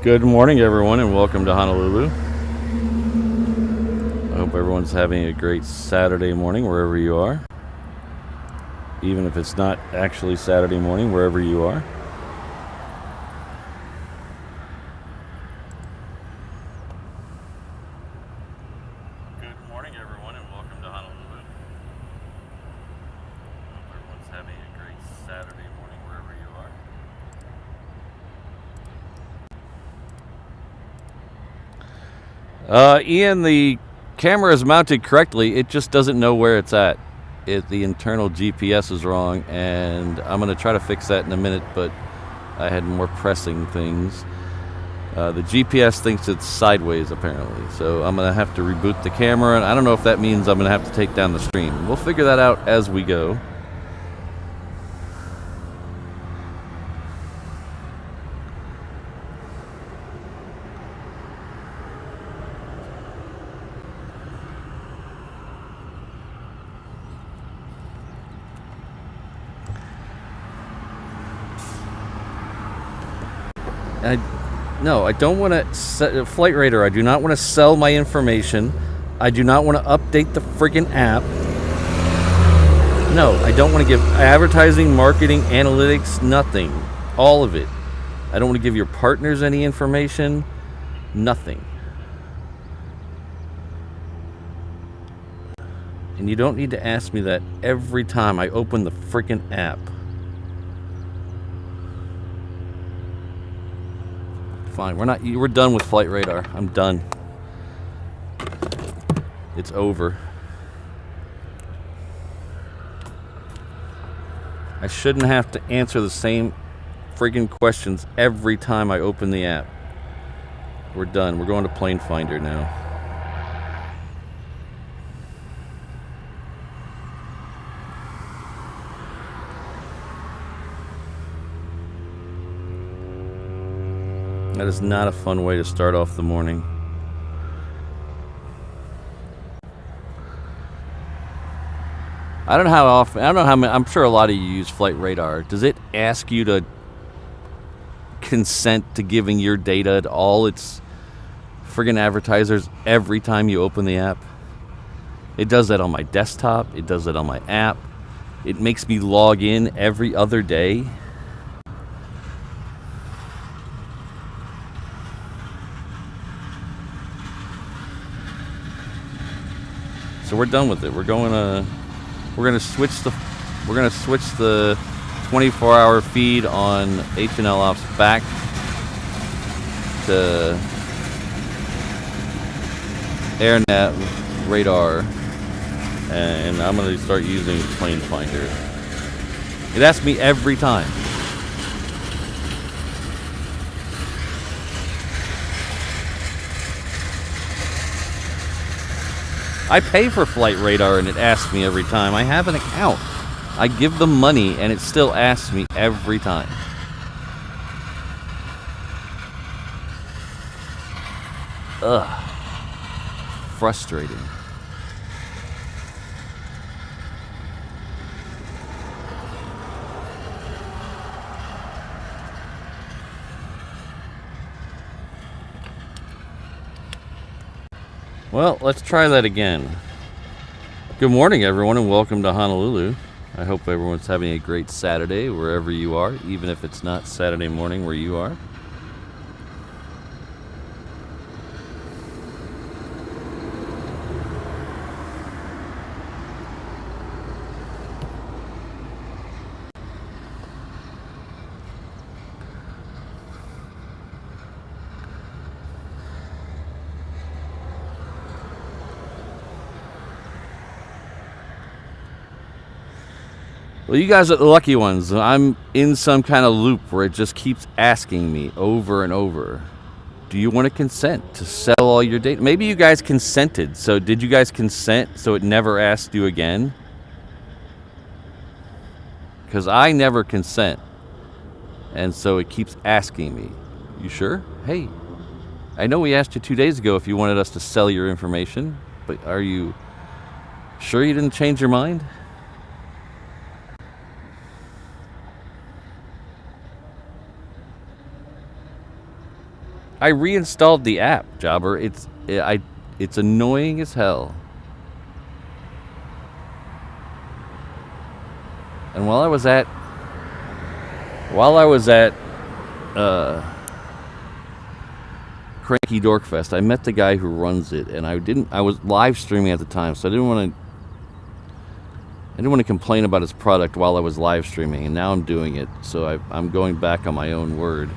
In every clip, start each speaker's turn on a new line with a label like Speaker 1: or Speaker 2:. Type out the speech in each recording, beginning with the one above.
Speaker 1: Good morning, everyone, and welcome to Honolulu. I hope everyone's having a great Saturday morning wherever you are. Even if it's not actually Saturday morning, wherever you are. Good morning, everyone, and welcome to Honolulu. I hope everyone's having a great Saturday morning wherever you are. Ian, the camera is mounted correctly. It just doesn't know where it's at. The internal GPS is wrong, and I'm going to try to fix that in a minute, but I had more pressing things. The GPS thinks it's sideways, apparently, so I'm going to have to reboot the camera, and I don't know if that means I'm going to have to take down the stream. We'll figure that out as we go. No, I don't want to... Flight Radar, I do not want to sell my information. I do not want to update the friggin' app. No, I don't want to give advertising, marketing, analytics, nothing. All of it. I don't want to give your partners any information. Nothing. And you don't need to ask me that every time I open the friggin' app. Fine, we're done with Flight Radar. I'm done. It's over. I shouldn't have to answer the same friggin' questions every time I open the app. We're done. We're going to Plane Finder now. That is not a fun way to start off the morning. I don't know how often, I don't know how many, I'm sure a lot of you use Flight Radar. Does it ask you to consent to giving your data to all its friggin' advertisers every time you open the app? It does that on my desktop. It does that on my app. It makes me log in every other day. So we're done with it. We're gonna switch the 24-hour feed on HNL ops back to AirNet radar, and I'm gonna start using Plane Finder. It asks me every time. I pay for Flight Radar and it asks me every time. I have an account. I give them money and it still asks me every time. Ugh. Frustrating. Well, let's try that again. Good morning, everyone, and welcome to Honolulu. I hope everyone's having a great Saturday wherever you are, even if it's not Saturday morning where you are. Well, you guys are the lucky ones. I'm in some kind of loop where it just keeps asking me over and over, do you want to consent to sell all your data? Maybe you guys consented. So did you guys consent so it never asked you again? Because I never consent. And so it keeps asking me, you sure? Hey, I know we asked you 2 days ago if you wanted us to sell your information, but are you sure you didn't change your mind? I reinstalled the app, Jobber. It's annoying as hell. And while I was at Cranky Dorkfest, I met the guy who runs it, and I was live streaming at the time, so I didn't want to complain about his product while I was live streaming, and now I'm doing it, so I'm going back on my own word.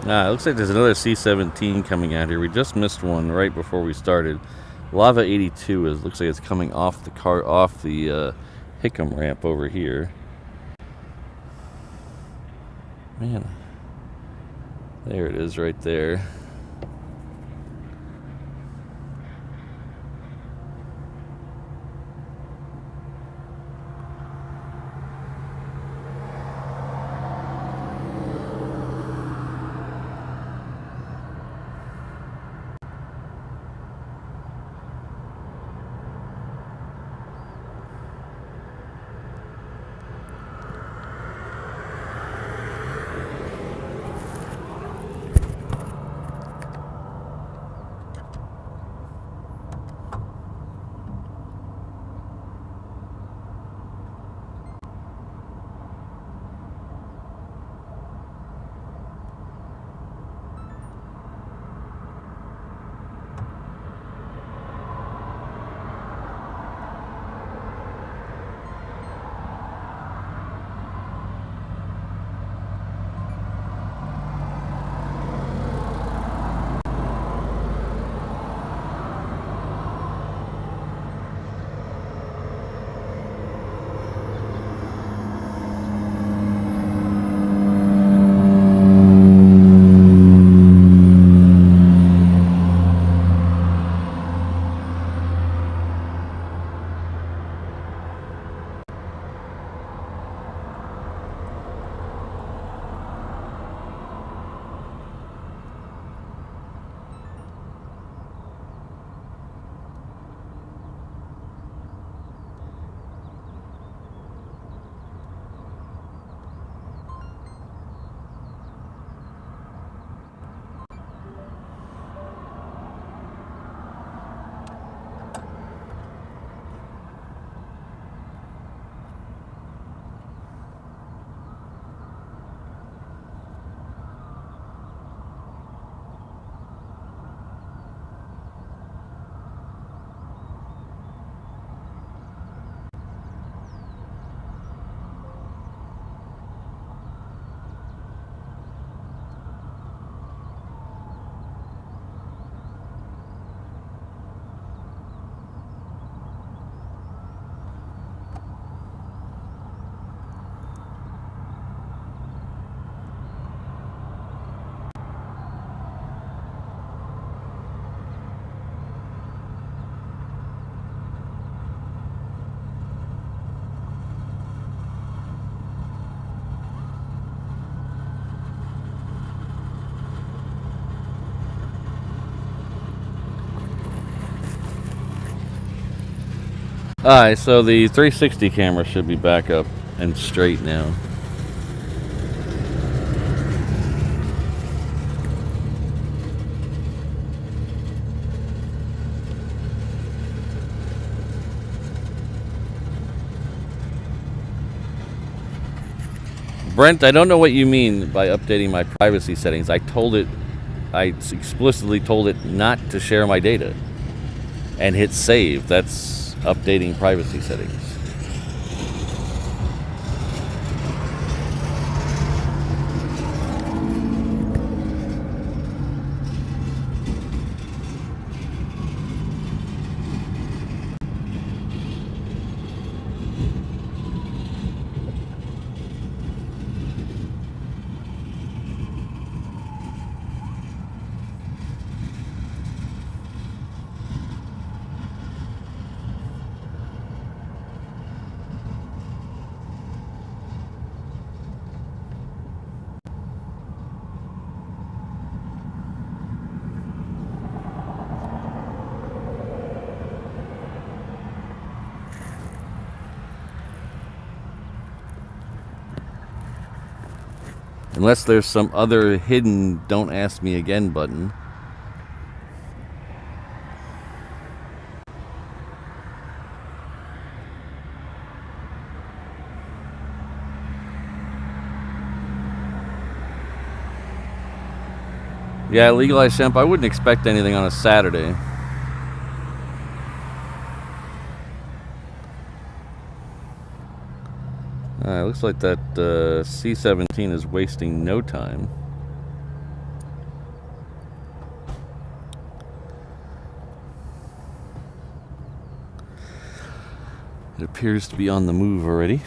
Speaker 1: It looks like there's another C-17 coming out here. We just missed one right before we started. Lava 82 looks like it's coming off the Hickam ramp over here. Man, there it is right there. Alright, so the 360 camera should be back up and straight now. Brent, I don't know what you mean by updating my privacy settings. I explicitly told it not to share my data and hit save. That's updating privacy settings. Unless there's some other hidden "Don't Ask Me Again" button. Yeah, legalized hemp. I wouldn't expect anything on a Saturday. Looks like that C-17 is wasting no time. It appears to be on the move already.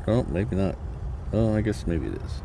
Speaker 1: Oh, maybe not. Oh, I guess maybe it is.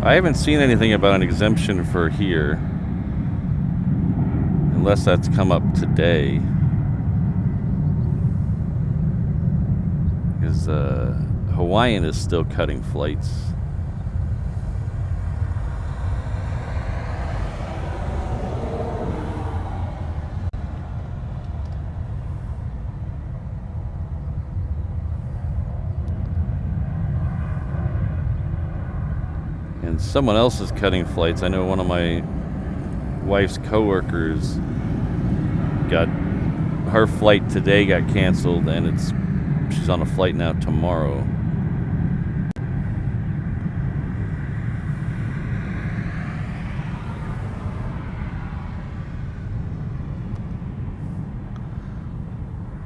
Speaker 1: I haven't seen anything about an exemption for here, unless that's come up today. Because Hawaiian is still cutting flights. And someone else is cutting flights. I know one of my wife's coworkers got her flight today got canceled, and she's on a flight now tomorrow.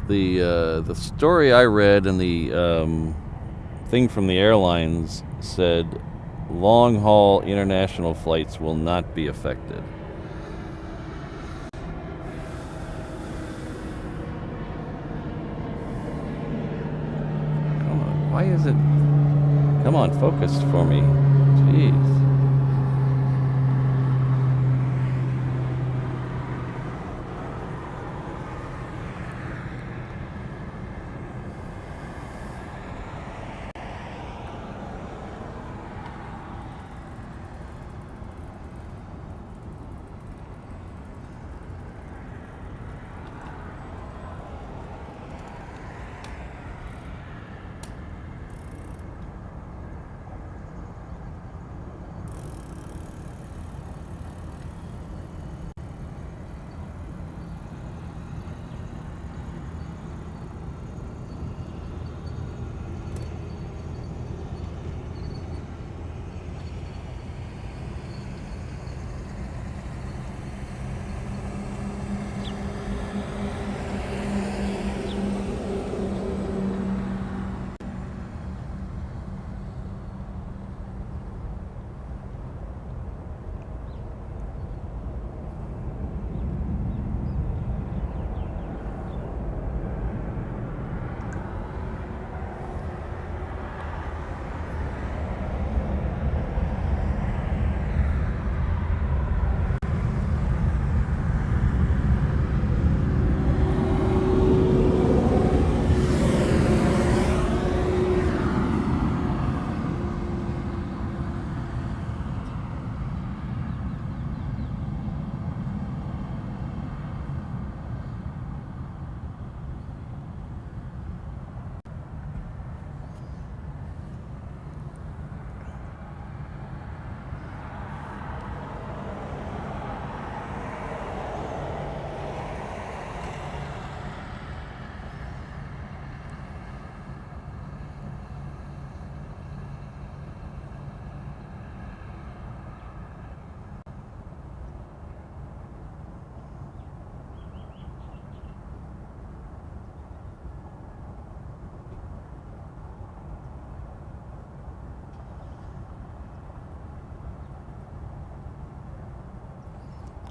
Speaker 1: The story I read and the thing from the airlines said long-haul international flights will not be affected. Come on, why is it? Come on, focus for me. Jeez.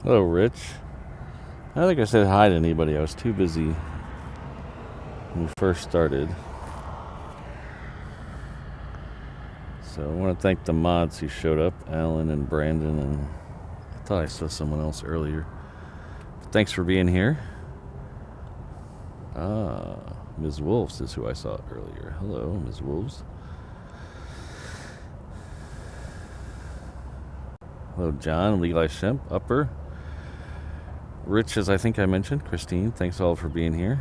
Speaker 1: Hello, Rich. I don't think I said hi to anybody. I was too busy when we first started. So I want to thank the mods who showed up, Alan and Brandon, and I thought I saw someone else earlier. But thanks for being here. Ms. Wolves is who I saw earlier. Hello, Ms. Wolves. Hello, John, Levi Shemp, Upper. Rich, as I think I mentioned, Christine, thanks all for being here.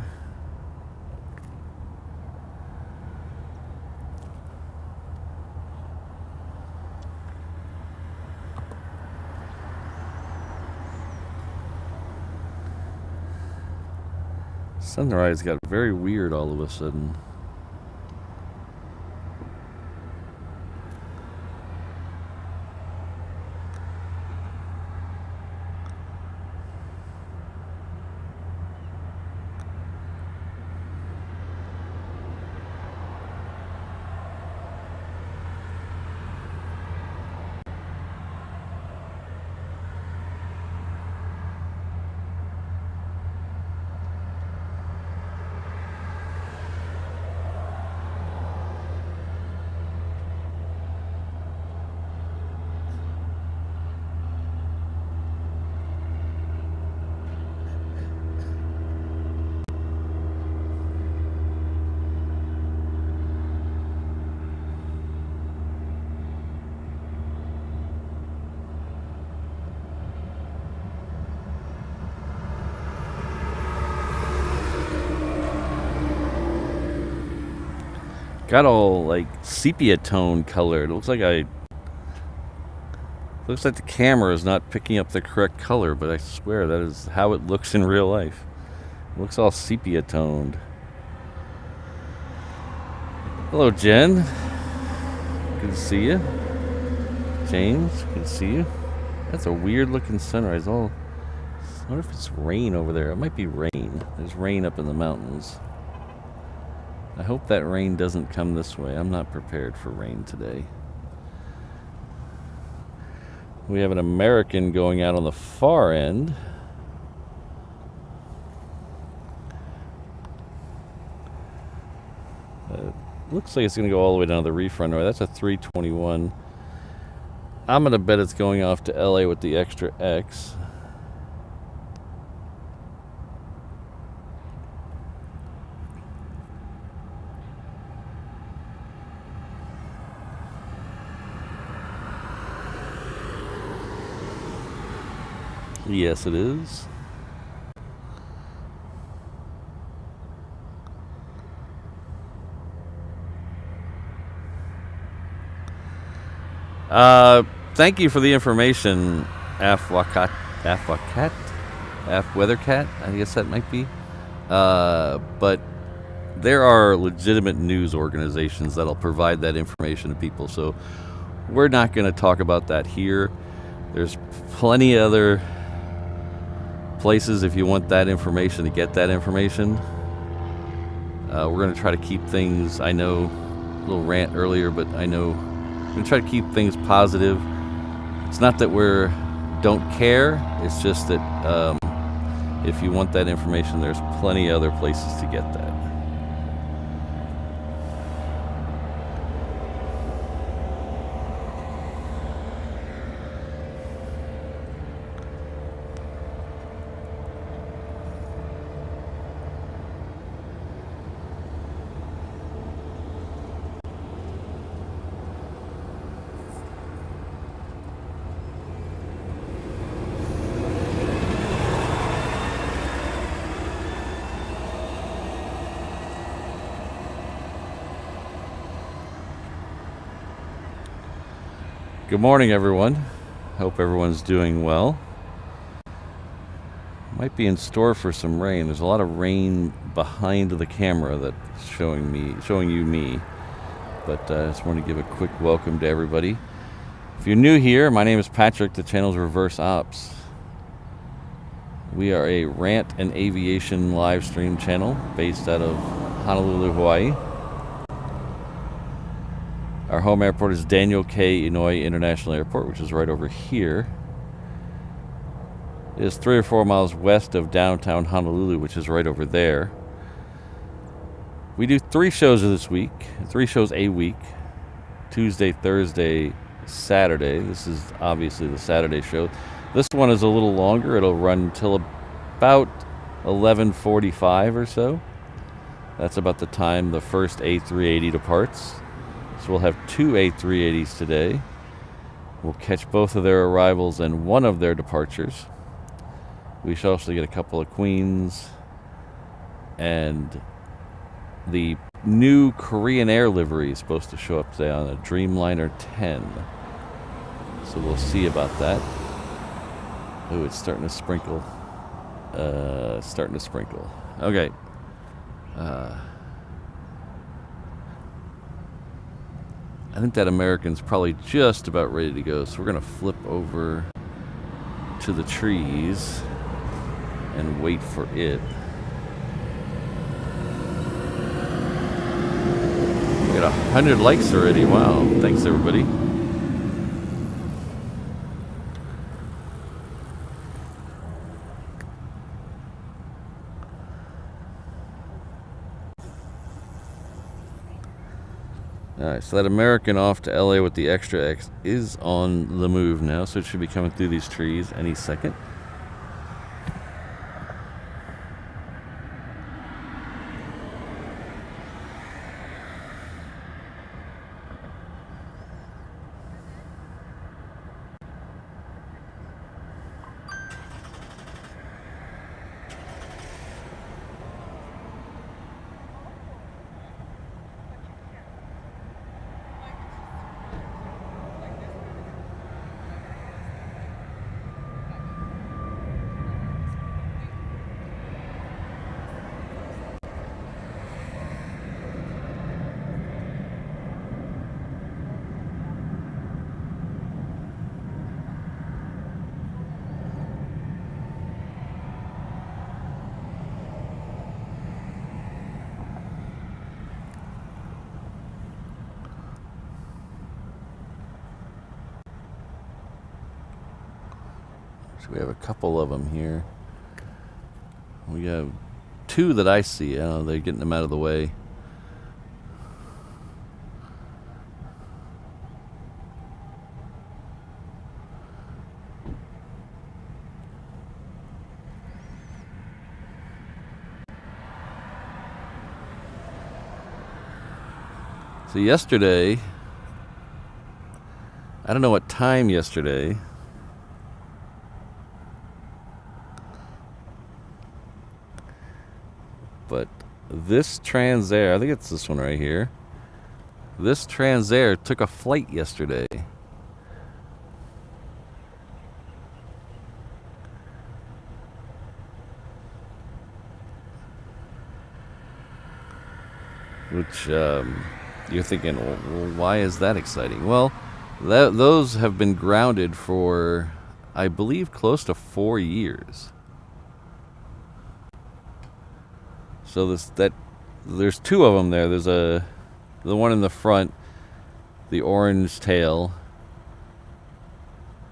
Speaker 1: Sunrise got very weird all of a sudden. Got all like sepia tone colored. It looks like the camera is not picking up the correct color, but I swear that is how it looks in real life. It looks all sepia toned. Hello, Jen. Good to see you. James, good to see you. That's a weird looking sunrise. I wonder if it's rain over there. It might be rain. There's rain up in the mountains. I hope that rain doesn't come this way. I'm not prepared for rain today. We have an American going out on the far end. Looks like it's going to go all the way down to the reef runway. That's a 321. I'm going to bet it's going off to LA with the extra X. Yes, it is. Thank you for the information, Weathercat. I guess that might be. But there are legitimate news organizations that'll provide that information to people. So we're not going to talk about that here. There's plenty of other places if you want that information to get that information. We're going to try to keep things, I know, a little rant earlier, but I know we're going to try to keep things positive. It's not that we don't care, it's just that if you want that information, there's plenty of other places to get that. Good morning, everyone. Hope everyone's doing well. Might be in store for some rain. There's a lot of rain behind the camera that's showing you me. But I just want to give a quick welcome to everybody. If you're new here, my name is Patrick. The channel's Reverse Ops. We are a rant and aviation live stream channel based out of Honolulu, Hawaii. Our home airport is Daniel K. Inouye International Airport, which is right over here. It is 3 or 4 miles west of downtown Honolulu, which is right over there. We do 3 shows this week, 3 shows a week, Tuesday, Thursday, Saturday. This is obviously the Saturday show. This one is a little longer. It'll run until about 11:45 or so. That's about the time the first A380 departs. So we'll have 2 A380s today. We'll catch both of their arrivals and one of their departures. We shall also get a couple of Queens and the new Korean Air livery is supposed to show up today on a Dreamliner 10. So we'll see about that. Oh, it's starting to sprinkle. Okay. I think that American's probably just about ready to go, so we're going to flip over to the trees and wait for it. We got 100 likes already. Wow. Thanks, everybody. Alright, so that American off to LA with the Extra X is on the move now, so it should be coming through these trees any second. So we have a couple of them here. We have 2 that I see. I don't know, they're getting them out of the way. So yesterday, I don't know what time yesterday, but this Transair, I think it's this one right here, this Transair took a flight yesterday. Which, you're thinking, well, why is that exciting? Well, those have been grounded for, I believe, close to 4 years. So there's 2 of them there. There's the one in the front, the orange tail.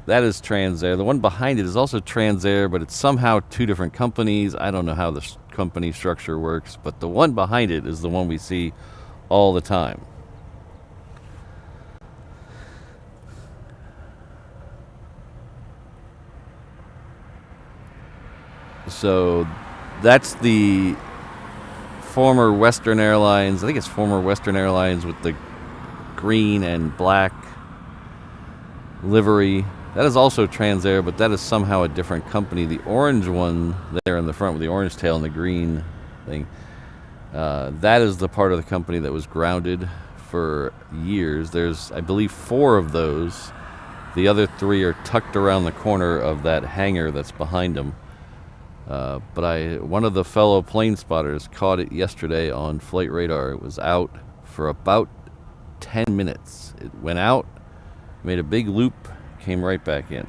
Speaker 1: That is Transair. The one behind it is also Transair, but it's somehow 2 different companies. I don't know how the company structure works, but the one behind it is the one we see all the time. So that's the former Western Airlines. I think it's former Western Airlines with the green and black livery. That is also Transair, but that is somehow a different company. The orange one there in the front with the orange tail and the green thing, that is the part of the company that was grounded for years. There's, I believe, 4 of those. The other 3 are tucked around the corner of that hangar that's behind them. But one of the fellow plane spotters caught it yesterday on flight radar. It was out for about 10 minutes. It went out, made a big loop, came right back in.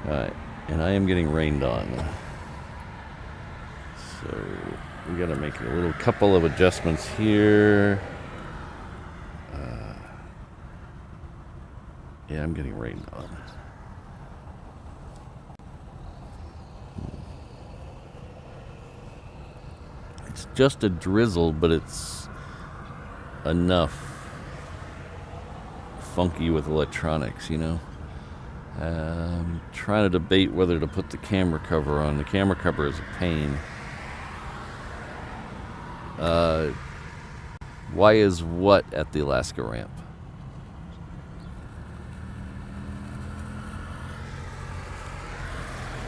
Speaker 1: Alright, and I am getting rained on. So we gotta make a little couple of adjustments here. Yeah, I'm getting rained on. It's just a drizzle, but it's enough. Funky with electronics, you know. I'm trying to debate whether to put the camera cover on. The camera cover is a pain. Why is what at the Alaska ramp?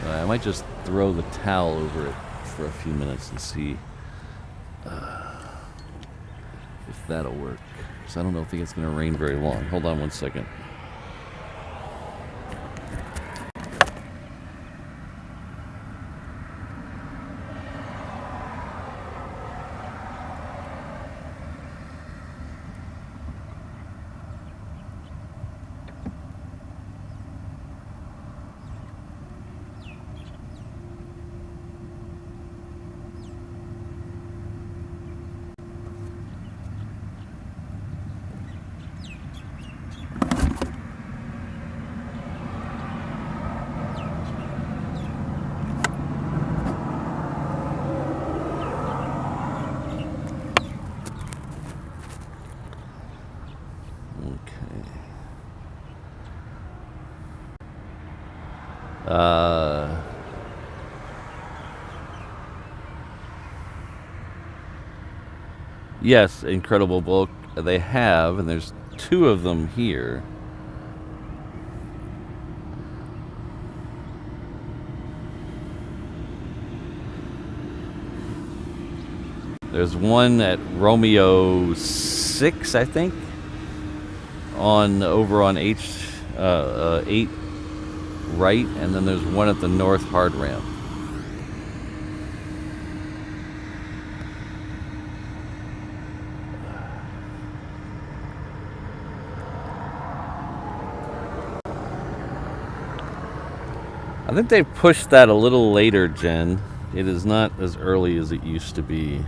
Speaker 1: I might just throw the towel over it for a few minutes and see if that'll work. Because I don't think it's going to rain very long. Hold on one second. Yes, incredible bulk they have, and there's 2 of them here. There's one at Romeo 6, I think, over on H8 right, and then there's one at the North Hard Ramp. I think they've pushed that a little later, Jen. It is not as early as it used to be.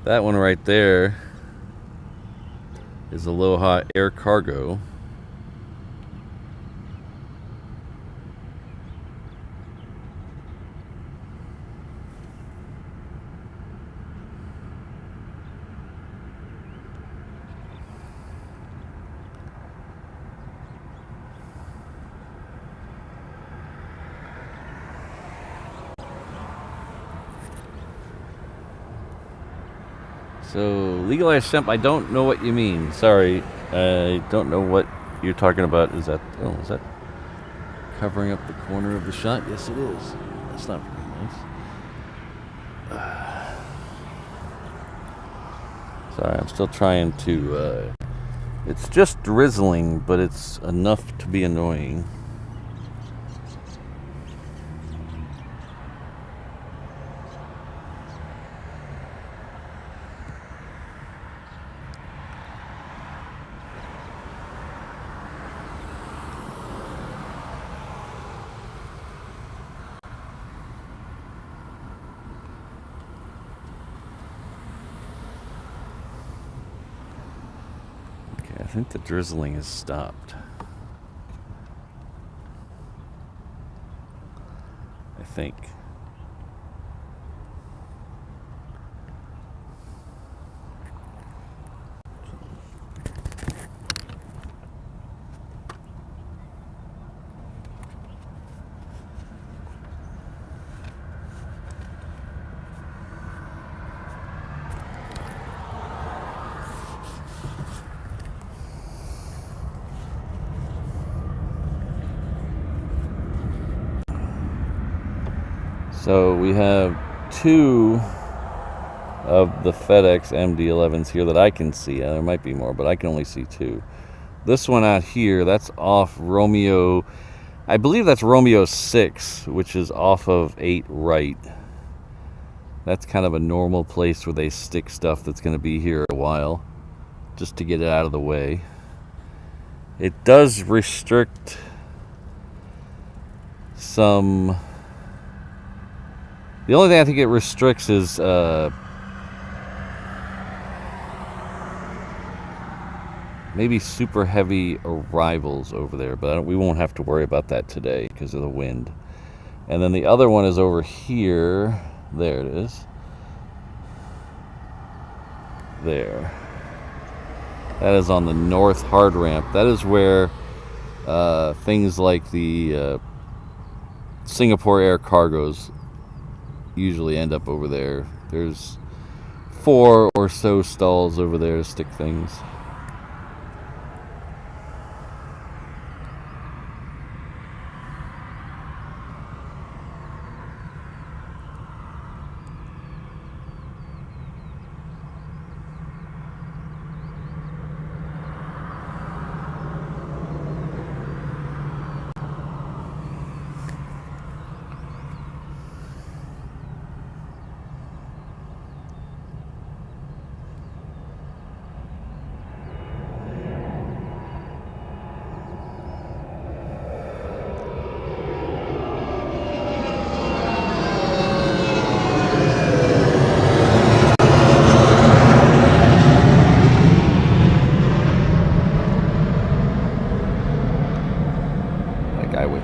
Speaker 1: That one right there is Aloha Air Cargo. So, legalized hemp, I don't know what you mean. Sorry, I don't know what you're talking about. Is that covering up the corner of the shot? Yes, it is. That's not very nice. Sorry, I'm still trying to... it's just drizzling, but it's enough to be annoying. I think the drizzling has stopped. I think. So we have 2 of the FedEx MD-11s here that I can see. There might be more, but I can only see 2. This one out here, that's off Romeo, I believe that's Romeo 6, which is off of 8 right. That's kind of a normal place where they stick stuff that's going to be here a while, just to get it out of the way. It does restrict some... The only thing I think it restricts is maybe super heavy arrivals over there, but we won't have to worry about that today because of the wind. And then the other one is over here. There it is. There. That is on the north hard ramp. That is where things like the Singapore Air cargos usually end up over there. There's 4 or so stalls over there to stick things.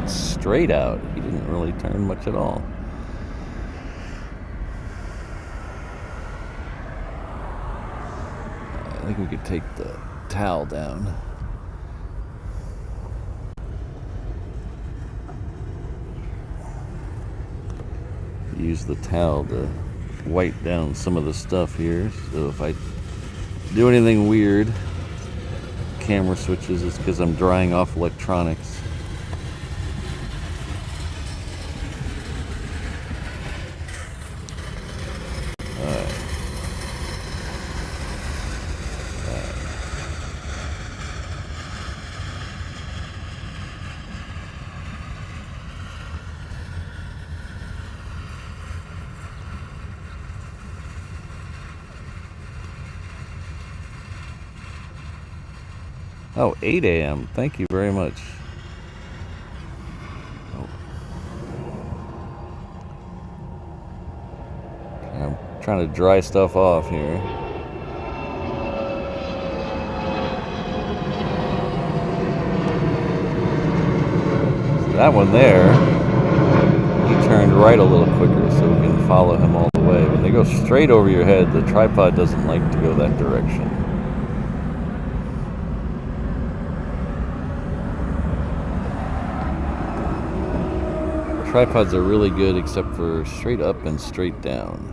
Speaker 1: Straight out. He didn't really turn much at all. I think we could take the towel down. Use the towel to wipe down some of the stuff here. So if I do anything weird, camera switches, it's because I'm drying off electronics. Oh, 8 a.m. Thank you very much. Oh. I'm trying to dry stuff off here. So that one there, he turned right a little quicker so we can follow him all the way. When they go straight over your head, the tripod doesn't like to go that direction. Tripods are really good except for straight up and straight down.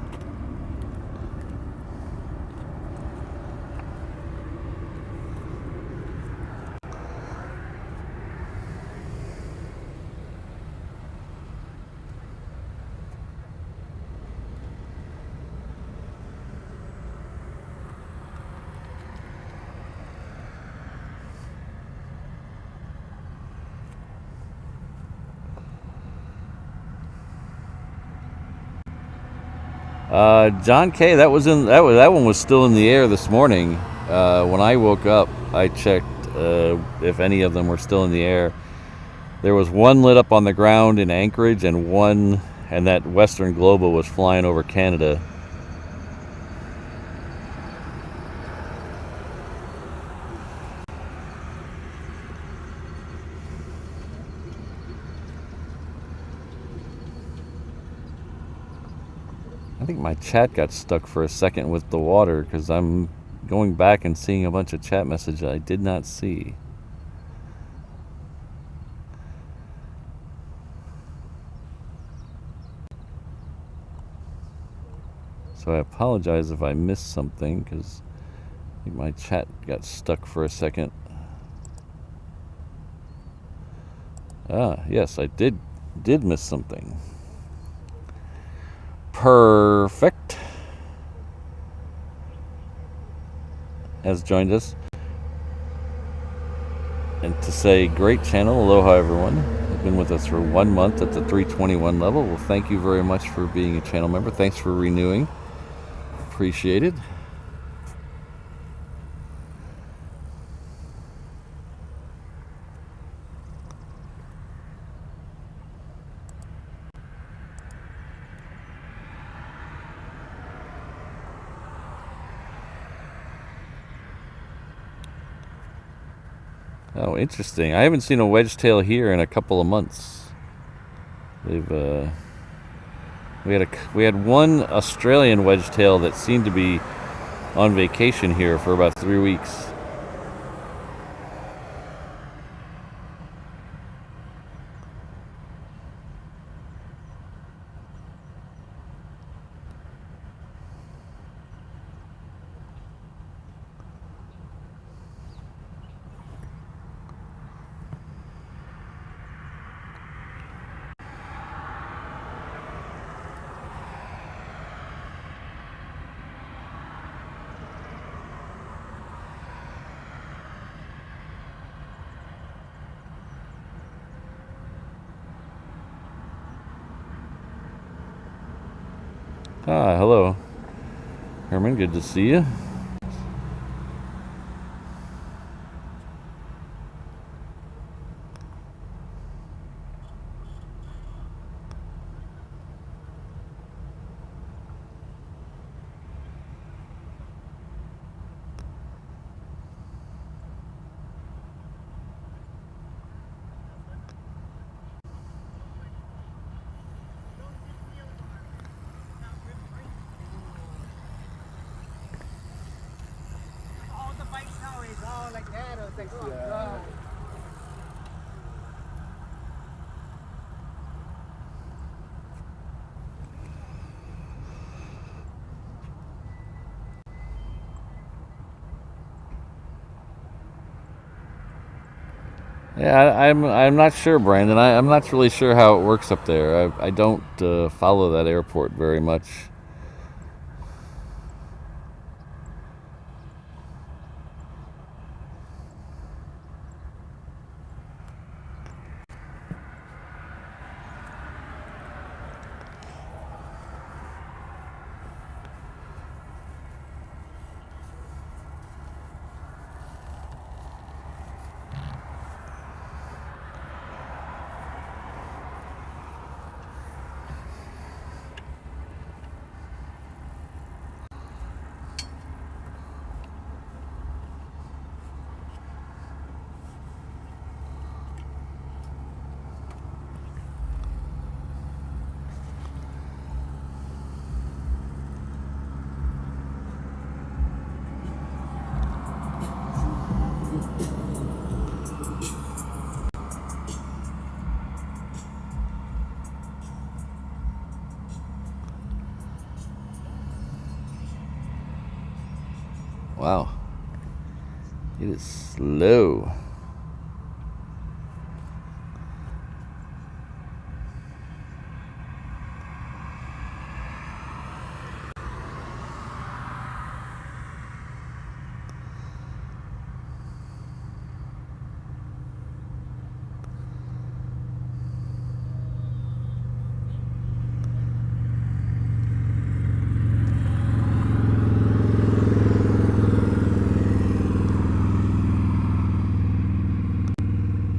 Speaker 1: John K, that one was still in the air this morning. When I woke up, I checked if any of them were still in the air. There was one lit up on the ground in Anchorage, and that Western Global was flying over Canada. I think my chat got stuck for a second with the water because I'm going back and seeing a bunch of chat messages I did not see. So I apologize if I missed something because I think my chat got stuck for a second. Ah, yes, I did miss something. Perfect has joined us, and to say great channel. Aloha everyone. You've been with us for 1 month at the 321 level. Well, thank you very much for being a channel member. Thanks for renewing. Appreciate it. Oh, interesting. I haven't seen a wedge-tail here in a couple of months. They've we had one Australian wedge-tail that seemed to be on vacation here for about 3 weeks. Ah, hello, Herman. Good to see you. Yeah, I'm not sure, Brandon. I'm not really sure how it works up there. I don't follow that airport very much. Wow, it is slow.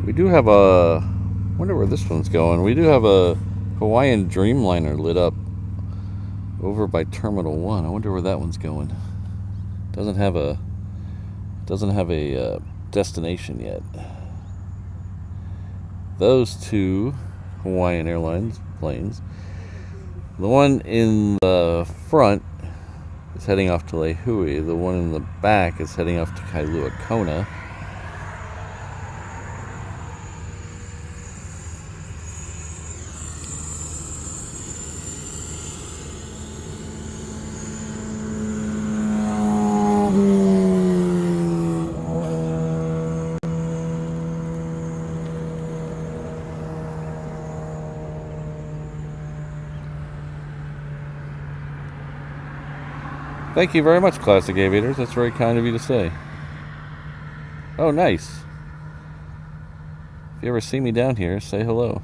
Speaker 1: We do have a, wonder where this one's going. We do have a Hawaiian Dreamliner lit up over by Terminal 1. I wonder where that one's going. Doesn't have a destination yet. Those two Hawaiian Airlines planes. The one in the front is heading off to Laihui. The one in the back is heading off to Kailua Kona. Thank you very much, Classic Aviators. That's very kind of you to say. Oh, nice. If you ever see me down here, say hello.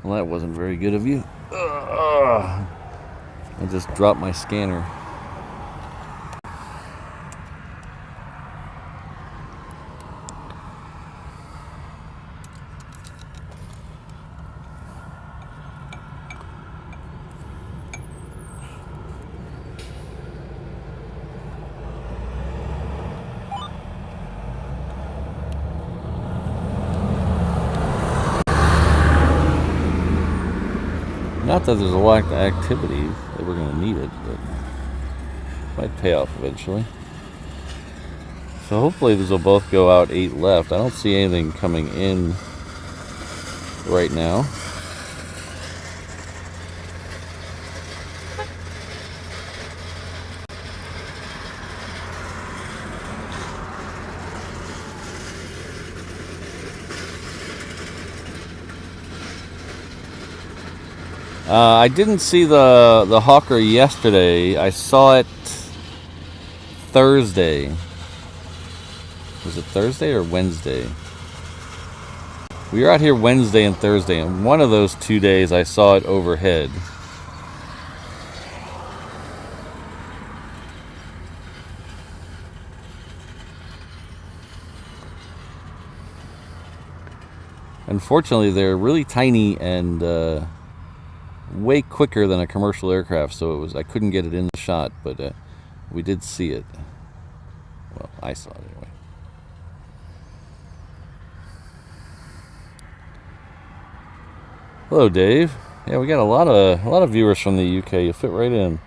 Speaker 1: Well, that wasn't very good of you. I just dropped my scanner. Not that there's a lot of activity that we're going to need it, but it might pay off eventually. So hopefully these will both go out 8 left. I don't see anything coming in right now. I didn't see the Hawker yesterday. I saw it Thursday. Was it Thursday or Wednesday? We were out here Wednesday and Thursday, and one of those 2 days I saw it overhead. Unfortunately, they're really tiny and way quicker than a commercial aircraft, so I couldn't get it in the shot, but we did see it. Well, I saw it anyway. Hello, Dave. Yeah, we got a lot of viewers from the UK. You fit right in.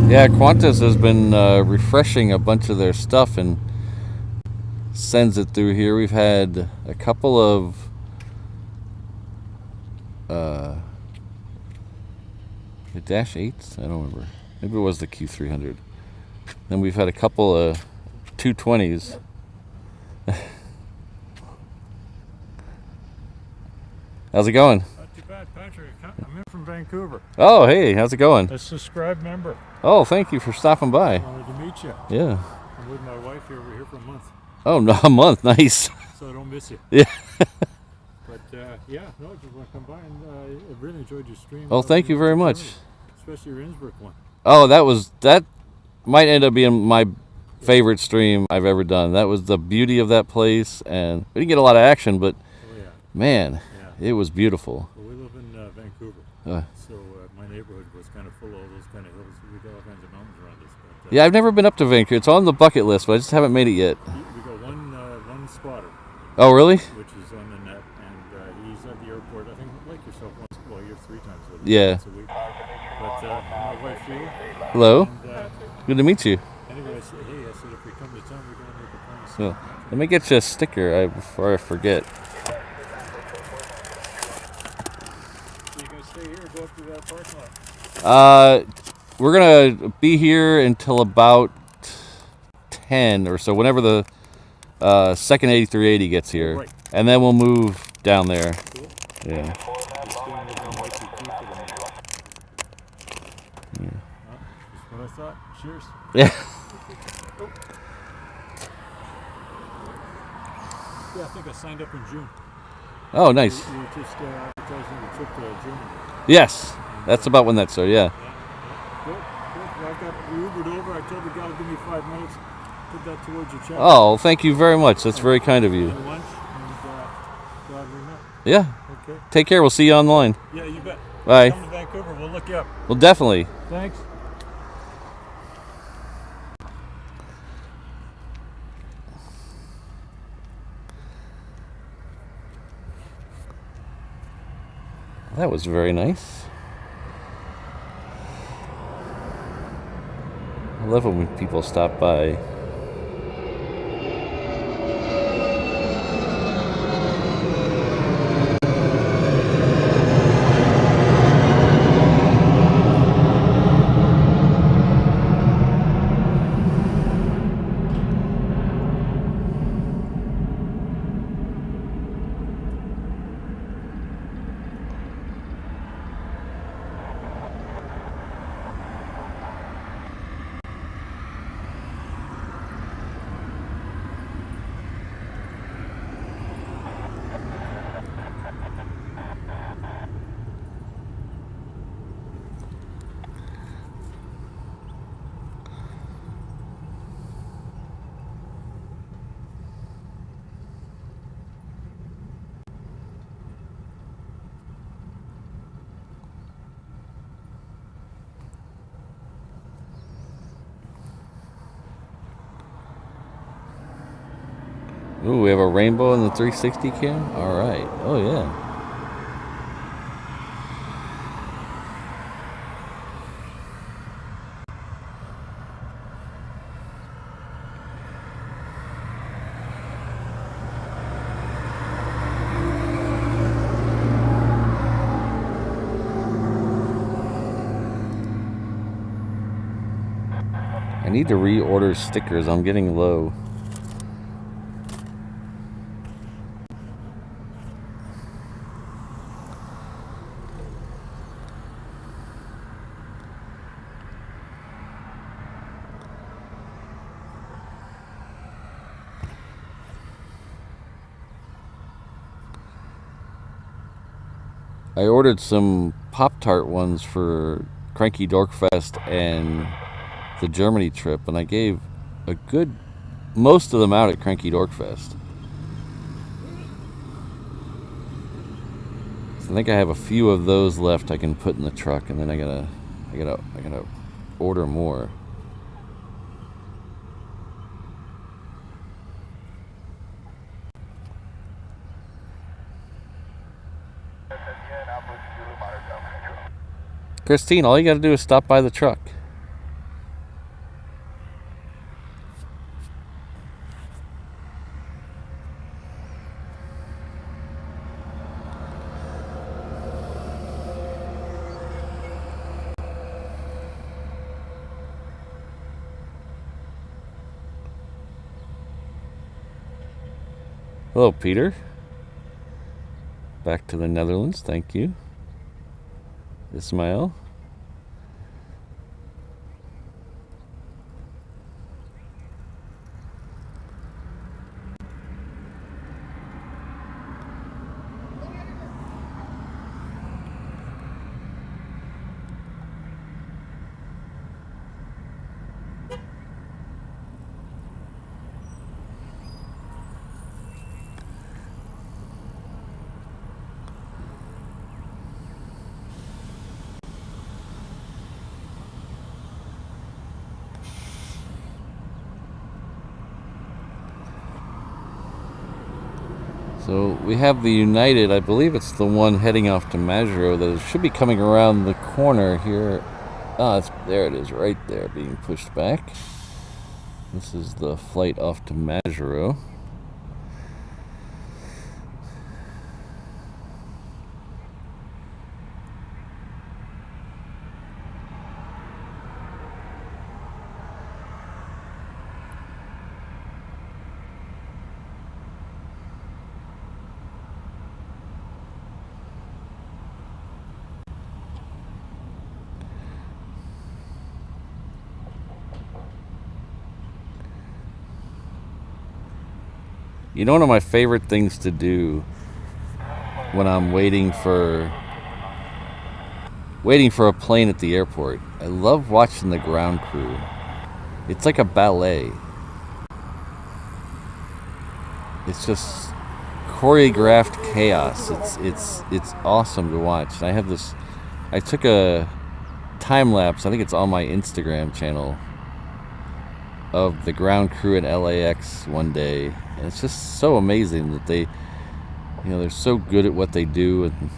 Speaker 1: Yeah, Qantas has been refreshing a bunch of their stuff and sends it through here. We've had a couple of the Dash 8s? I don't remember. Maybe it was the Q300. Then we've had a couple of 220s. How's it going?
Speaker 2: Not too bad, Patrick. I'm in from Vancouver.
Speaker 1: Oh, hey, how's it going?
Speaker 2: A subscribed member.
Speaker 1: Oh, thank you for stopping by.
Speaker 2: Wanted to meet you.
Speaker 1: Yeah.
Speaker 2: I'm with my wife here. We're here for a month.
Speaker 1: Oh, no, a month. Nice.
Speaker 2: So I don't miss you.
Speaker 1: Yeah.
Speaker 2: But yeah, no, I just want to come by and I really enjoyed your stream.
Speaker 1: Oh, thank you very much.
Speaker 2: Especially your Innsbruck one.
Speaker 1: Oh, that might end up being my favorite stream I've ever done. That was the beauty of that place, and we didn't get a lot of action, but man, it was beautiful.
Speaker 2: Well, we live in Vancouver, so my neighborhood was kind of full of all those kind of hills. We got all kinds of mountains around us. But,
Speaker 1: yeah, I've never been up to Vancouver. It's on the bucket list, but I just haven't made it yet.
Speaker 2: We got one Planespotter,
Speaker 1: Oh, really?
Speaker 2: which is on the net, and he's at the airport. I think like yourself once. Well, you're 3 times with him.
Speaker 1: Yeah.
Speaker 2: Once a week. But my wife Sheila.
Speaker 1: Hello.
Speaker 2: And,
Speaker 1: Good to meet you.
Speaker 2: anyway, I said, hey, I said if we come to town, we're going to make a plan.
Speaker 1: Yeah. Let me get you a sticker before I forget.
Speaker 2: So you gonna stay here or go up to that parking lot?
Speaker 1: We're gonna be here until about 10 or so, whenever the second 8380 gets here,
Speaker 2: Right.
Speaker 1: and then we'll move down there.
Speaker 2: Cool.
Speaker 1: Yeah.
Speaker 2: You're staying with them YCT for the night.
Speaker 1: Yeah.
Speaker 2: Just what I thought. Cheers.
Speaker 1: Yeah.
Speaker 2: Oh. Yeah, I think I signed up in June.
Speaker 1: Oh, nice.
Speaker 2: We were just advertising the trip to Germany.
Speaker 1: Yes, that's about when that started. Yeah.
Speaker 2: Good. Well, I got Ubered over. I told the gal, give me 5 minutes. Put that towards your check.
Speaker 1: Oh, thank you very much. That's very kind of you.
Speaker 2: And lunch, and glad we met.
Speaker 1: Yeah.
Speaker 2: Okay.
Speaker 1: Take care. We'll see you online.
Speaker 2: Yeah, you bet.
Speaker 1: Bye.
Speaker 2: Come to Vancouver. We'll look you up.
Speaker 1: Well, definitely.
Speaker 2: Thanks.
Speaker 1: That was very nice. I love it when people stop by. Ooh, we have a rainbow in the 360 cam? Alright. Oh, yeah. I need to reorder stickers. I'm getting low. I ordered some Pop-Tart ones for Cranky Dorkfest and the Germany trip, and I gave most of them out at Cranky Dorkfest. So I think I have a few of those left I can put in the truck, and then I gotta order more. Christine, all you gotta do is stop by the truck. Hello, Peter. Back to the Netherlands, thank you. Ismail. So we have the United, I believe it's the one heading off to Majuro that should be coming around the corner here. Ah, there it is, right there, being pushed back. This is the flight off to Majuro. You know, one of my favorite things to do when I'm waiting for a plane at the airport, I love watching the ground crew. It's like a ballet. It's just choreographed chaos. It's awesome to watch. And I took a time lapse, I think it's on my Instagram channel, of the ground crew at LAX one day. And it's just so amazing that they're so good at what they do, and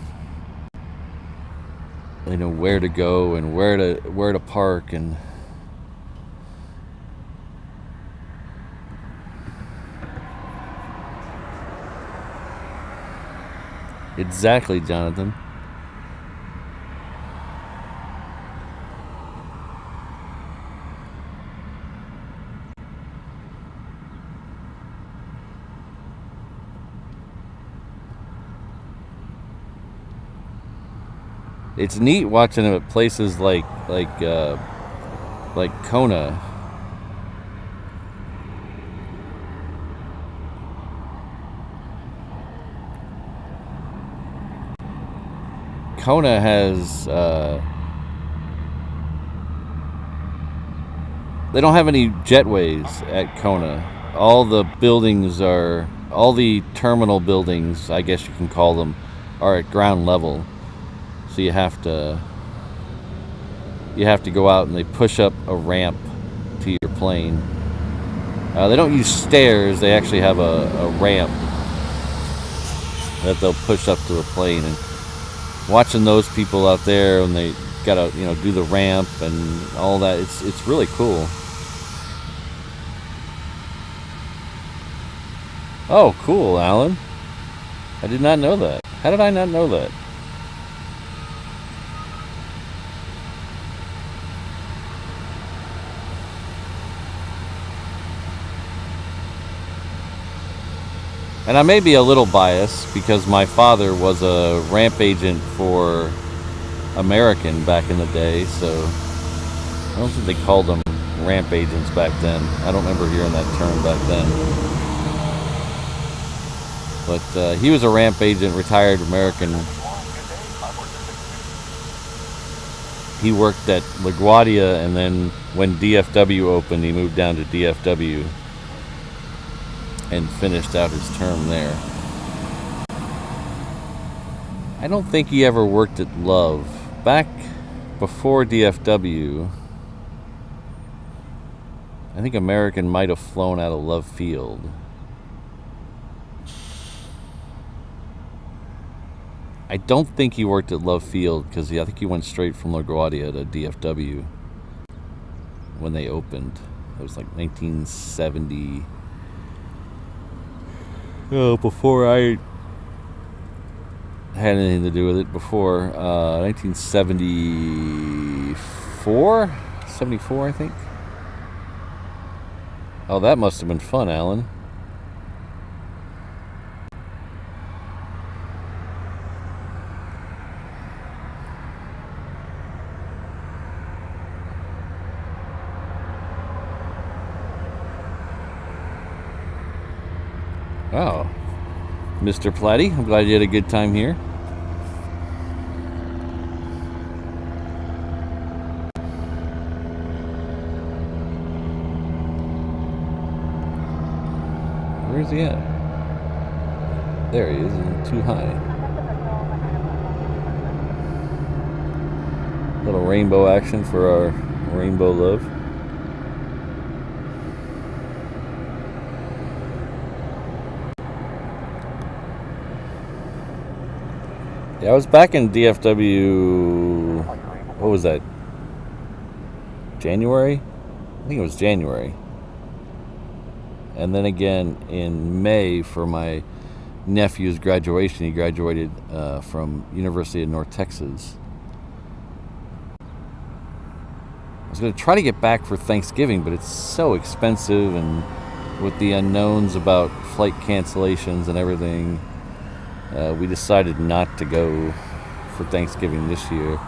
Speaker 1: they know where to go and where to park. And exactly, Jonathan. It's neat watching them at places like Kona. Kona has they don't have any jetways at Kona. All the terminal buildings, I guess you can call them, are at ground level. So you have to go out and they push up a ramp to your plane. They don't use stairs. They actually have a ramp that they'll push up to the plane. And watching those people out there when they gotta do the ramp and all that, it's really cool. Oh, cool, Alan. I did not know that. How did I not know that? And I may be a little biased because my father was a ramp agent for American back in the day, so I don't think they called them ramp agents back then. I don't remember hearing that term back then. But he was a ramp agent, retired American. He worked at LaGuardia, and then when DFW opened, he moved down to DFW and finished out his term there. I don't think he ever worked at Love. Back before DFW, I think American might have flown out of Love Field. I don't think he worked at Love Field because I think he went straight from LaGuardia to DFW when they opened. It was like 1970. Oh, before I had anything to do with it, before 1974, 74, I think. Oh, that must have been fun, Alan. Oh, Mr. Platty, I'm glad you had a good time here. Where's he at? There he is, too high. Little rainbow action for our rainbow love. Yeah, I was back in DFW. What was that? January? I think it was January. And then again in May for my nephew's graduation. He graduated from University of North Texas. I was going to try to get back for Thanksgiving, but it's so expensive, and with the unknowns about flight cancellations and everything, we decided not to go for Thanksgiving this year.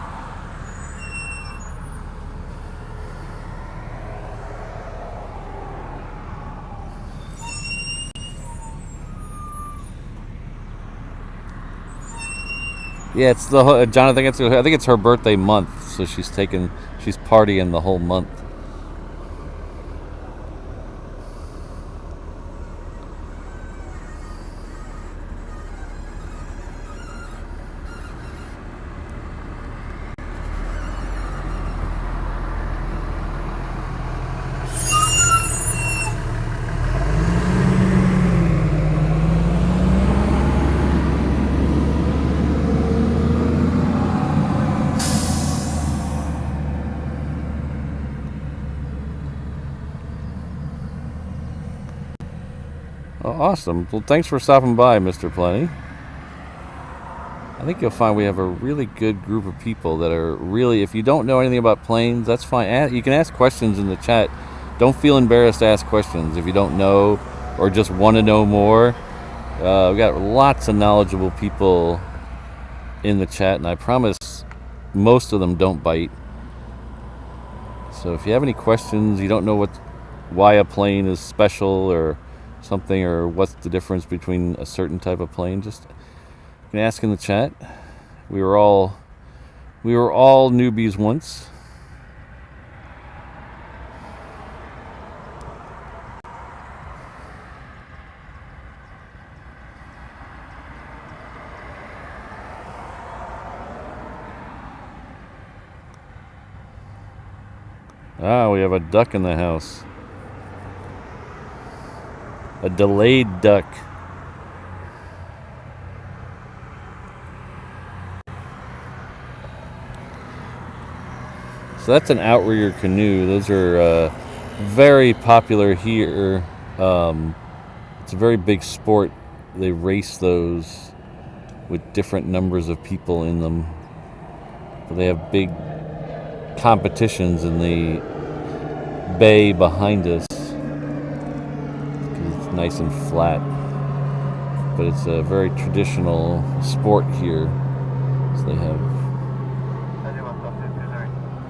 Speaker 1: Yeah, it's the John. I think it's her birthday month, so she's partying the whole month. Oh, awesome. Well, thanks for stopping by, Mr. Plenty. I think you'll find we have a really good group of people that are really, if you don't know anything about planes, that's fine. You can ask questions in the chat. Don't feel embarrassed to ask questions if you don't know or just want to know more. We've got lots of knowledgeable people in the chat, and I promise most of them don't bite. So if you have any questions, you don't know why a plane is special or something, or what's the difference between a certain type of plane, just you can ask in the chat. We were all newbies once. We have a duck in the house. A delayed duck. So that's an outrigger canoe. Those are very popular here. It's a very big sport. They race those with different numbers of people in them. But they have big competitions in the bay behind us. It's nice and flat. But it's a very traditional sport here. So they have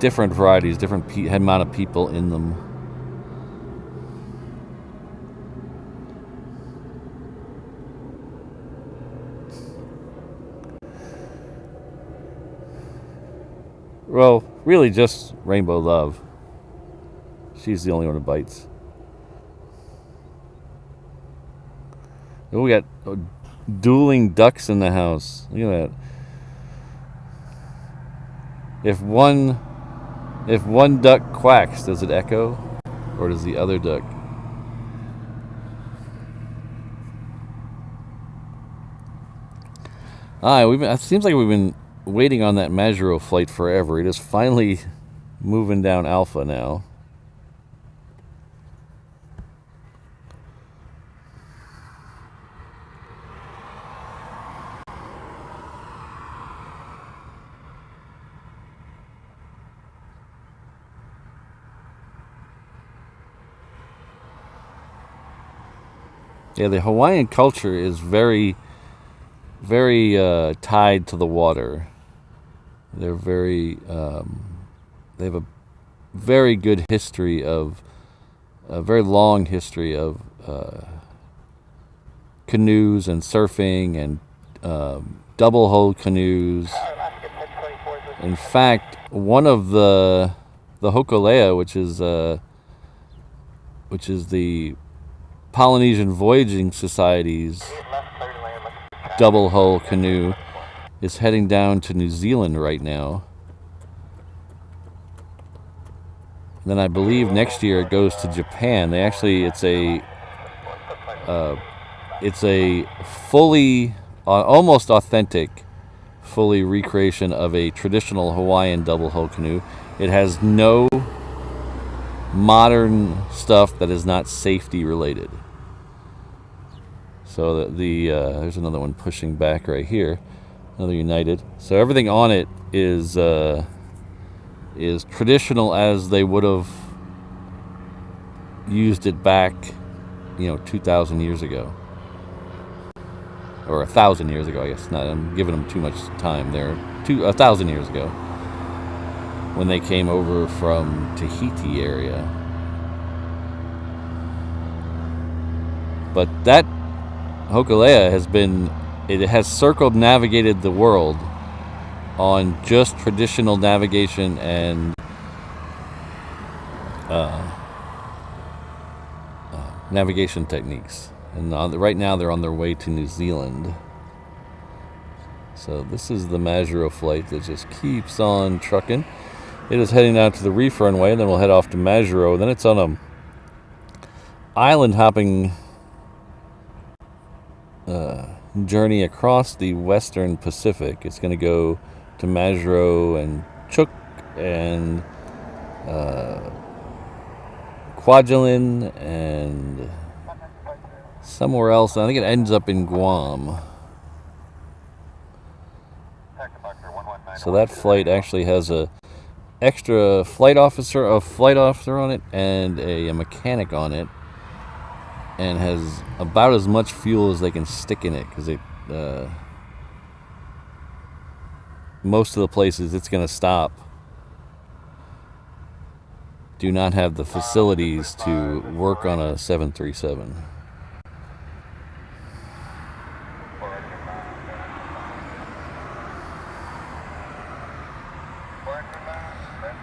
Speaker 1: different varieties, different amount of people in them. Well, really just Rainbow Love. She's the only one who bites. Oh, we got dueling ducks in the house. Look at that. If one duck quacks, does it echo? Or does the other duck? It seems like we've been waiting on that Majuro flight forever. It is finally moving down Alpha now. Yeah, the Hawaiian culture is very, very tied to the water. They're they have a very good history a very long history of canoes and surfing and double-hull canoes. In fact, one of the Hokulea, which is the Polynesian Voyaging Society's double-hull canoe, is heading down to New Zealand right now. And then I believe next year it goes to Japan. It's a fully, almost authentic, fully recreation of a traditional Hawaiian double hull canoe. It has no modern stuff that is not safety related. So there's another one pushing back right here, another United. So everything on it is traditional as they would have used it back, 2,000 years ago, or 1,000 years ago. I guess not. I'm giving them too much time. They're 1,000 years ago when they came over from Tahiti area. But that Hokulea has circumnavigated the world on just traditional navigation and navigation techniques. And right now they're on their way to New Zealand. So this is the Majuro flight that just keeps on trucking. It is heading out to the reef runway, and then we'll head off to Majuro. Then it's on a island hopping journey across the western Pacific. It's going to go to Majuro and Chuuk and Kwajalein and somewhere else. I think it ends up in Guam. So that flight actually has a extra flight officer on it and a mechanic on it, and has about as much fuel as they can stick in it, because most of the places it's going to stop do not have the facilities to work on a 737.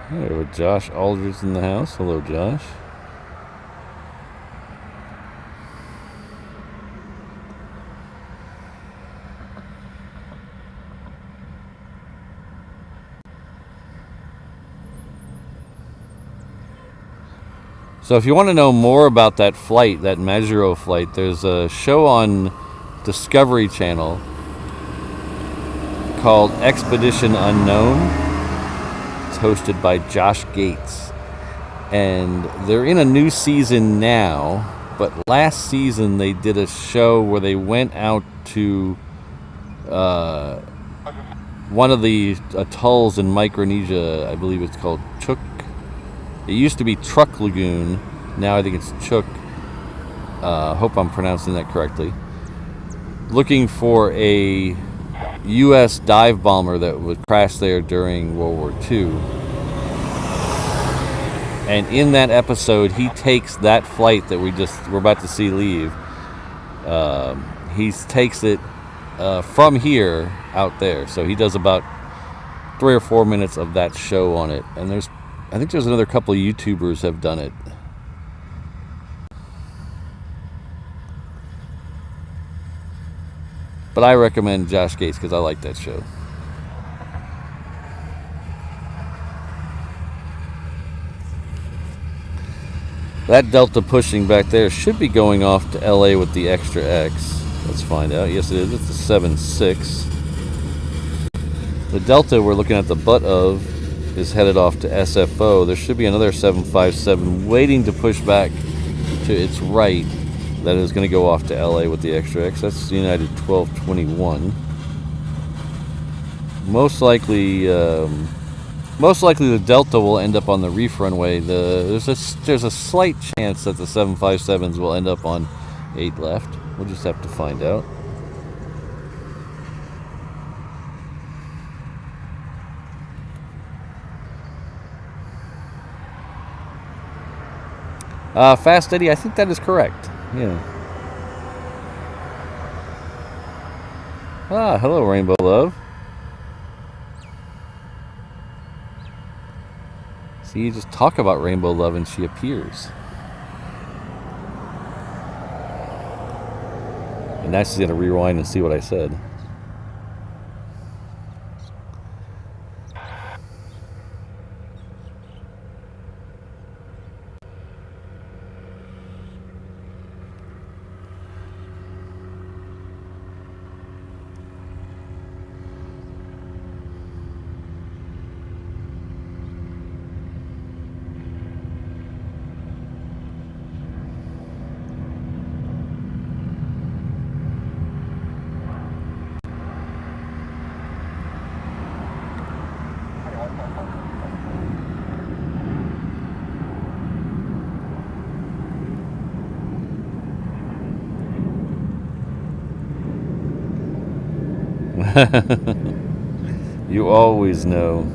Speaker 1: Hello, Josh Aldridge in the house. Hello, Josh. So if you want to know more about that flight, that Majuro flight, there's a show on Discovery Channel called Expedition Unknown. It's hosted by Josh Gates. And they're in a new season now, but last season they did a show where they went out to one of the atolls in Micronesia. I believe it's called Chuuk. It used to be Truk Lagoon. Now I think it's Chuuk. Hope I'm pronouncing that correctly. Looking for a U.S. dive bomber that would crash there during World War II. And in that episode, he takes that flight that we're about to see leave. He takes it from here out there. So he does about 3 or 4 minutes of that show on it. And I think there's another couple of YouTubers have done it. But I recommend Josh Gates because I like that show. That Delta pushing back there should be going off to LA with the extra X. Let's find out. Yes, it is. It's the 7.6. The Delta we're looking at the butt of is headed off to SFO. There should be another 757 waiting to push back to its right that is going to go off to LA with the extra X. That's United 1221. Most likely the Delta will end up on the reef runway. There's a slight chance that the 757s will end up on 8 left. We'll just have to find out. Fast Eddie, I think that is correct. Yeah. Hello, Rainbow Love. See, you just talk about Rainbow Love and she appears. And now she's going to rewind and see what I said. You always know.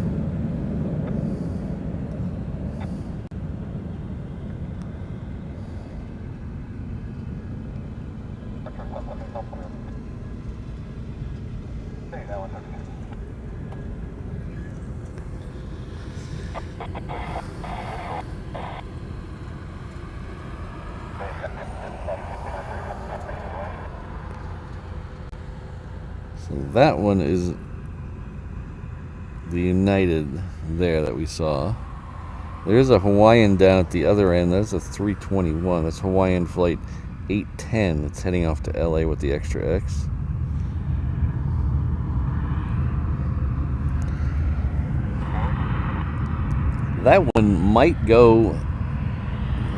Speaker 1: So that one is the United there that we saw. There's a Hawaiian down at the other end. That's a 321. That's Hawaiian flight 810. It's heading off to LA with the extra X. That one might go.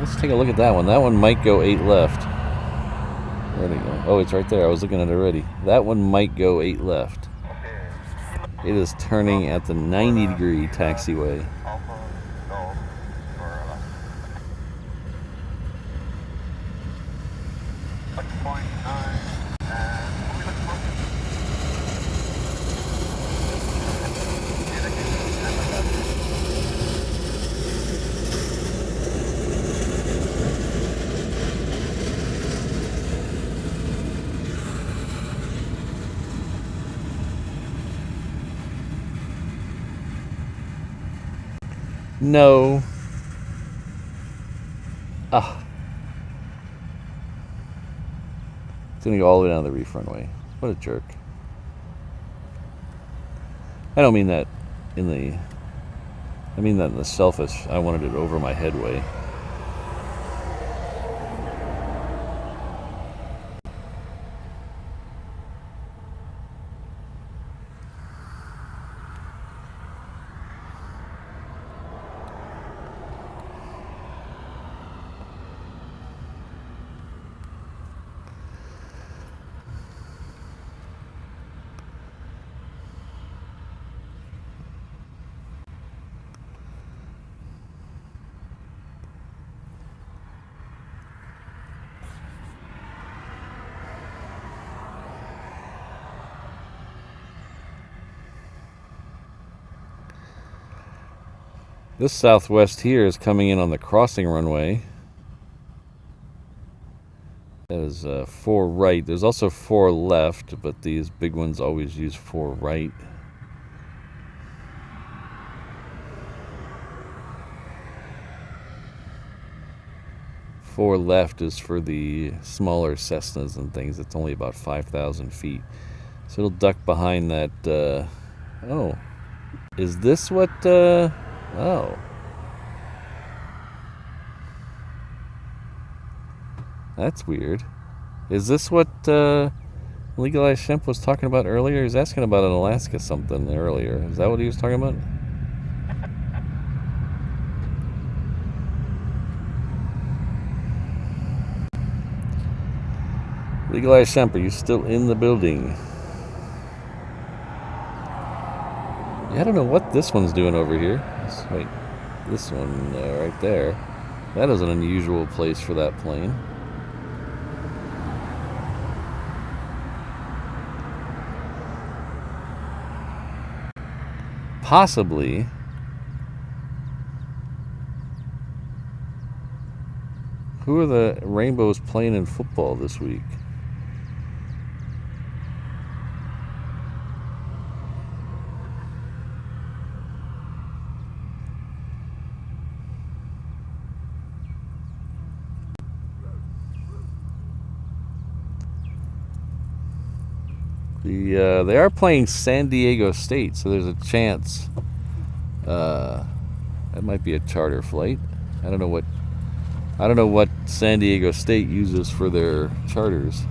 Speaker 1: Let's take a look at that one. That one might go 8 left. Where'd it go? Oh, it's right there. I was looking at it already. That one might go 8 left. It is turning at the 90-degree taxiway. No. Ah. It's gonna go all the way down the reef runway. What a jerk. I don't mean that in the... I mean that in the selfish, I wanted it over my head way. This Southwest here is coming in on the crossing runway. That is 4 right. There's also 4 left, but these big ones always use 4 right. Four left is for the smaller Cessnas and things. It's only about 5,000 feet. So it'll duck behind that. Oh. Is this what... Oh. That's weird. Is this what Legalized Shemp was talking about earlier? He was asking about an Alaska something earlier. Is that what he was talking about? Legalized Shemp, are you still in the building? Yeah, I don't know what this one's doing over here. Wait, this one right there. That is an unusual place for that plane. Possibly. Who are the Rainbows playing in football this week? They are playing San Diego State, so there's a chance that might be a charter flight. I don't know what San Diego State uses for their charters.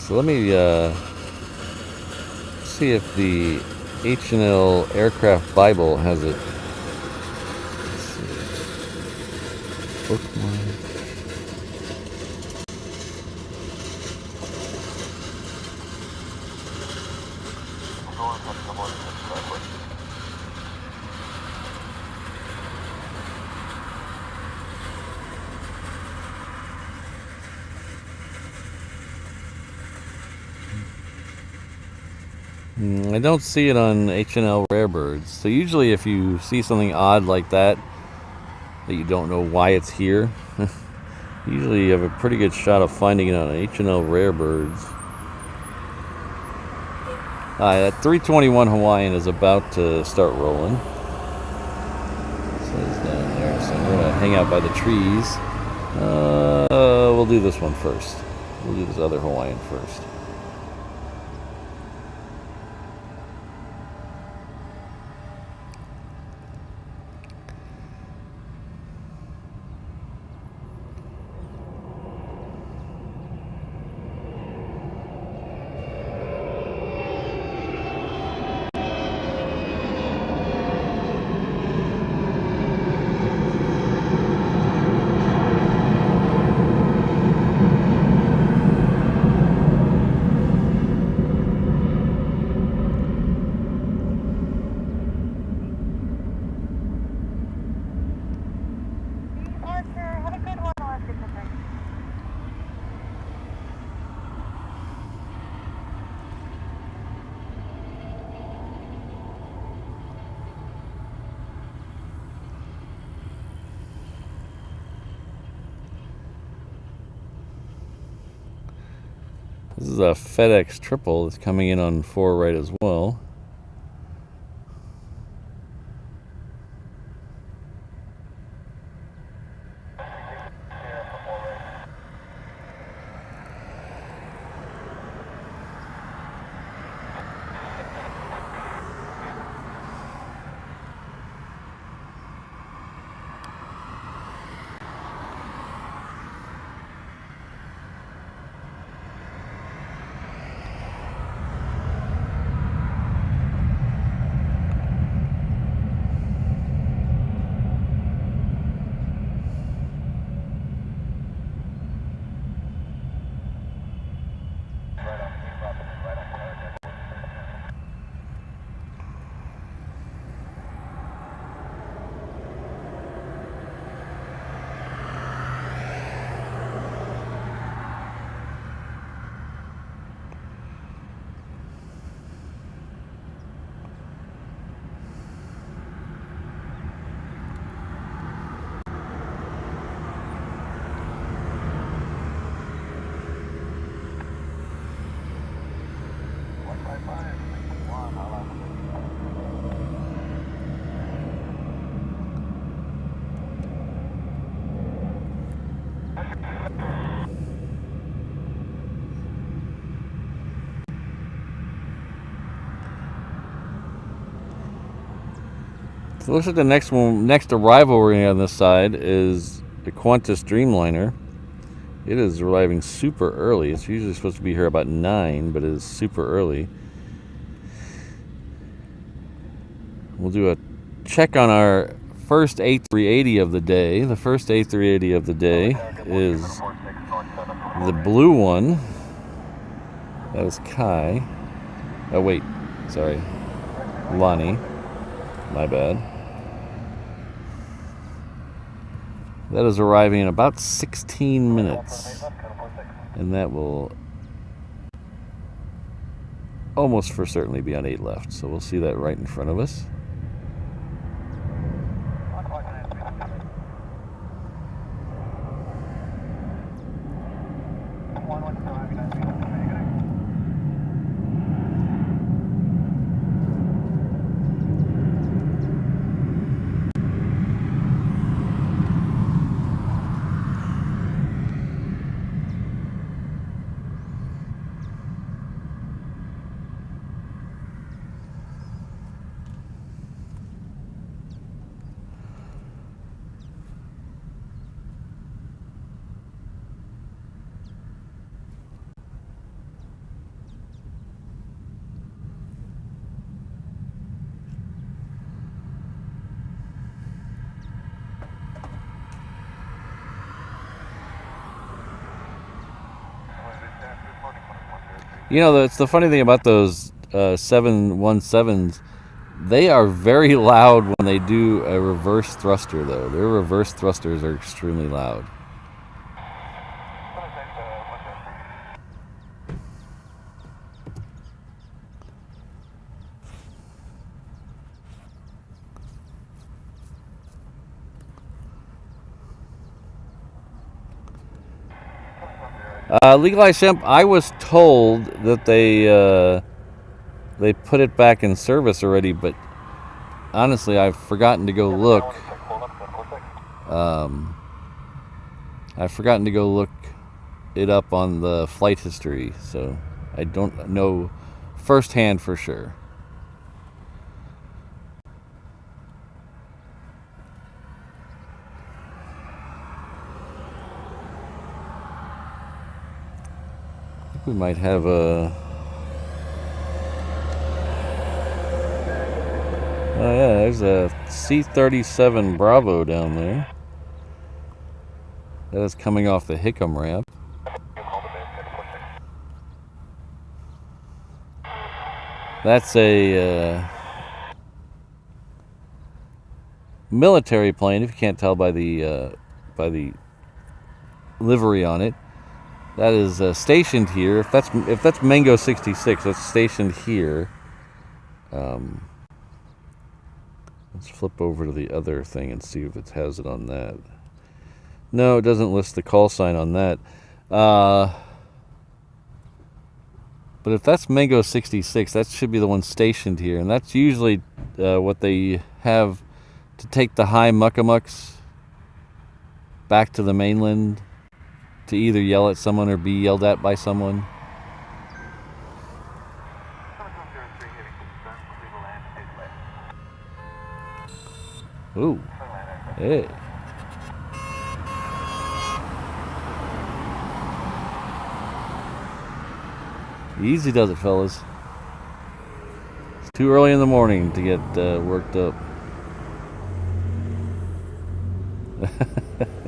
Speaker 1: So let me see if the HNL Aircraft Bible has it. Let's see. Bookmark. I don't see it on HNL Rarebirds. So usually if you see something odd like that you don't know why it's here, usually you have a pretty good shot of finding it on HNL Rarebirds. That 321 Hawaiian is about to start rolling. It says down there, so we're gonna hang out by the trees. We'll do this one first. We'll do this other Hawaiian first. This is a FedEx triple that's coming in on 4 right as well. So it looks like the next arrival we're going to have on this side is the Qantas Dreamliner. It is arriving super early. It's usually supposed to be here about 9, but it is super early. We'll do a check on our first A380 of the day. The first A380 of the day is the blue one. That is Kai. Oh, wait. Sorry. Lonnie. My bad. That is arriving in about 16 minutes. And that will almost for certainly be on 8 left. So we'll see that right in front of us. You know, it's the funny thing about those 717s. They are very loud when they do a reverse thruster, though. Their reverse thrusters are extremely loud. Legalized hemp, I was told that they put it back in service already, but honestly, I've forgotten to go look. I've forgotten to go look it up on the flight history, so I don't know firsthand for sure. I think we might have a... Oh yeah, there's a C-37 Bravo down there. That is coming off the Hickam ramp. That's a military plane, if you can't tell by the livery on it. That is stationed here. If that's Mango 66, that's stationed here. Let's flip over to the other thing and see if it has it on that. No, it doesn't list the call sign on that. But if that's Mango 66, that should be the one stationed here. And that's usually what they have to take the high muckamucks back to the mainland to either yell at someone or be yelled at by someone. Ooh. Hey. Easy does it, fellas. It's too early in the morning to get worked up.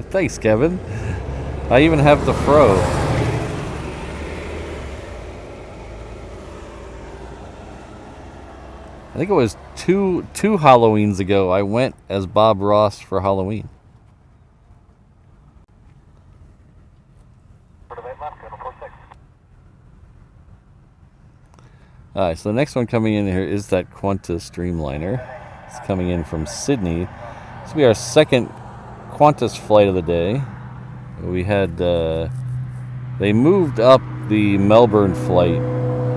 Speaker 1: Thanks, Kevin. I even have the fro. I think it was two Halloweens ago I went as Bob Ross for Halloween. Alright, so the next one coming in here is that Qantas Dreamliner. It's coming in from Sydney. This will be our second Qantas flight of the day. We had, they moved up the Melbourne flight,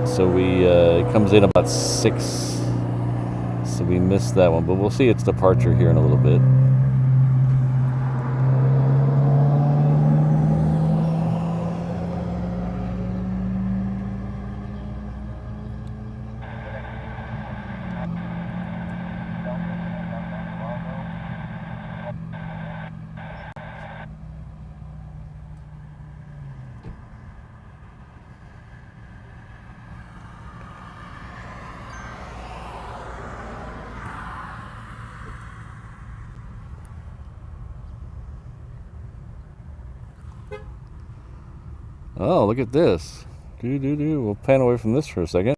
Speaker 1: so it comes in about 6, so we missed that one, but we'll see its departure here in a little bit. Oh, look at this. We'll pan away from this for a second.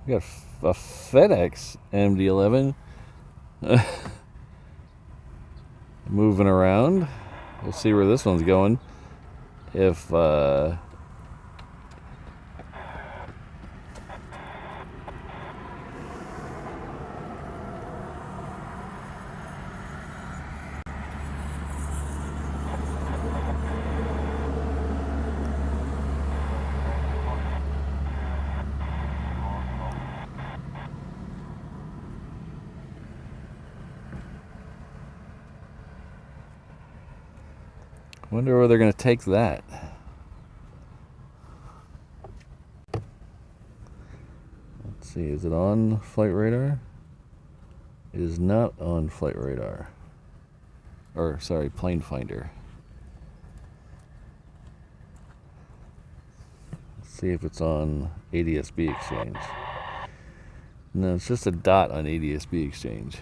Speaker 1: We got a FedEx MD-11 moving around. We'll see where this one's going. If wonder where they're going to take that. Let's see, is it on flight radar? It is not on flight radar. Or, sorry, plane finder. Let's see if it's on ADS-B Exchange. No, it's just a dot on ADS-B Exchange.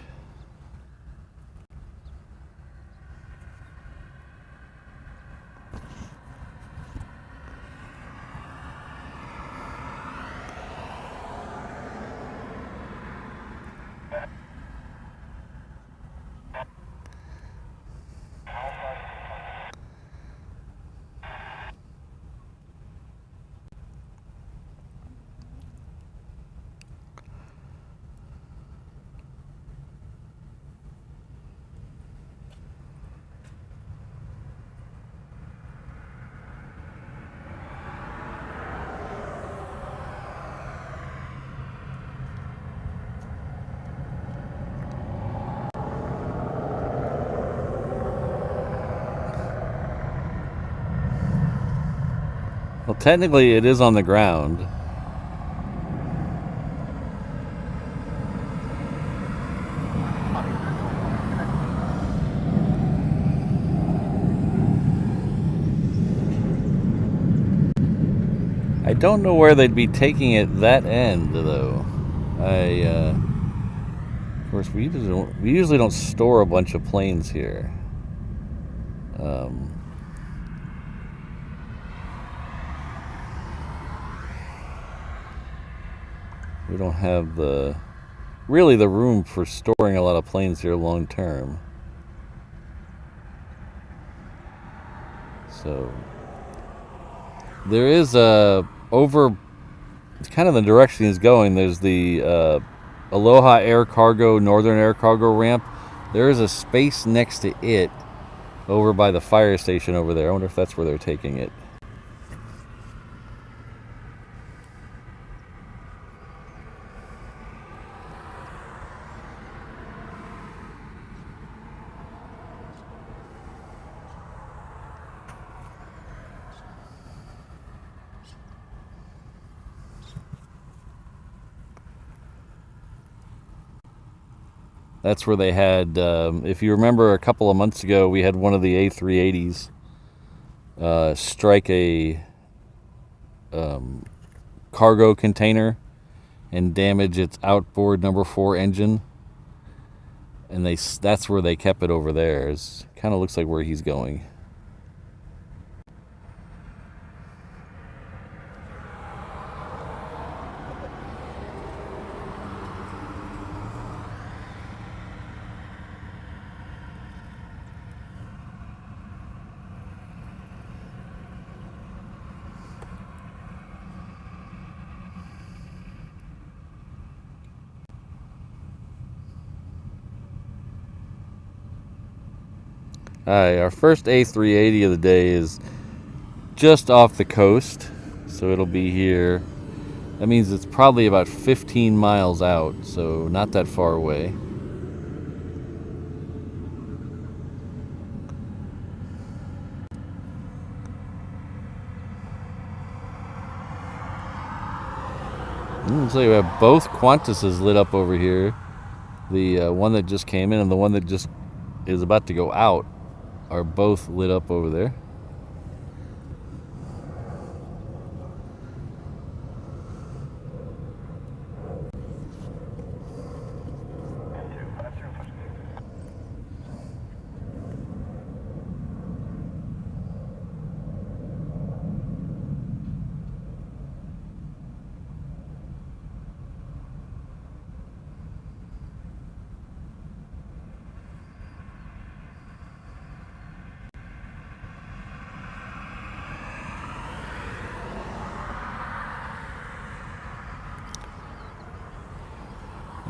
Speaker 1: Well, technically it is on the ground. I don't know where they'd be taking it that end, though. Of course, we usually don't store a bunch of planes here. We don't have really the room for storing a lot of planes here long term. So there is over kind of the direction he's going. There's the Aloha Air Cargo, Northern Air Cargo ramp. There is a space next to it over by the fire station over there. I wonder if that's where they're taking it. That's where they had, if you remember a couple of months ago, we had one of the A380s strike a cargo container and damage its outboard number 4 engine. And that's where they kept it over there. It kind of looks like where he's going. Alright, our first A380 of the day is just off the coast, so it'll be here. That means it's probably about 15 miles out, so not that far away. So we have both Qantases lit up over here. The one that just came in and the one that just is about to go out are both lit up over there.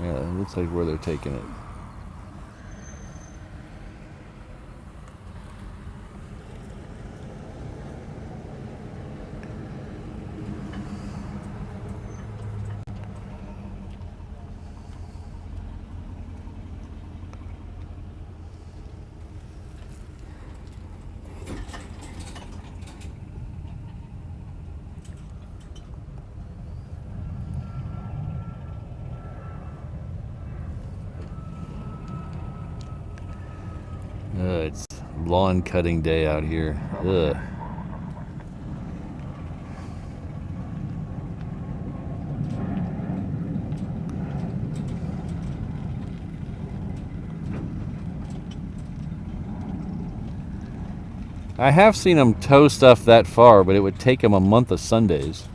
Speaker 1: Yeah, it looks like where they're taking it. It's lawn cutting day out here. Ugh. I have seen them tow stuff that far, but it would take them a month of Sundays.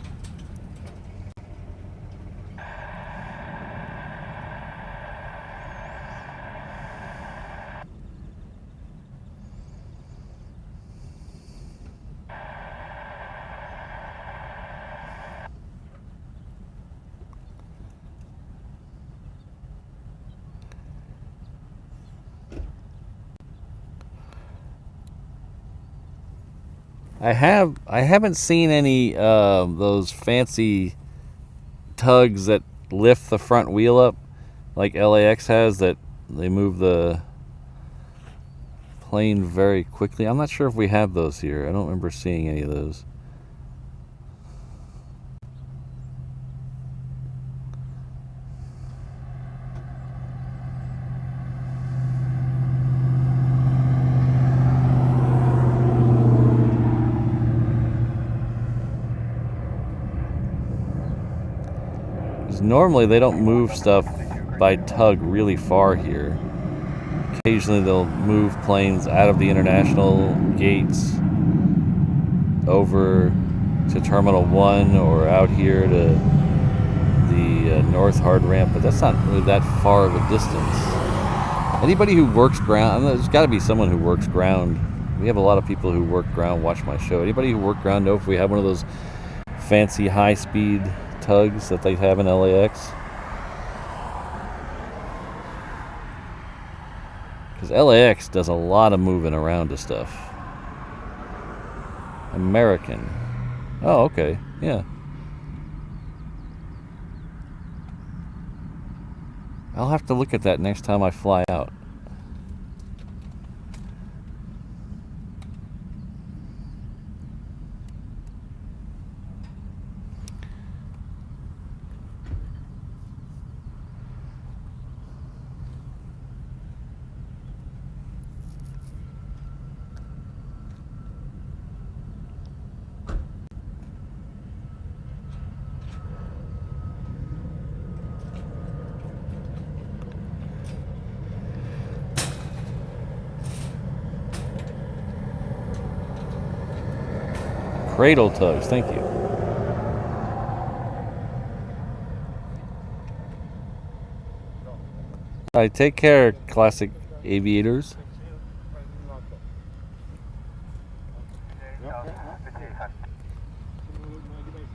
Speaker 1: I haven't seen any those fancy tugs that lift the front wheel up like LAX has, that they move the plane very quickly. I'm not sure if we have those here. I don't remember seeing any of those. Because normally they don't move stuff by tug really far here. Occasionally they'll move planes out of the international gates over to Terminal 1 or out here to the North Hard Ramp, but that's not really that far of a distance. Anybody who works ground, there's got to be someone who works ground. We have a lot of people who work ground watch my show. Anybody who work ground know if we have one of those fancy high-speed tugs that they have in LAX? Because LAX does a lot of moving around to stuff. American. Oh, okay. Yeah. I'll have to look at that next time I fly out. Cradle tugs, thank you. All right, take care, classic aviators.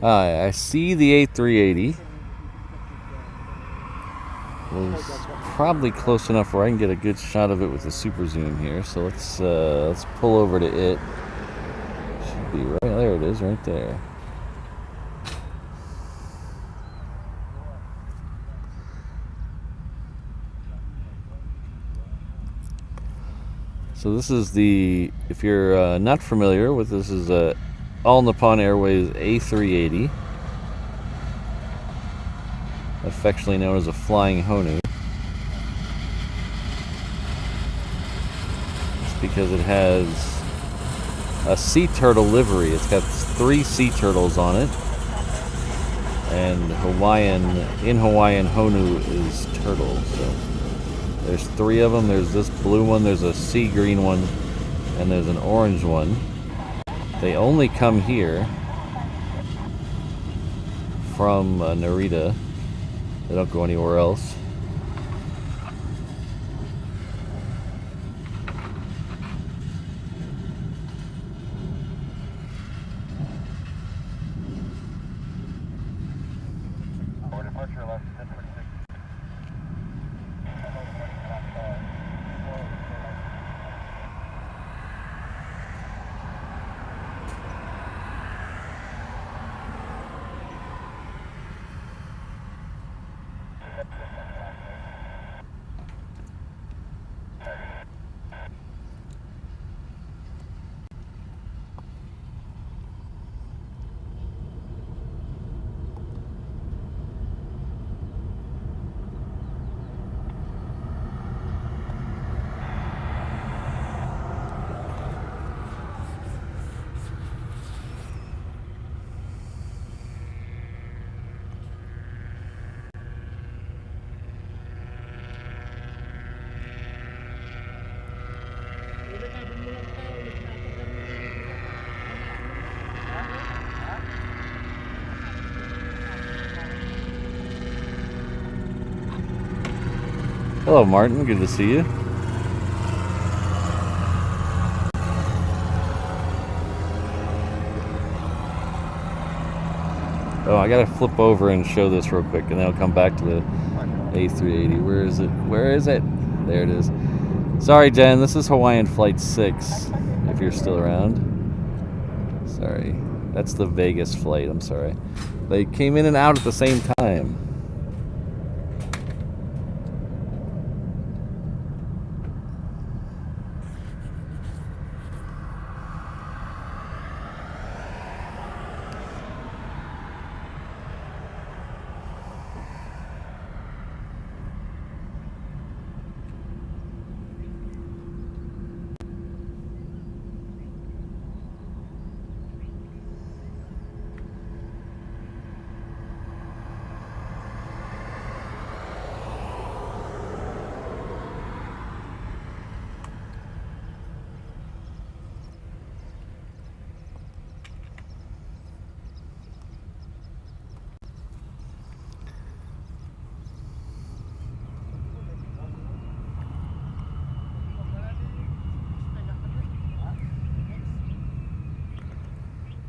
Speaker 1: I see the A380. It's probably close enough where I can get a good shot of it with the super zoom here. So let's pull over to it. Should be right there. It is right there. So this is the, if you're not familiar with this, is all Nippon Airways A380, affectionately known as a flying Honu. It's because it has a sea turtle livery. It's got 3 sea turtles on it, and in Hawaiian Honu is turtle. So there's 3 of them. There's this blue one, there's a sea green one, and there's an orange one. They only come here from Narita. They don't go anywhere else. Hello, Martin. Good to see you. Oh, I gotta flip over and show this real quick, and then I'll come back to the A380. Where is it? Where is it? There it is. Sorry, Jen. This is Hawaiian Flight 6, if you're still around. Sorry. That's the Vegas flight. I'm sorry. They came in and out at the same time.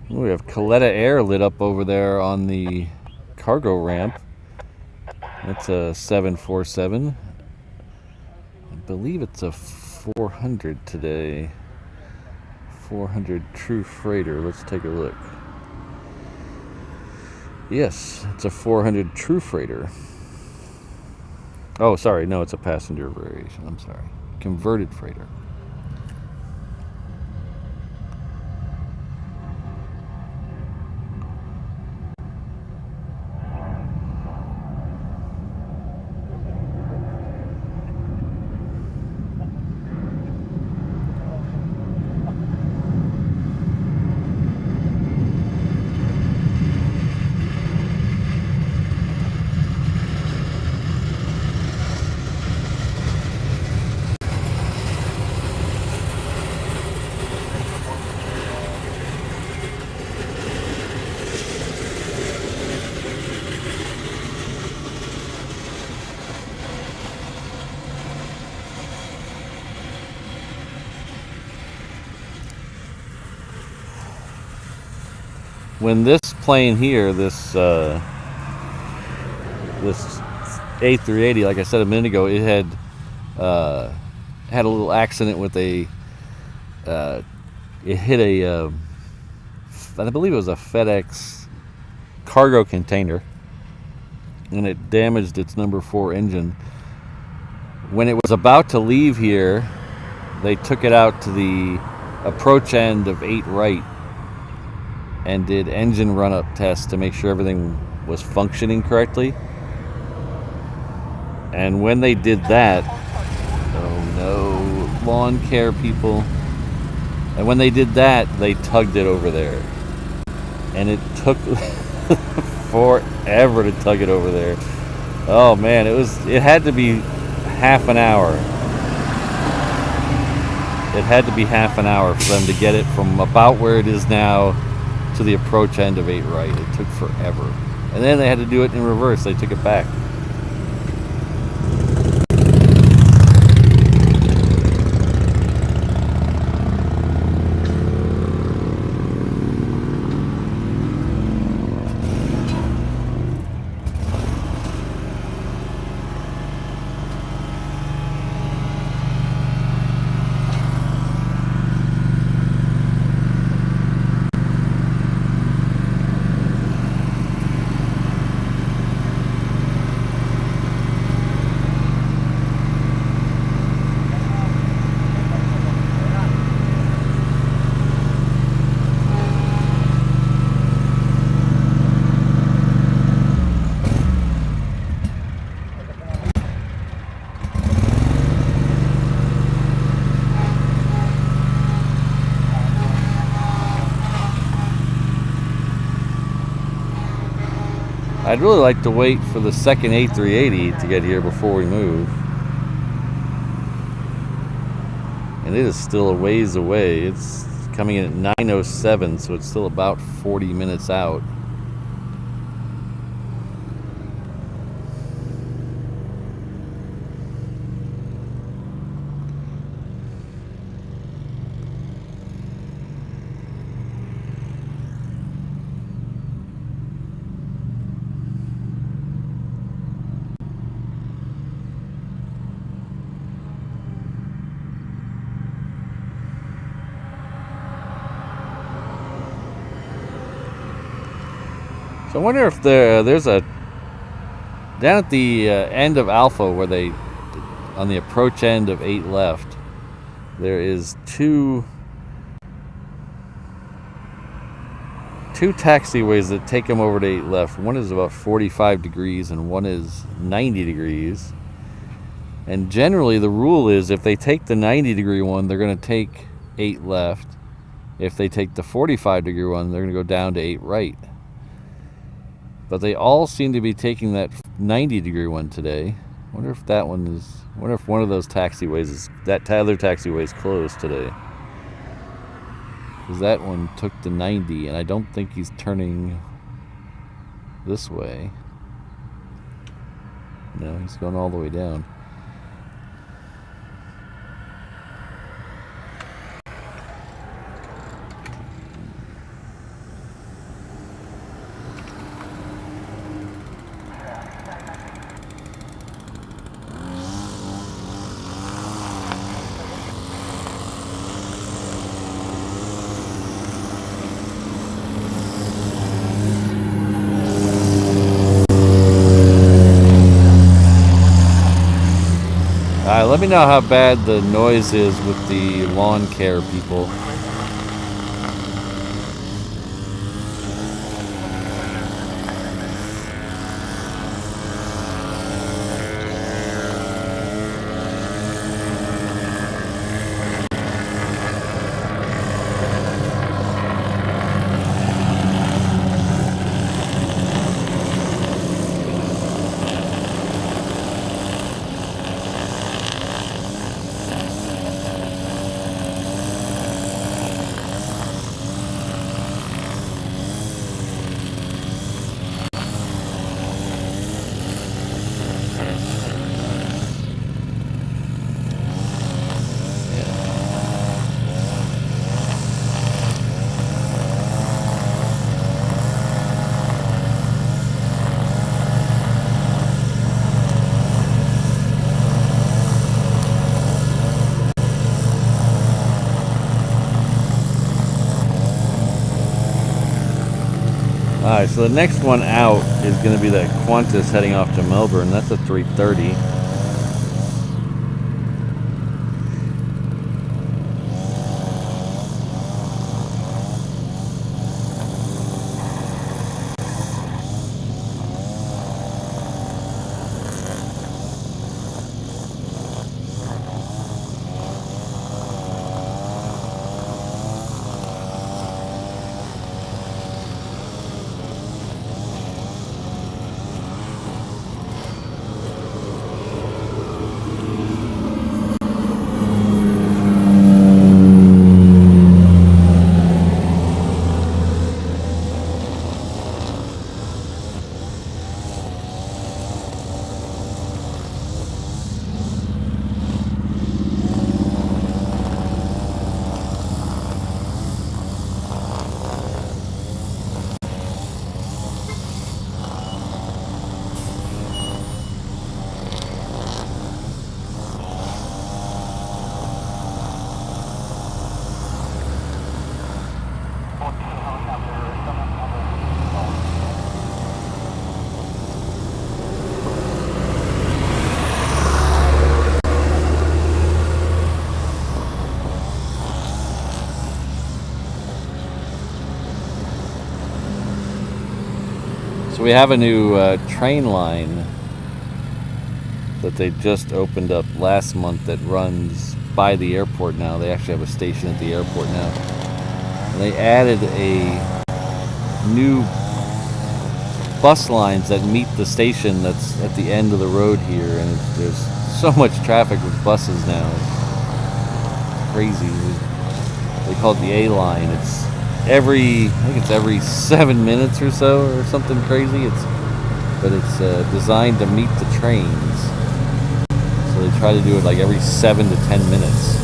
Speaker 1: We have Coletta Air lit up over there on the cargo ramp. That's a 747. I believe it's a 400 today. 400 true freighter. Let's take a look. Yes, it's a 400 true freighter. Oh, sorry. No, it's a passenger variation. I'm sorry. Converted freighter. When this plane here, this A380, like I said a minute ago, it had had a little accident with a it hit a I believe it was a FedEx cargo container, and it damaged its number 4 engine. When it was about to leave here, they took it out to the approach end of 8 right and did engine run-up tests to make sure everything was functioning correctly. And when they did that, oh no, lawn care people. And when they did that, they tugged it over there. And it took forever to tug it over there. Oh man, it had to be half an hour. It had to be half an hour for them to get it from about where it is now to the approach end of 8 right. It took forever. And then they had to do it in reverse. They took it back. I'd really like to wait for the second A380 to get here before we move. And it is still a ways away. It's coming in at 9:07, so it's still about 40 minutes out. So I wonder if there's a down at the end of Alpha where they on the approach end of 8 left, there is two taxiways that take them over to 8 left. One is about 45 degrees and one is 90 degrees. And generally the rule is if they take the 90 degree one, they're going to take 8 left. If they take the 45 degree one, they're going to go down to 8 right. But they all seem to be taking that 90 degree one today. I wonder if that one is, I wonder if one of those taxiways is, that other taxiway is closed today. Because that one took the 90 and I don't think he's turning this way. No, he's going all the way down. let me know how bad the noise is with the lawn care people. Alright, so the next one out is going to be that Qantas heading off to Melbourne. That's a 330. So we have a new train line that they just opened up last month that runs by the airport now. They actually have a station at the airport now. And they added a new bus lines that meet the station that's at the end of the road here, and there's so much traffic with buses now. It's crazy. They call it the A line. It's I think it's every 7 minutes or so, or something crazy. But it's designed to meet the trains, so they try to do it like every 7 to 10 minutes.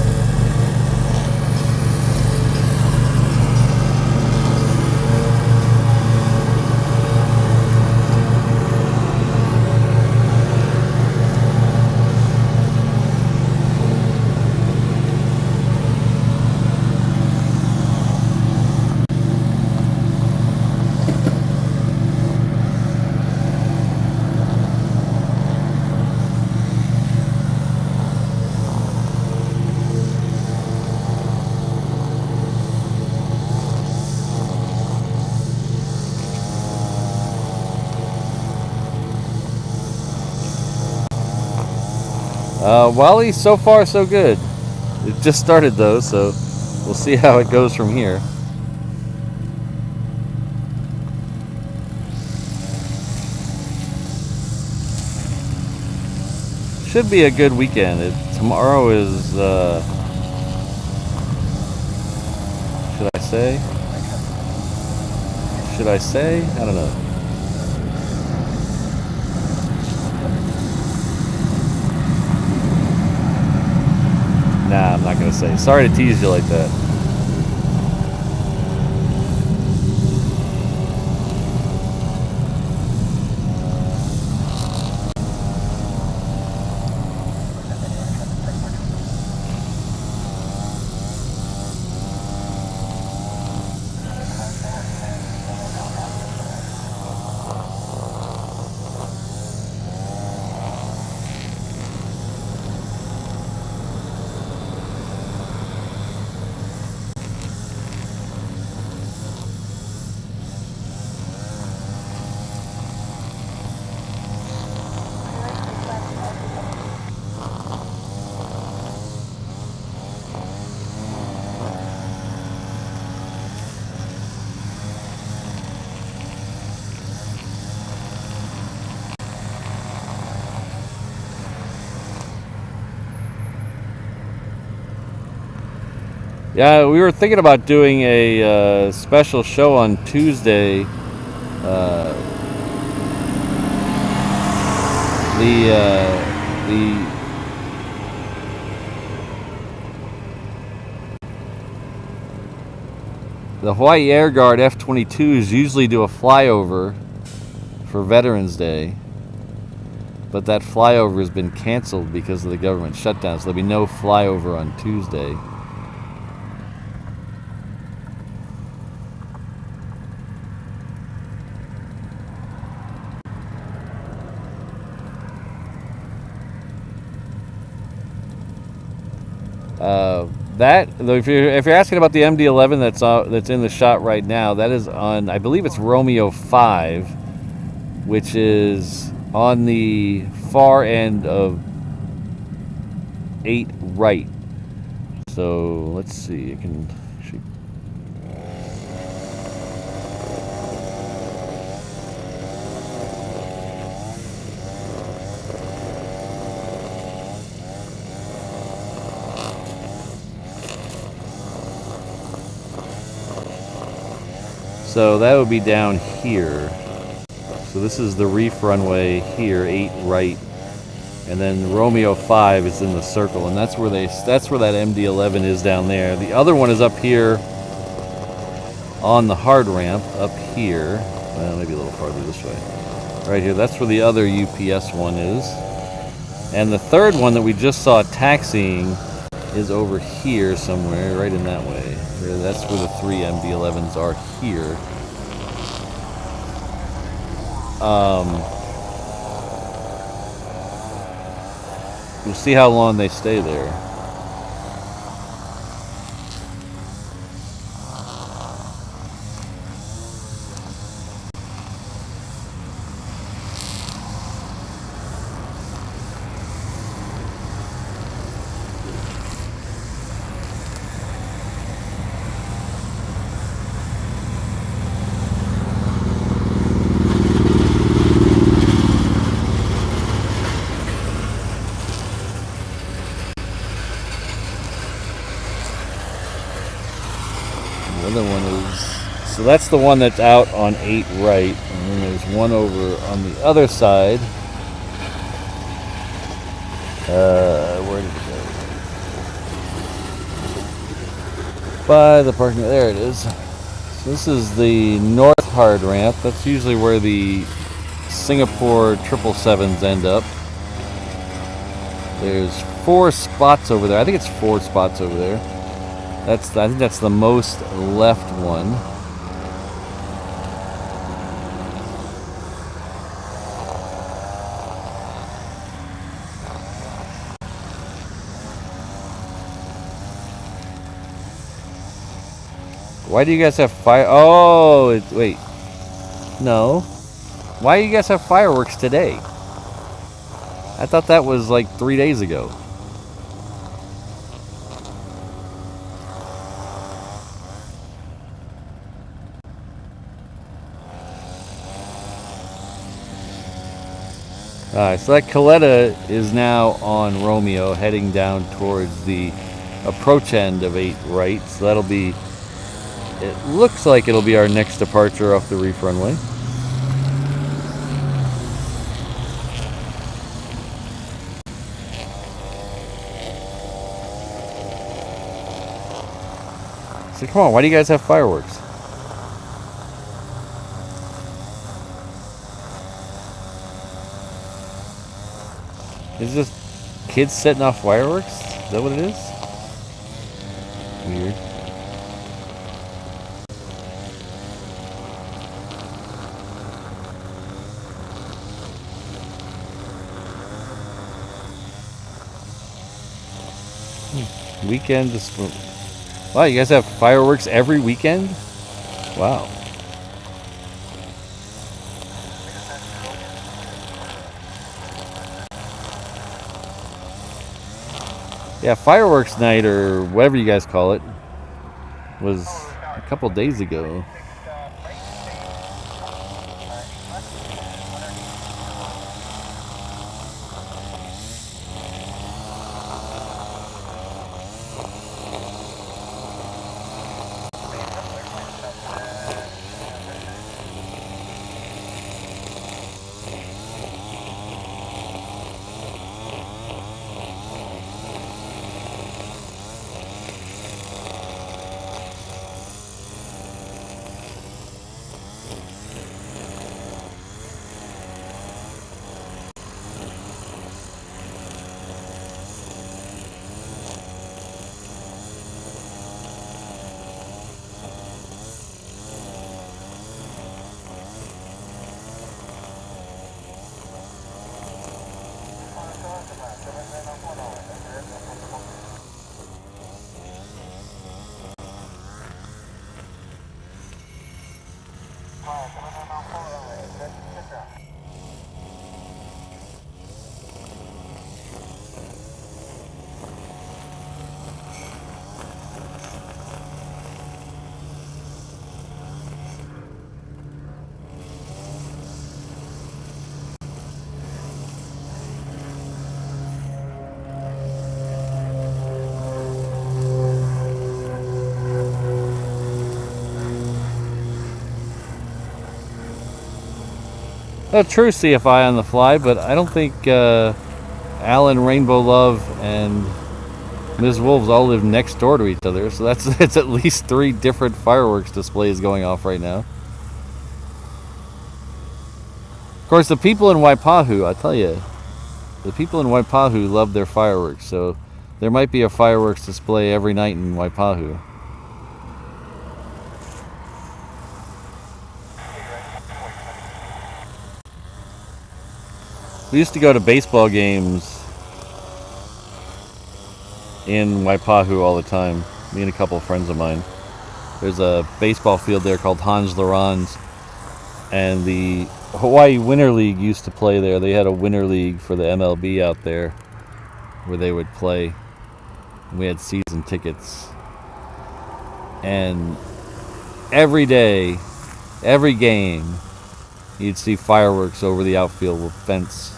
Speaker 1: Wally, so far so good. It just started though, so we'll see how it goes from here. Should be a good weekend. Tomorrow is, should I say? I don't know. Nah, I'm not gonna say. Sorry to tease you like that. Yeah, we were thinking about doing a special show on Tuesday. The Hawaii Air Guard F-22s usually do a flyover for Veterans Day, but that flyover has been canceled because of the government shutdown, so there'll be no flyover on Tuesday. If you're asking about the MD-11 that's in the shot right now, that is on, I believe it's Romeo 5, which is on the far end of 8 right. So let's see, I can actually. So that would be down here. So this is the reef runway here, 8 right, and then Romeo 5 is in the circle, and that's where that MD-11 is down there. The other one is up here on the hard ramp, up here. Well, maybe a little farther this way. Right here, that's where the other UPS one is. And the third one that we just saw taxiing is over here somewhere, right in that way. That's where the 3 MD-11s are here. We'll see how long they stay there. So that's the one that's out on 8 right, and then there's one over on the other side. Where did it go? By the parking lot. There it is. So this is the north hard ramp. That's usually where the Singapore 777s end up. There's 4 spots over there. I think it's 4 spots over there. I think that's the most left one. Why do you guys have fire? Oh, wait. No. Why do you guys have fireworks today? I thought that was like 3 days ago. Alright, so that Coletta is now on Romeo, heading down towards the approach end of 8 right. So that'll be, it looks like it'll be our next departure off the reef runway. So come on, why do you guys have fireworks? Is this kids setting off fireworks? Is that what it is? Weird. Weekend is... Wow, you guys have fireworks every weekend? Wow. Yeah, fireworks night, or whatever you guys call it, was a couple days ago. A true CFI on the fly, but I don't think Alan, Rainbow Love, and Ms. Wolves all live next door to each other, so it's at least 3 different fireworks displays going off right now. Of course, the people in Waipahu, I tell you, the people in Waipahu love their fireworks, so there might be a fireworks display every night in Waipahu. We used to go to baseball games in Waipahu all the time, me and a couple of friends of mine. There's a baseball field there called Hans Laurens, and the Hawaii Winter League used to play there. They had a Winter League for the MLB out there where they would play. We had season tickets. And every day, every game, you'd see fireworks over the outfield fence.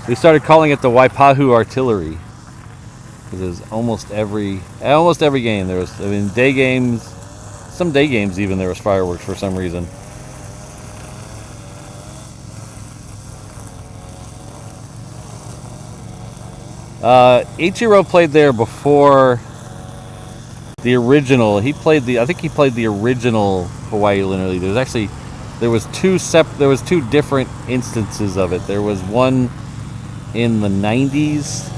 Speaker 1: We started calling it the Waipahu Artillery because there's almost every game there was. I mean, day games, some day games even there was fireworks for some reason. Ichiro played there before the original. I think he played the original Hawaii Winter League. There was two different instances of it. There was one in the 90s,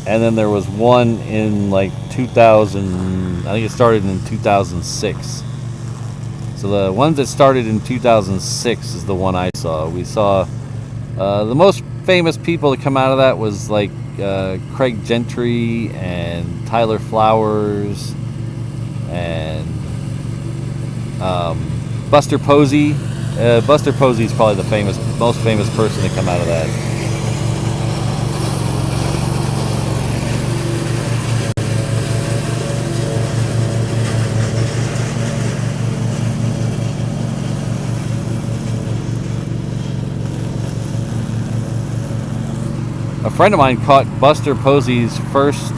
Speaker 1: and then there was one in like 2000. I think it started in 2006. So the ones that started in 2006 is the one I saw. We saw the most famous people to come out of that was like Craig Gentry and Tyler Flowers and Buster Posey. Buster Posey is probably the most famous person to come out of that. A friend of mine caught Buster Posey's first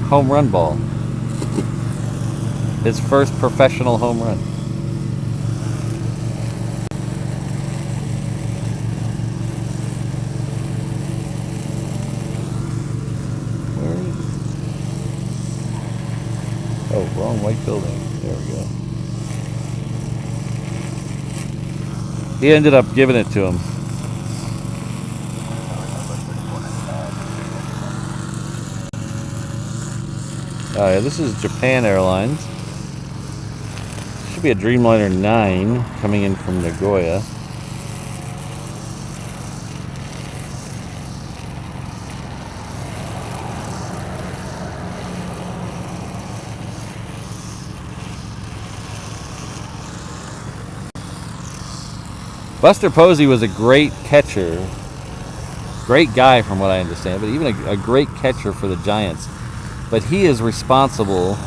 Speaker 1: home run ball. His first professional home run. Where is it? Oh, wrong white building. There we go. He ended up giving it to him. Oh yeah, this is Japan Airlines. Should be a Dreamliner 9 coming in from Nagoya. Buster Posey was a great catcher. Great guy from what I understand, but even a great catcher for the Giants. But he is responsible,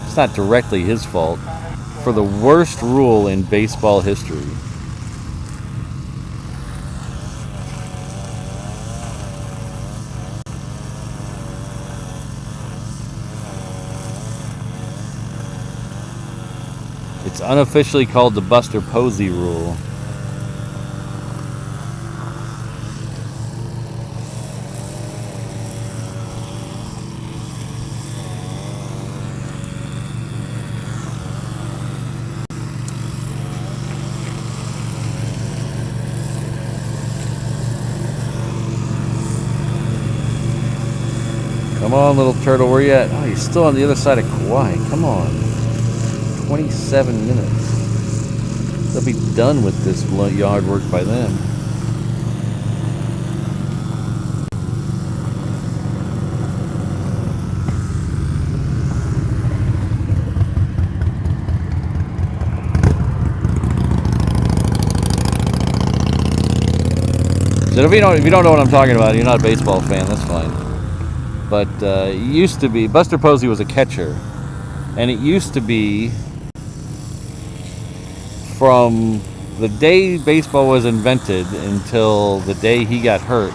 Speaker 1: it's not directly his fault, for the worst rule in baseball history. It's unofficially called the Buster Posey rule. Come on, little turtle, where you at? Oh, you're still on the other side of Kauai. Come on. 27 minutes. They'll be done with this yard work by then. So if you don't know what I'm talking about, you're not a baseball fan, that's fine. But it used to be, Buster Posey was a catcher. And it used to be from the day baseball was invented until the day he got hurt.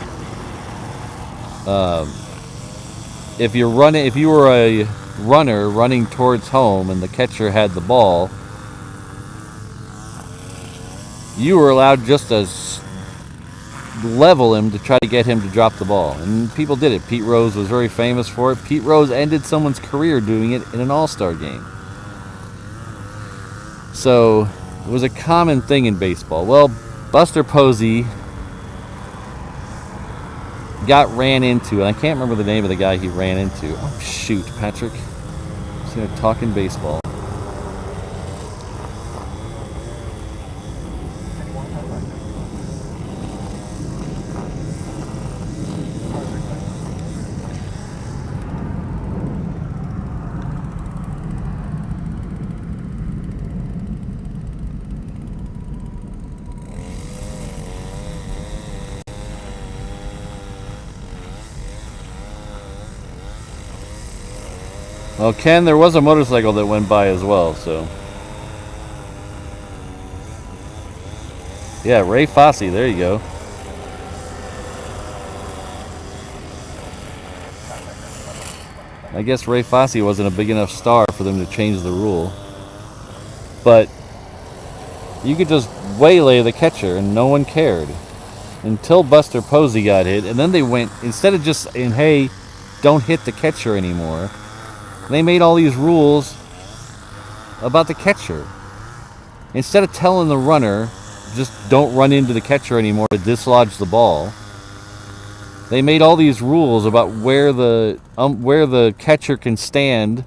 Speaker 1: If you were a runner running towards home and the catcher had the ball, you were allowed just to level him to try to get him to drop the ball. And people did it. Pete Rose was very famous for it. Pete Rose ended someone's career doing it in an all-star game. So it was a common thing in baseball. Well, Buster Posey got ran into, and I can't remember the name of the guy he ran into. Oh, shoot, Patrick. Just gonna talk in baseball. Well, Ken, there was a motorcycle that went by as well, so. Yeah, Ray Fosse, there you go. I guess Ray Fosse wasn't a big enough star for them to change the rule. But you could just waylay the catcher and no one cared. Until Buster Posey got hit, and then they went, instead of just saying, hey, don't hit the catcher anymore, they made all these rules about the catcher. Instead of telling the runner, just don't run into the catcher anymore to dislodge the ball, they made all these rules about where the catcher can stand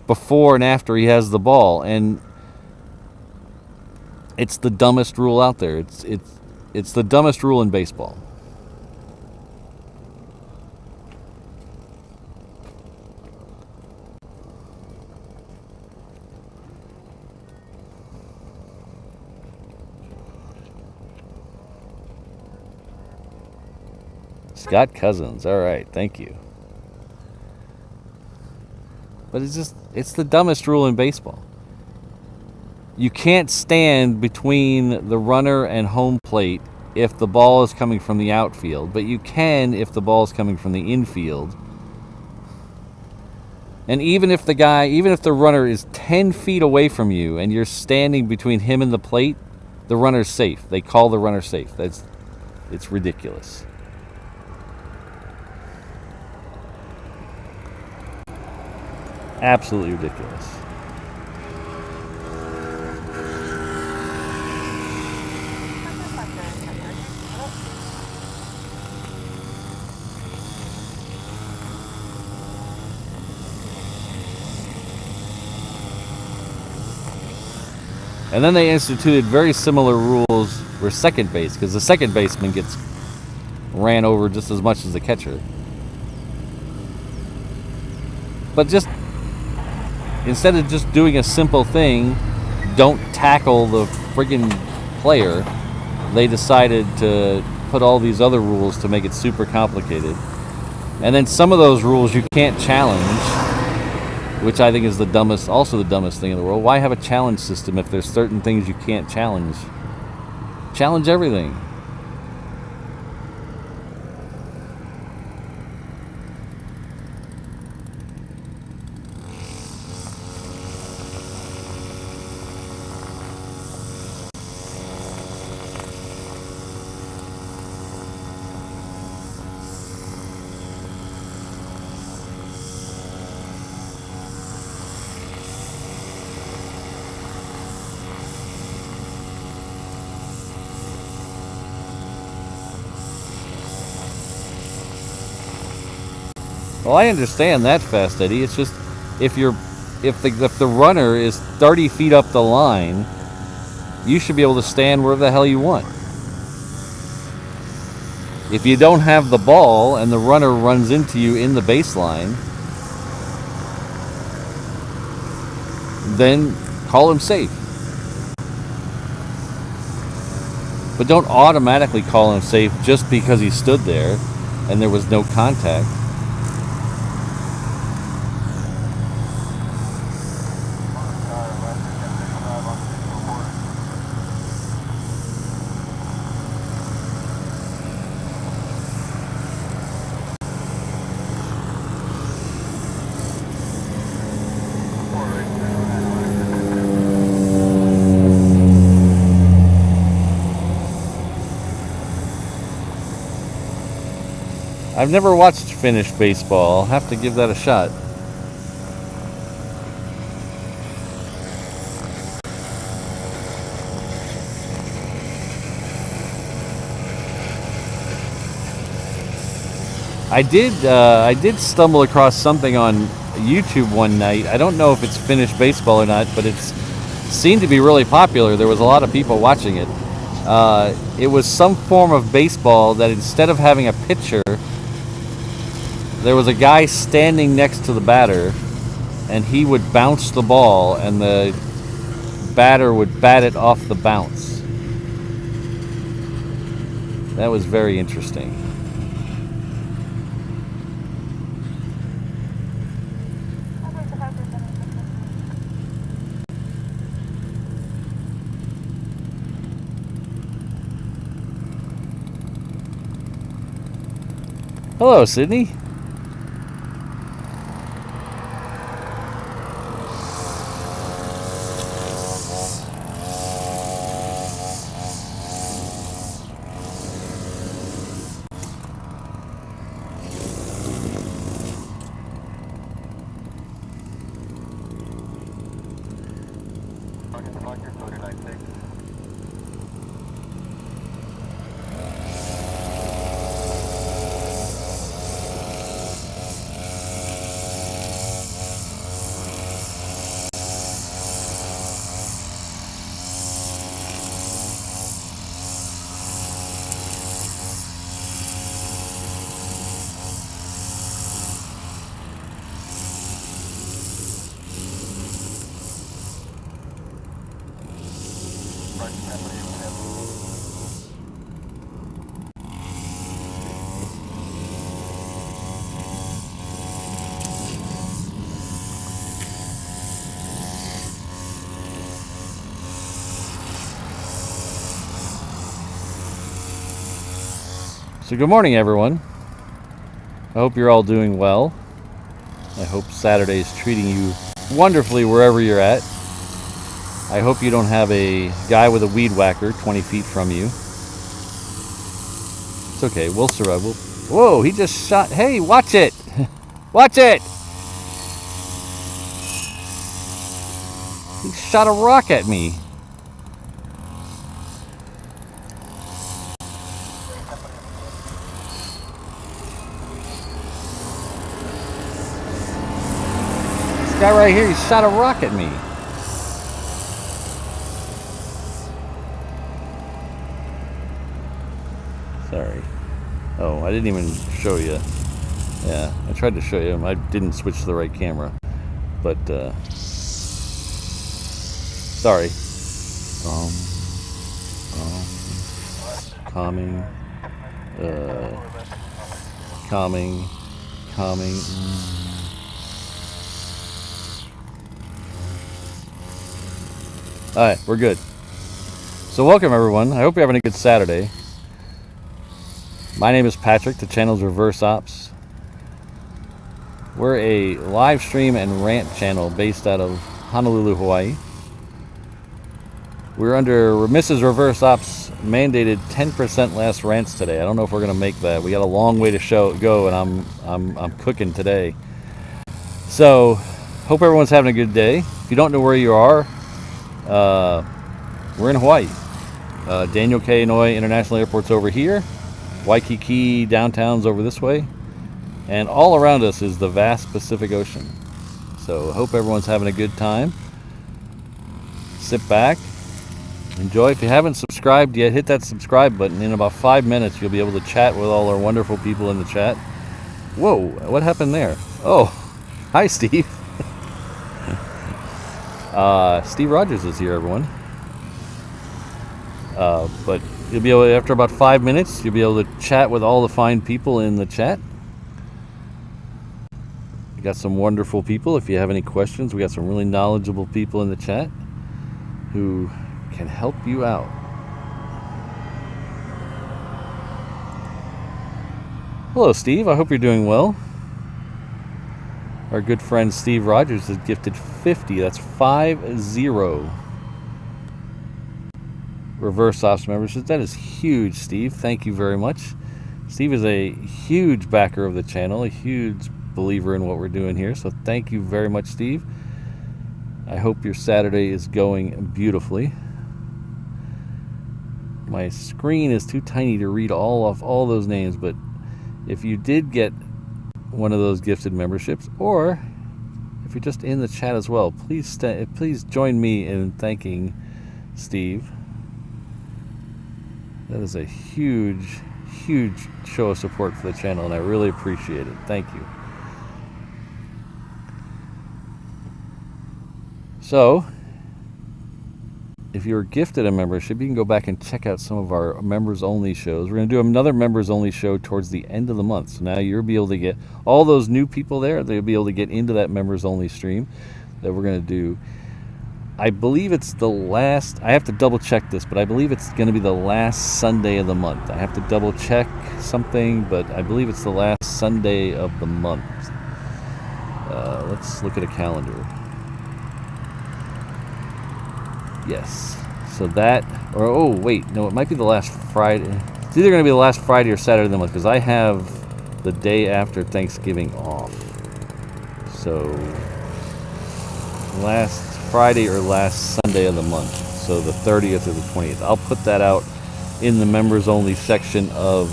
Speaker 1: before and after he has the ball, and it's the dumbest rule out there. It's the dumbest rule in baseball. Scott Cousins, all right, thank you. But it's the dumbest rule in baseball. You can't stand between the runner and home plate if the ball is coming from the outfield, but you can if the ball is coming from the infield. And even if the runner is 10 feet away from you and you're standing between him and the plate, the runner's safe. They call the runner safe. It's ridiculous. Absolutely ridiculous. And then they instituted very similar rules for second base, because the second baseman gets ran over just as much as the catcher. But just instead of just doing a simple thing, don't tackle the friggin' player, they decided to put all these other rules to make it super complicated. And then some of those rules you can't challenge, which I think is also the dumbest thing in the world. Why have a challenge system if there's certain things you can't challenge? Challenge everything. Well, I understand that, Fast Eddie. It's just if the runner is 30 feet up the line you should be able to stand wherever the hell you want. If you don't have the ball and the runner runs into you in the baseline, then call him safe. But don't automatically call him safe just because he stood there and there was no contact. I've never watched Finnish baseball. I'll have to give that a shot. I did stumble across something on YouTube one night. I don't know if it's Finnish baseball or not, but it seemed to be really popular. There was a lot of people watching it. It was some form of baseball that instead of having a pitcher, there was a guy standing next to the batter, and he would bounce the ball, and the batter would bat it off the bounce. That was very interesting. Hello, Sydney. So good morning, everyone. I hope you're all doing well. I hope Saturday is treating you wonderfully wherever you're at. I hope you don't have a guy with a weed whacker 20 feet from you. It's okay, we'll survive. Whoa, he just shot. Hey, watch it! Watch it! He shot a rock at me. This guy right here, he shot a rock at me. Sorry. Oh, I didn't even show you. Yeah, I tried to show you. I didn't switch to the right camera. But, sorry. Calming. Calming. Alright, we're good. So welcome everyone. I hope you're having a good Saturday. My name is Patrick. The channel is Reverse Ops. We're a live stream and rant channel based out of Honolulu, Hawaii. We're under Mrs. Reverse Ops mandated 10% less rants today. I don't know if we're gonna make that. We got a long way to go, and I'm cooking today. So hope everyone's having a good day. If you don't know where you are, we're in Hawaii. Daniel K. Inouye International Airport's over here. Waikiki downtown's over this way. And all around us is the vast Pacific Ocean. So I hope everyone's having a good time. Sit back, enjoy. If you haven't subscribed yet, hit that subscribe button. In about 5 minutes, you'll be able to chat with all our wonderful people in the chat. Whoa, what happened there? Oh, hi, Steve. Steve Rogers is here, everyone. But you'll be able to, after about 5 minutes, you'll be able to chat with all the fine people in the chat. We got some wonderful people. If you have any questions, we got some really knowledgeable people in the chat who can help you out. Hello, Steve. I hope you're doing well. Our good friend Steve Rogers has gifted 50. That's 50. Reverse Ops membership. That is huge, Steve. Thank you very much. Steve is a huge backer of the channel, a huge believer in what we're doing here. So thank you very much, Steve. I hope your Saturday is going beautifully. My screen is too tiny to read all those names, but if you did get one of those gifted memberships, or if you're just in the chat as well, please join me in thanking Steve. That is a huge, huge show of support for the channel, and I really appreciate it. Thank you. So, if you're gifted a membership, you can go back and check out some of our members-only shows. We're going to do another members-only show towards the end of the month. So now you'll be able to get all those new people there. They'll be able to get into that members-only stream that we're going to do. I believe it's the last, I have to double check this, but I believe it's going to be the last Sunday of the month. I have to double check something, but I believe it's the last Sunday of the month. Let's look at a calendar. Yes. So that, or oh wait, no, it might be the last Friday. It's either going to be the last Friday or Saturday of the month, because I have the day after Thanksgiving off. So last Friday or last Sunday of the month. So the 30th or the 20th. I'll put that out in the members only section of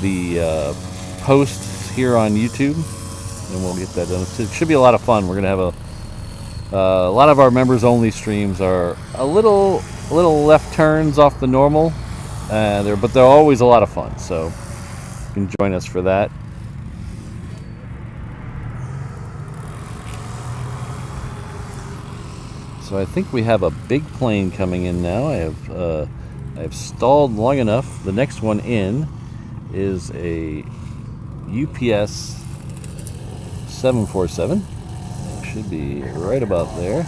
Speaker 1: the posts here on YouTube, and we'll get that done. It should be a lot of fun. We're going to have a lot of our members only streams are a little left turns off the normal, but they're always a lot of fun, so you can join us for that. So I think we have a big plane coming in now. I have stalled long enough. The next one in is a UPS 747. Should be right about there.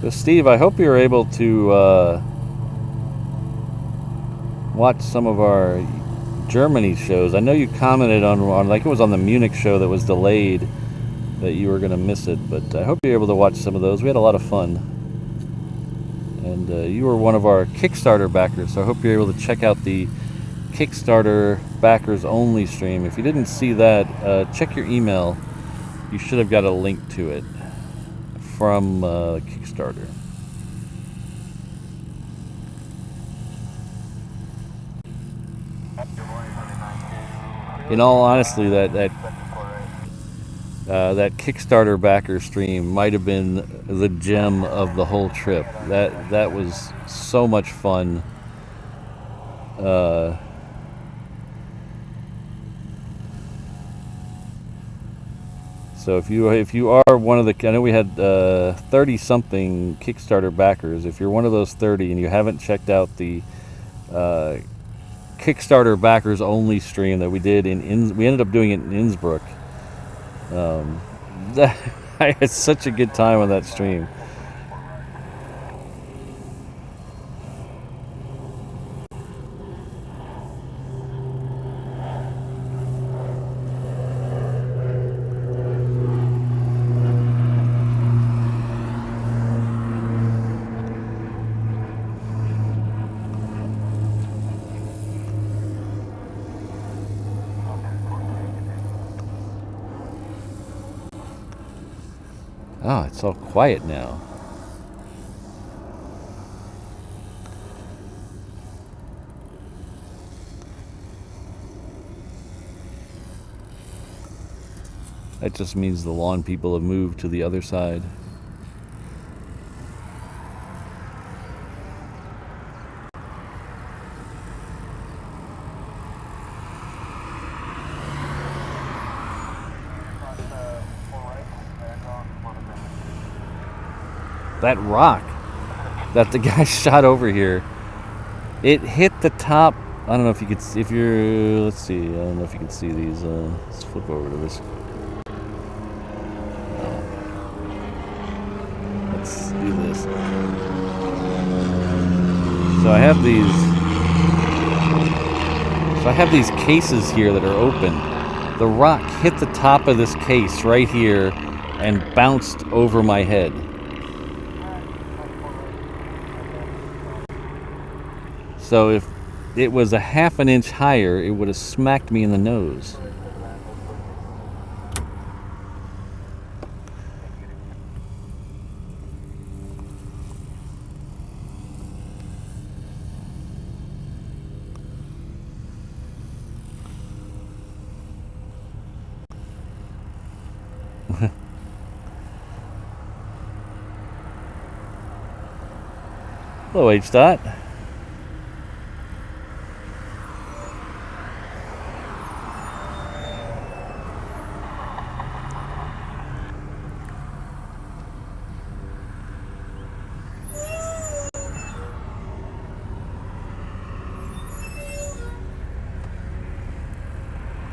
Speaker 1: So Steve, I hope you're able to watch some of our Germany shows. I know you commented on like it was on the Munich show that was delayed, that you were going to miss it, but I hope you're able to watch some of those. We had a lot of fun. And you were one of our Kickstarter backers, so I hope you're able to check out the Kickstarter backers only stream. If you didn't see that, check your email. You should have got a link to it from Kickstarter. In all honesty, that Kickstarter backer stream might have been the gem of the whole trip. That was so much fun. So if you are one of the, I know we had 30 something Kickstarter backers. If you're one of those 30 and you haven't checked out the Kickstarter backers only stream that we did we ended up doing it in Innsbruck. I had such a good time on that stream. Oh, it's all quiet now. That just means the lawn people have moved to the other side. That rock that the guy shot over here, it hit the top. I don't know if you could see, let's see, I don't know if you can see these. Let's flip over to this. Let's do this. So I have these cases here that are open. The rock hit the top of this case right here and bounced over my head. So if it was a half an inch higher, it would have smacked me in the nose. Hello, H-Dot.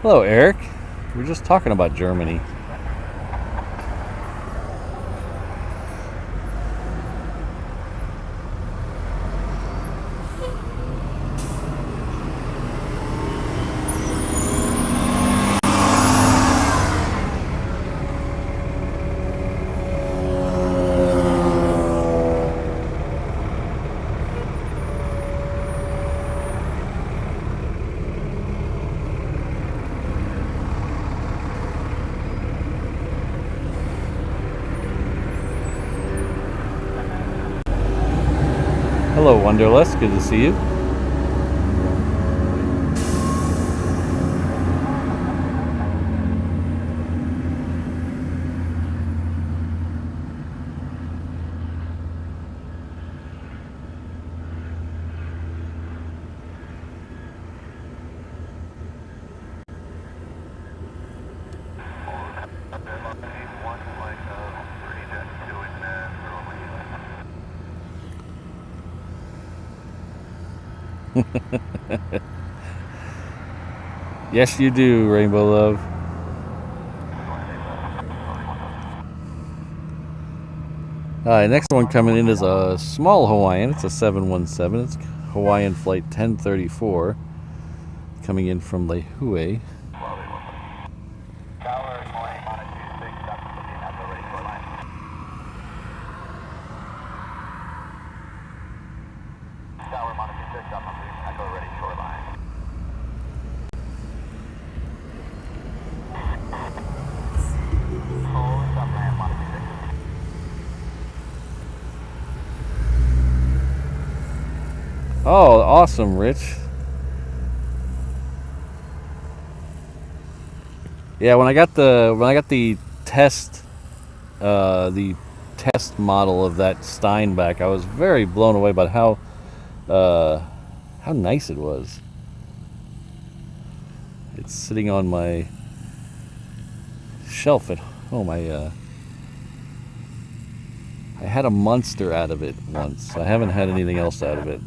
Speaker 1: Hello, Eric. We were just talking about Germany. Hello, Wonderlust. Good to see you. Yes, you do, Rainbow Love. Alright, next one coming in is a small Hawaiian. It's a 717. It's Hawaiian Flight 1034. Coming in from Lehue. Oh, awesome, Rich. Yeah, when I got the test model of that Steinbach, I was very blown away by how nice it was. It's sitting on my shelf at home. I had a Monster out of it once. I haven't had anything else out of it.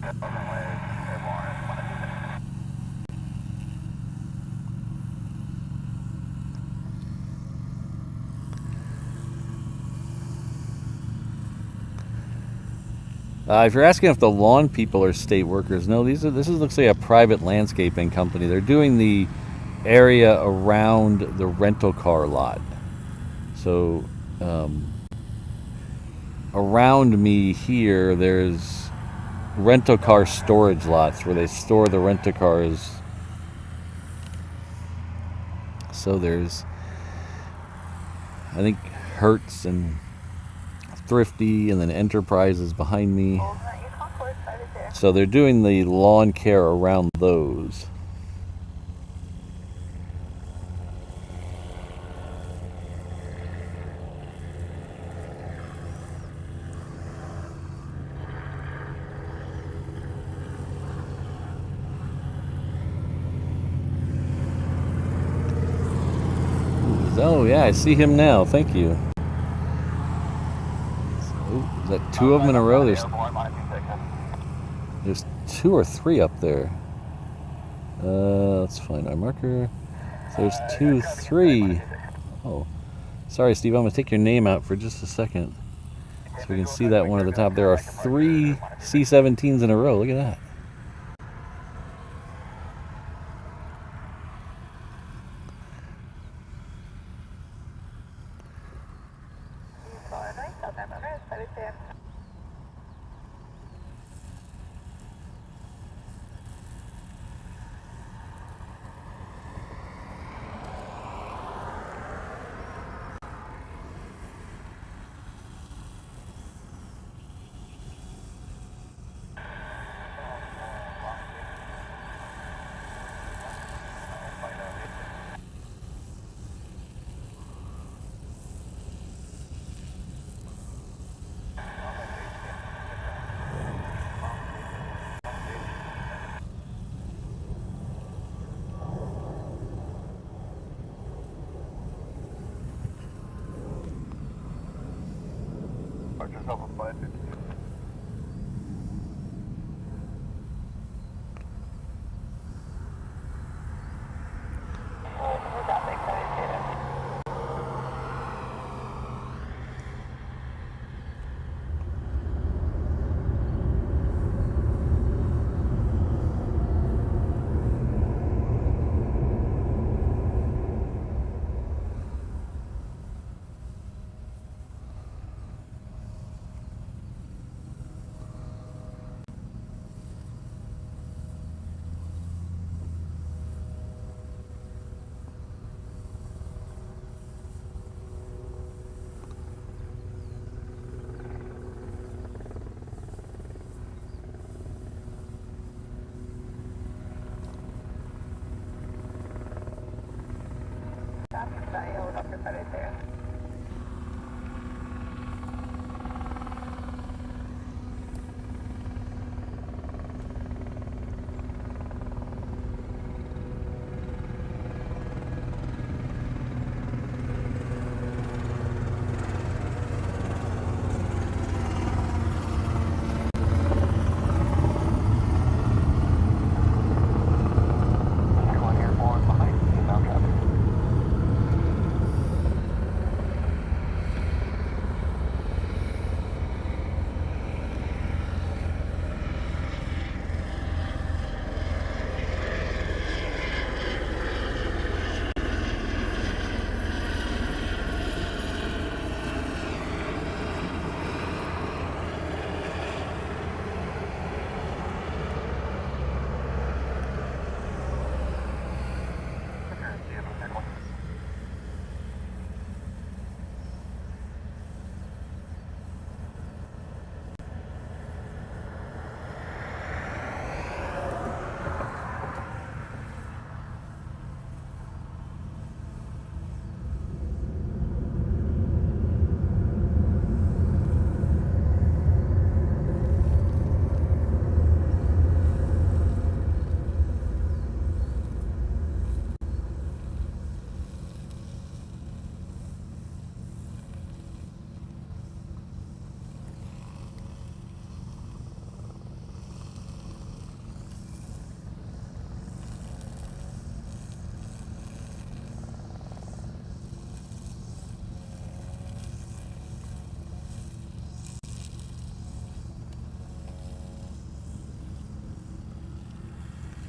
Speaker 1: If you're asking if the lawn people are state workers, no, this looks like a private landscaping company. They're doing the area around the rental car lot. So around me here, there's rental car storage lots where they store the rental cars. So there's, I think, Hertz and Thrifty, and then Enterprise is behind me. So they're doing the lawn care around those. Oh yeah, I see him now. Thank you. Oh, is that two of them in a row? There's two or three up there. Let's find our marker. So there's 2, 3. Oh, sorry, Steve. I'm gonna take your name out for just a second, so we can see that one at the top. There are 3 C-17s in a row. Look at that.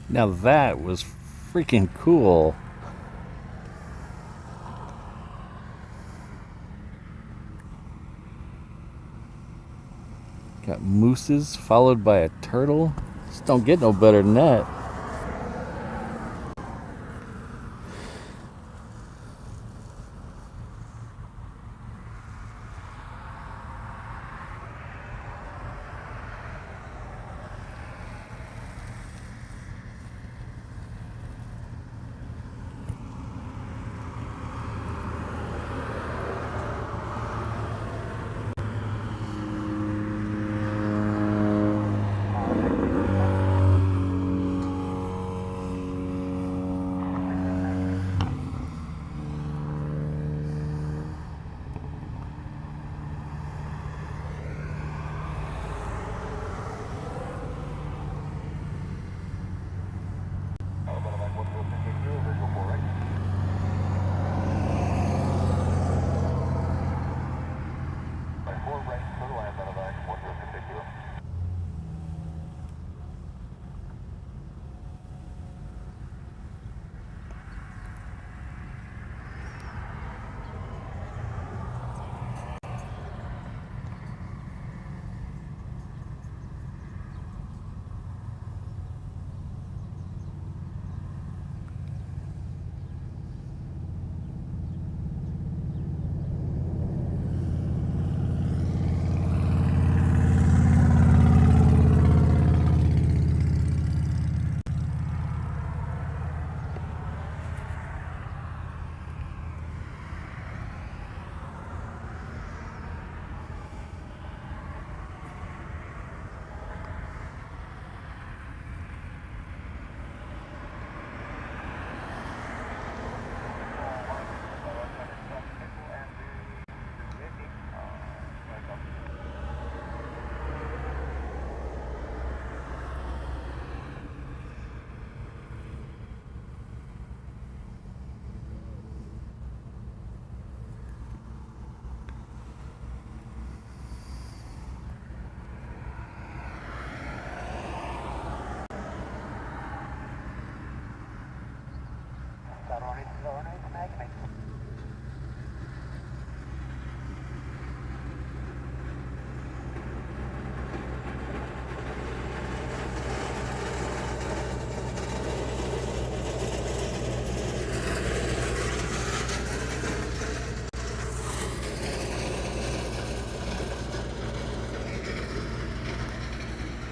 Speaker 1: Now that was freaking cool. Got mooses followed by a turtle. Just don't get no better than that.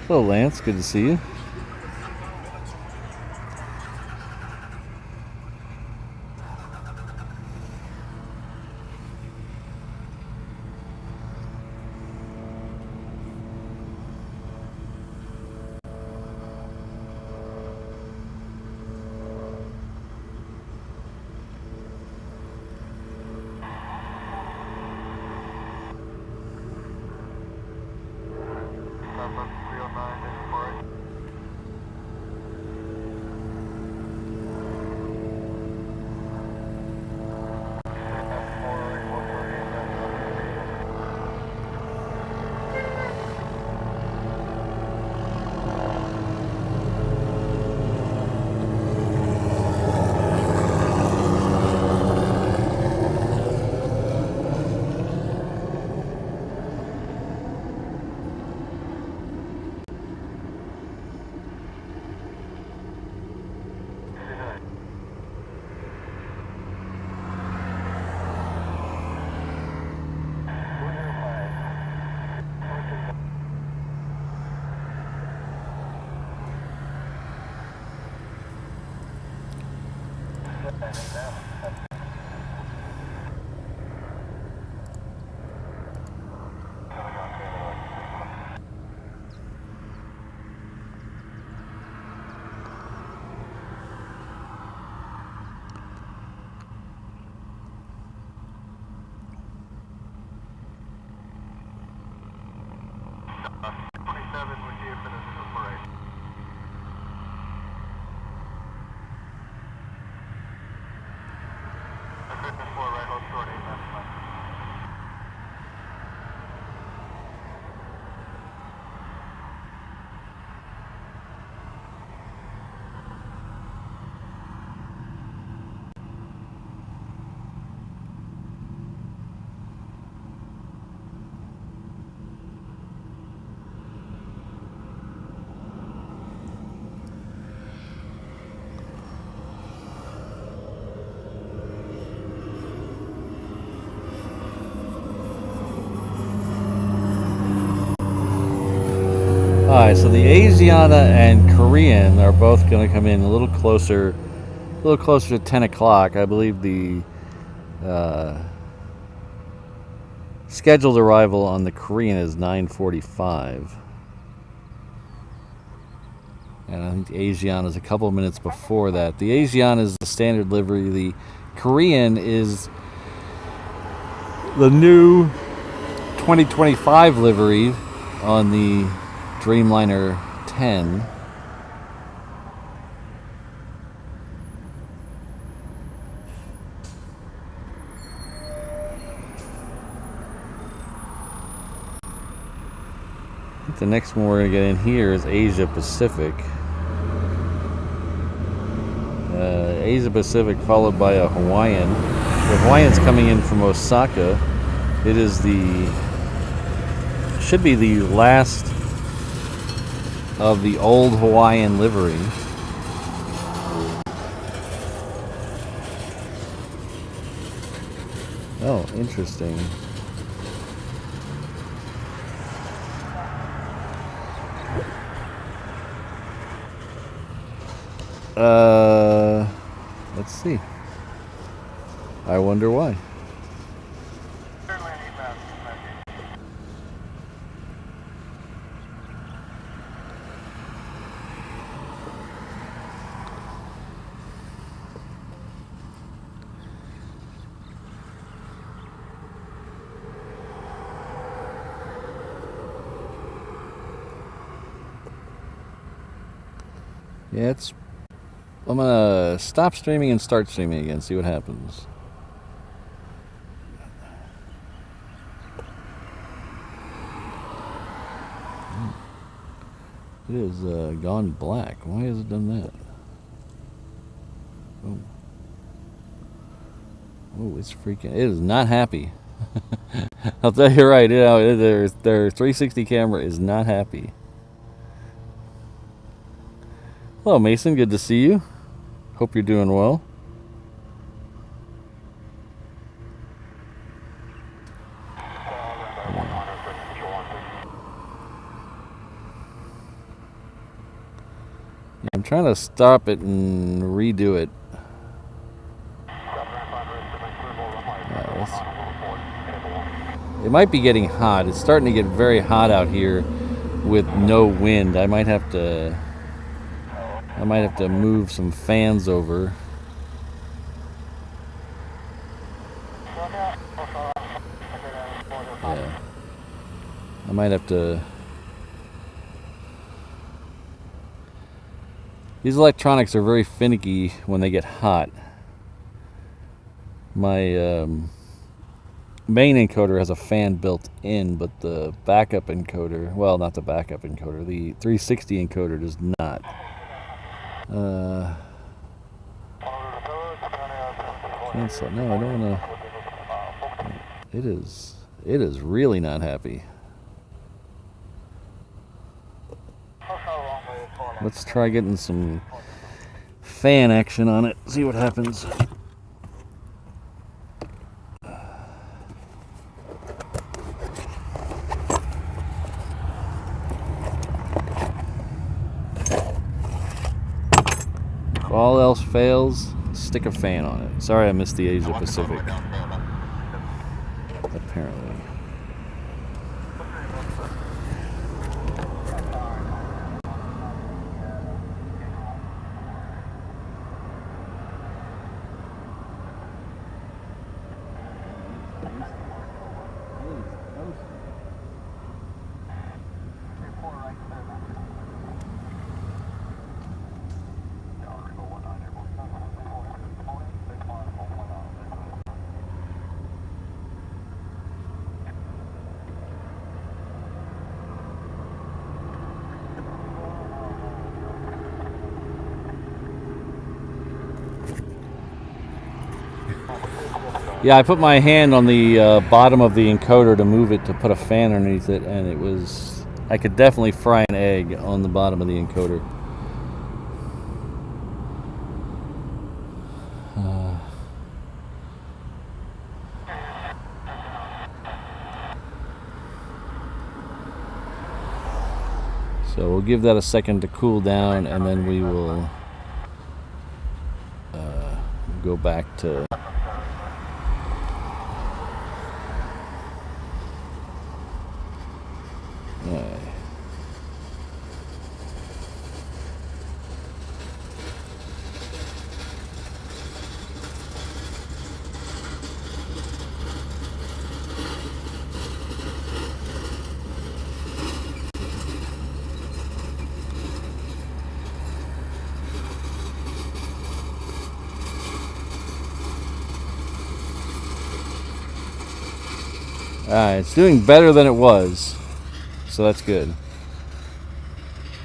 Speaker 1: Hello, Lance. Good to see you. Alright, so the Asiana and Korean are both going to come in a little closer to 10 o'clock. I believe the scheduled arrival on the Korean is 9:45. And I think the Asiana is a couple of minutes before that. The Asiana is the standard livery. The Korean is the new 2025 livery on the Dreamliner 10. think the next one we're going to get in here is Asia Pacific. Asia Pacific followed by a Hawaiian. The Hawaiian's coming in from Osaka. It is should be the last of the old Hawaiian livery. Oh, interesting. Let's see. I wonder why. Yeah, I'm gonna stop streaming and start streaming again, see what happens. It is gone black. Why has it done that? Oh, oh, it's freaking. It is not happy. I'll tell you right now, their 360 camera is not happy. Hello, Mason. Good to see you. Hope you're doing well. I'm trying to stop it and redo it. It might be getting hot. It's starting to get very hot out here with no wind. I might have to move some fans over. Yeah. I might have to. These electronics are very finicky when they get hot. My main encoder has a fan built in, but the backup encoder, well, not the backup encoder, the 360 encoder does not. Cancel. No, I don't want to. It is really not happy. Let's try getting some fan action on it, see what happens. If all else fails, stick a fan on it. Sorry I missed the Asia Pacific. Apparently. Yeah, I put my hand on the bottom of the encoder to move it to put a fan underneath it, and it was, I could definitely fry an egg on the bottom of the encoder. So we'll give that a second to cool down, and then we will go back to it's doing better than it was, so that's good.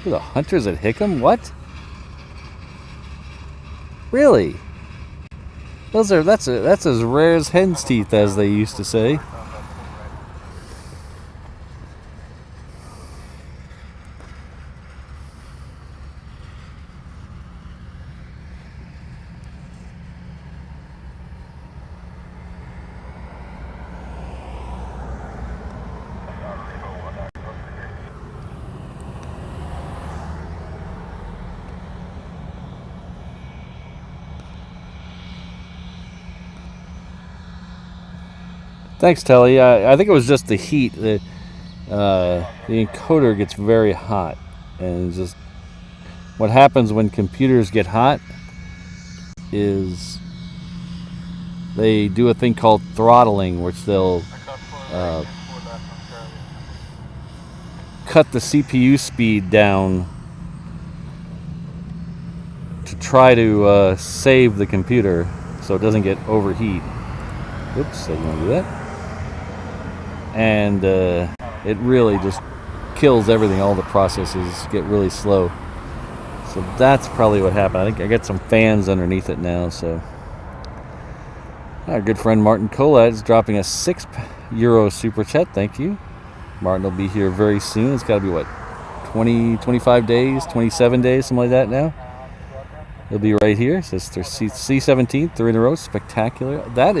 Speaker 1: The hunters at Hickam? What? Really? That's as rare as hen's teeth, as they used to say. Thanks, Telly. I think it was just the heat. The encoder gets very hot, and it's just what happens when computers get hot is they do a thing called throttling, which they'll cut the CPU speed down to try to save the computer so it doesn't get overheat. Oops, I didn't want to do that. And it really just kills everything. All the processes get really slow. So that's probably what happened. I think I got some fans underneath it now. So our good friend Martin Colette is dropping a €6 super chat. Thank you. Martin will be here very soon. It's got to be what, 20, 25 days, 27 days, something like that now. He'll be right here. It says their C-17, 3 in a row. Spectacular. That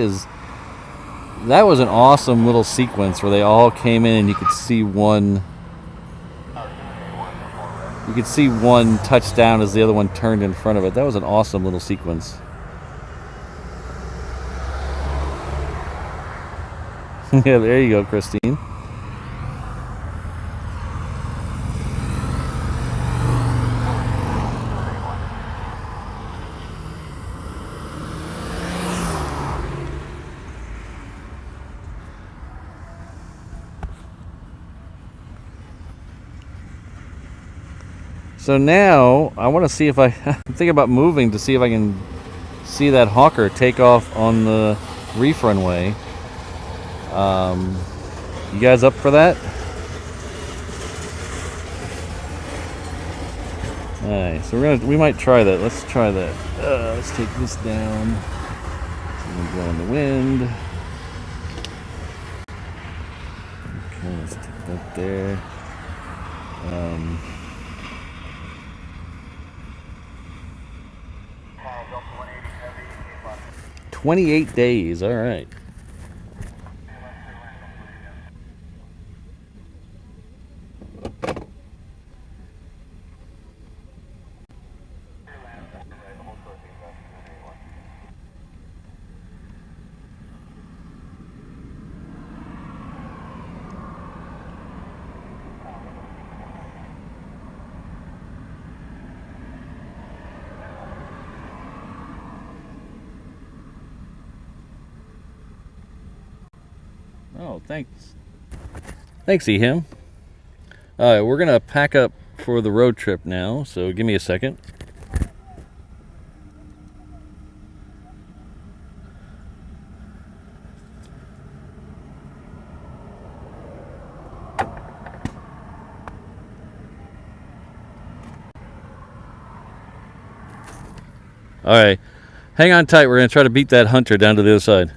Speaker 1: was an awesome little sequence where they all came in and you could see one touchdown as the other one turned in front of it. That was an awesome little sequence. Yeah, there you go, Christine. So now I want to see if I'm thinking about moving to see if I can see that Hawker take off on the reef runway. You guys up for that? Alright, so we might try that. Let's try that. Let's take this down. Go in the wind. Okay, let's take that there. 28 days, all right. Oh, thanks. Thanks, Ehim. All right, we're going to pack up for the road trip now, so give me a second. All right, hang on tight. We're going to try to beat that hunter down to the other side.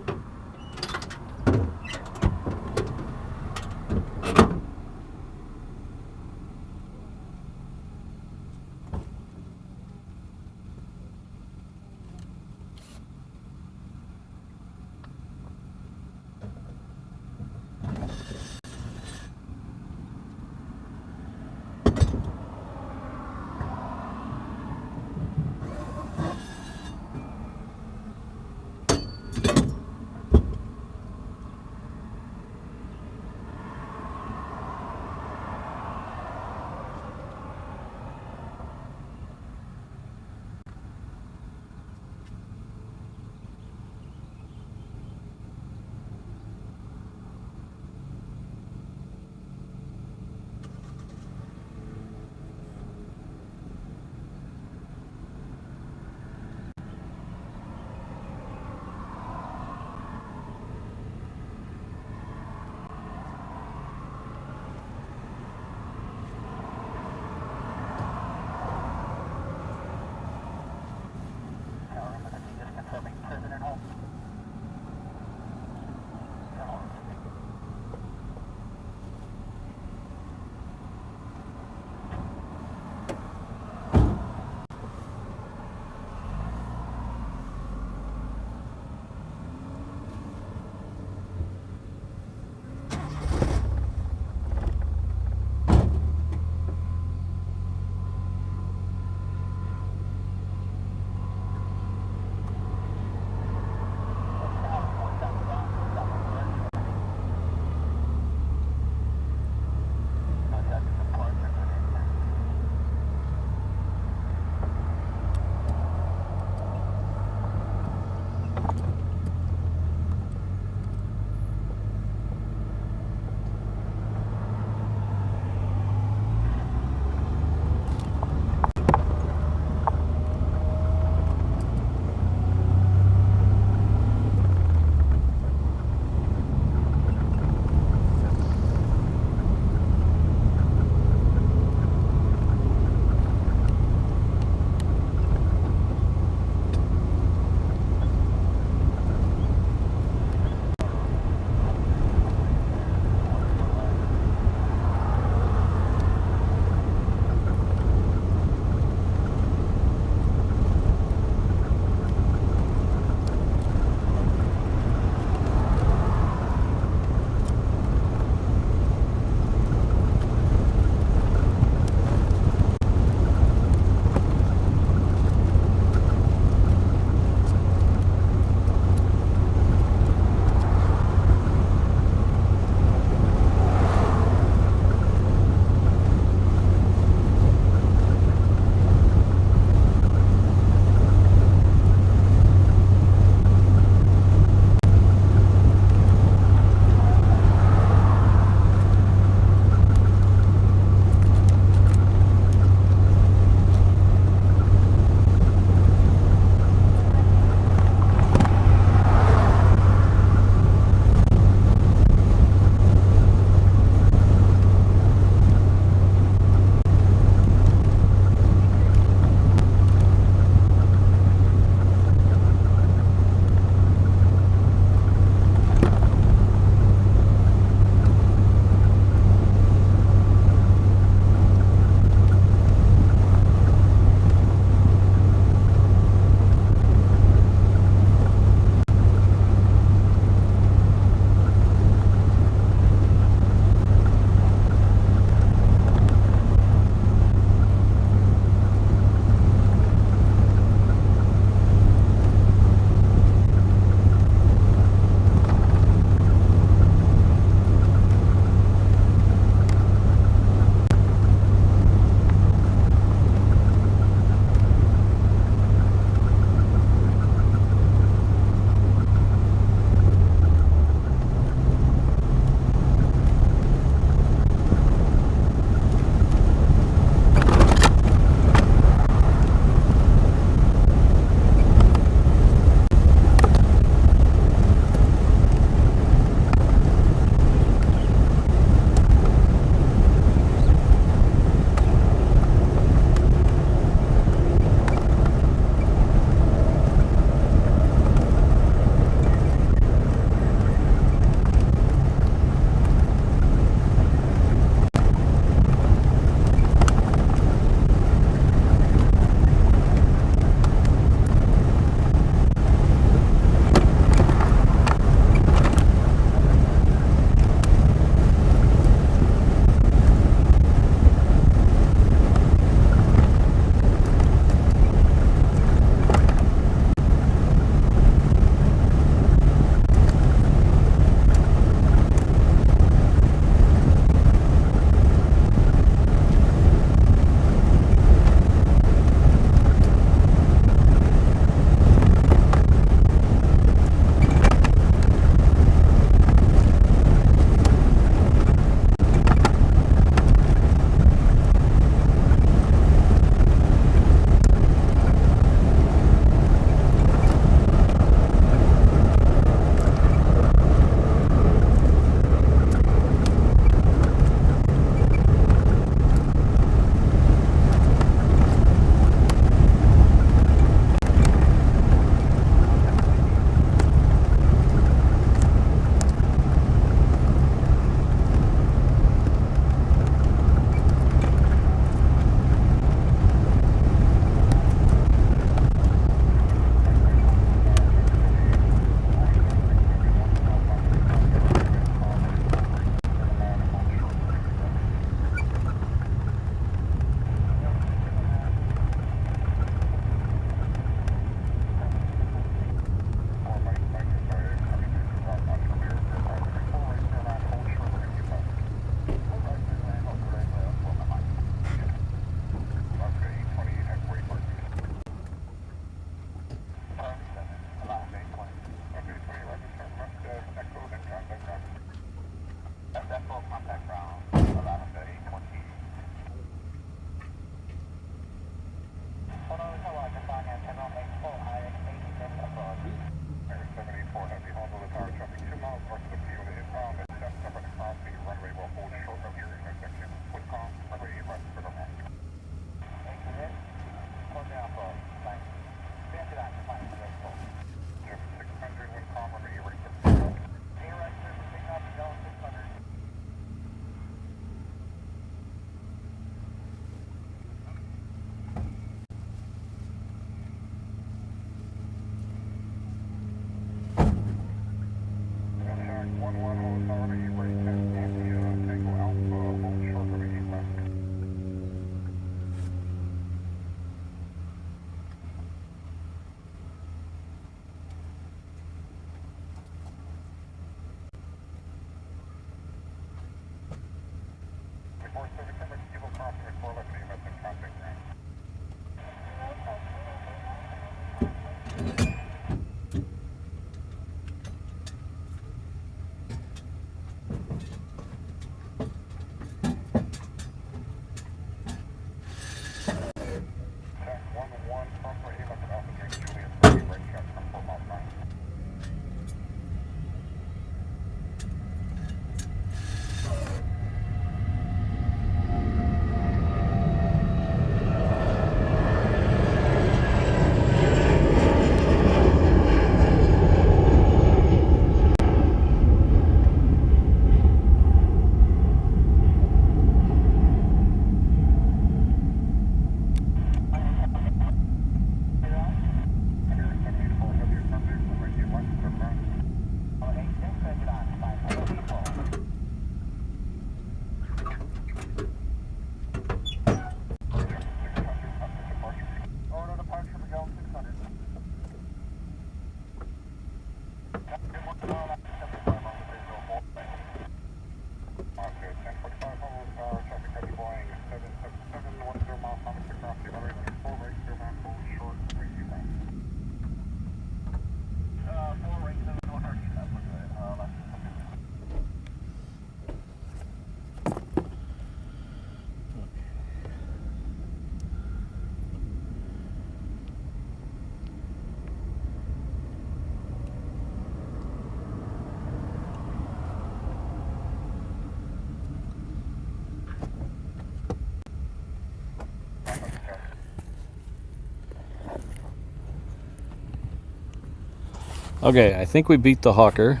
Speaker 1: Okay, I think we beat the Hawker,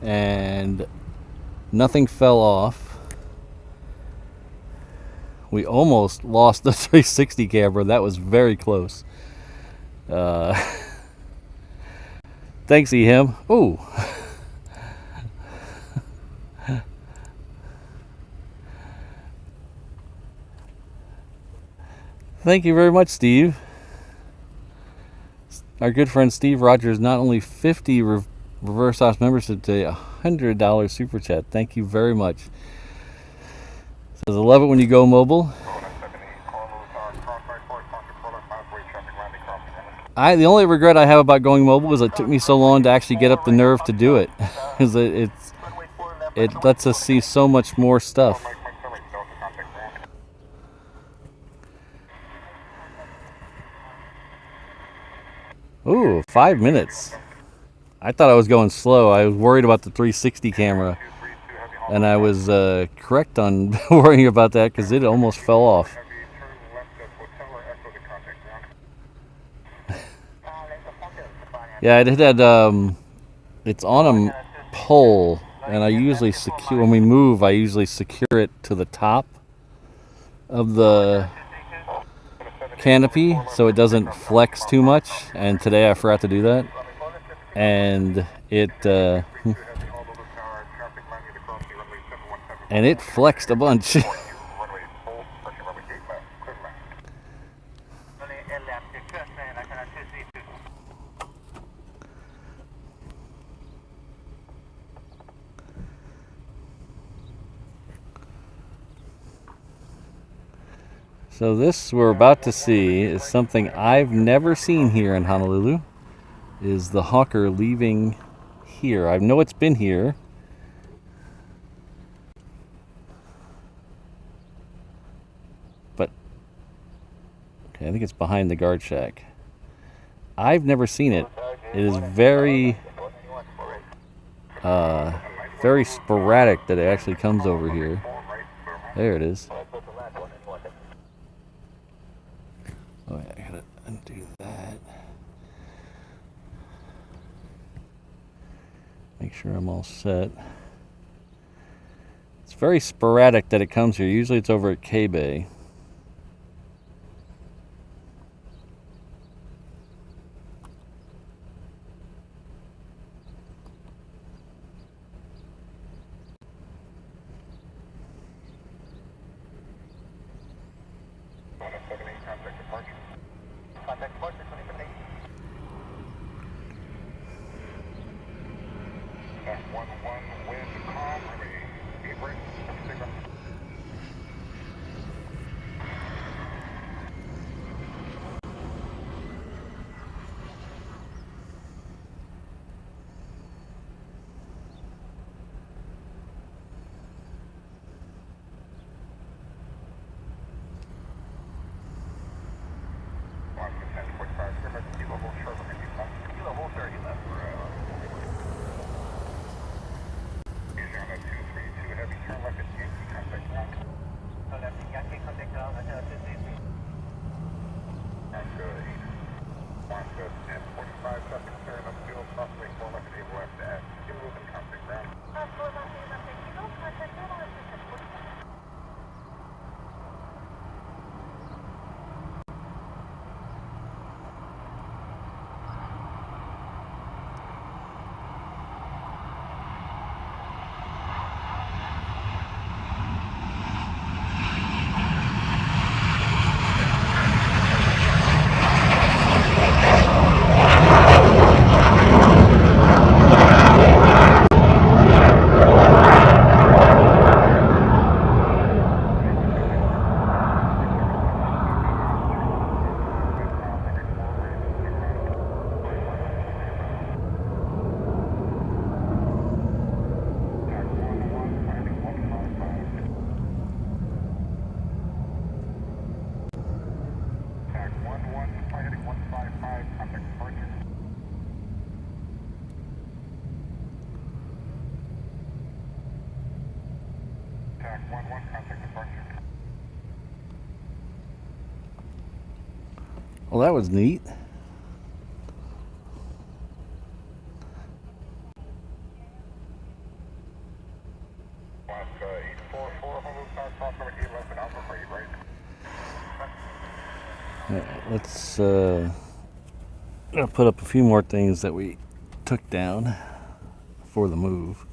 Speaker 1: and nothing fell off. We almost lost the 360 camera. That was very close. Thanks, Ehem. Ooh. Thank you very much, Steve. Our good friend Steve Rogers, not only 50 reverse ops membership today, $100 super chat. Thank you very much. Says, I love it when you go mobile. The only regret I have about going mobile is it took me so long to actually get up the nerve to do it. Because it lets us see so much more stuff. Ooh, 5 minutes. I thought I was going slow. I was worried about the 360 camera. And I was correct on worrying about that because it almost fell off. Yeah, it had, it's on a pole, and I usually secure, when we move, I usually secure it to the top of the canopy so it doesn't flex too much, and today I forgot to do that, and it flexed a bunch. So this we're about to see is something I've never seen here in Honolulu, is the Hawker leaving here. I know it's been here. Okay, I think it's behind the guard shack. I've never seen it. It is very very sporadic that it actually comes over here. There it is. Oh yeah, I gotta undo that. Make sure I'm all set. It's very sporadic that it comes here. Usually it's over at K-Bay. Well, that was neat. Let's I'll put up a few more things that we took down for the move.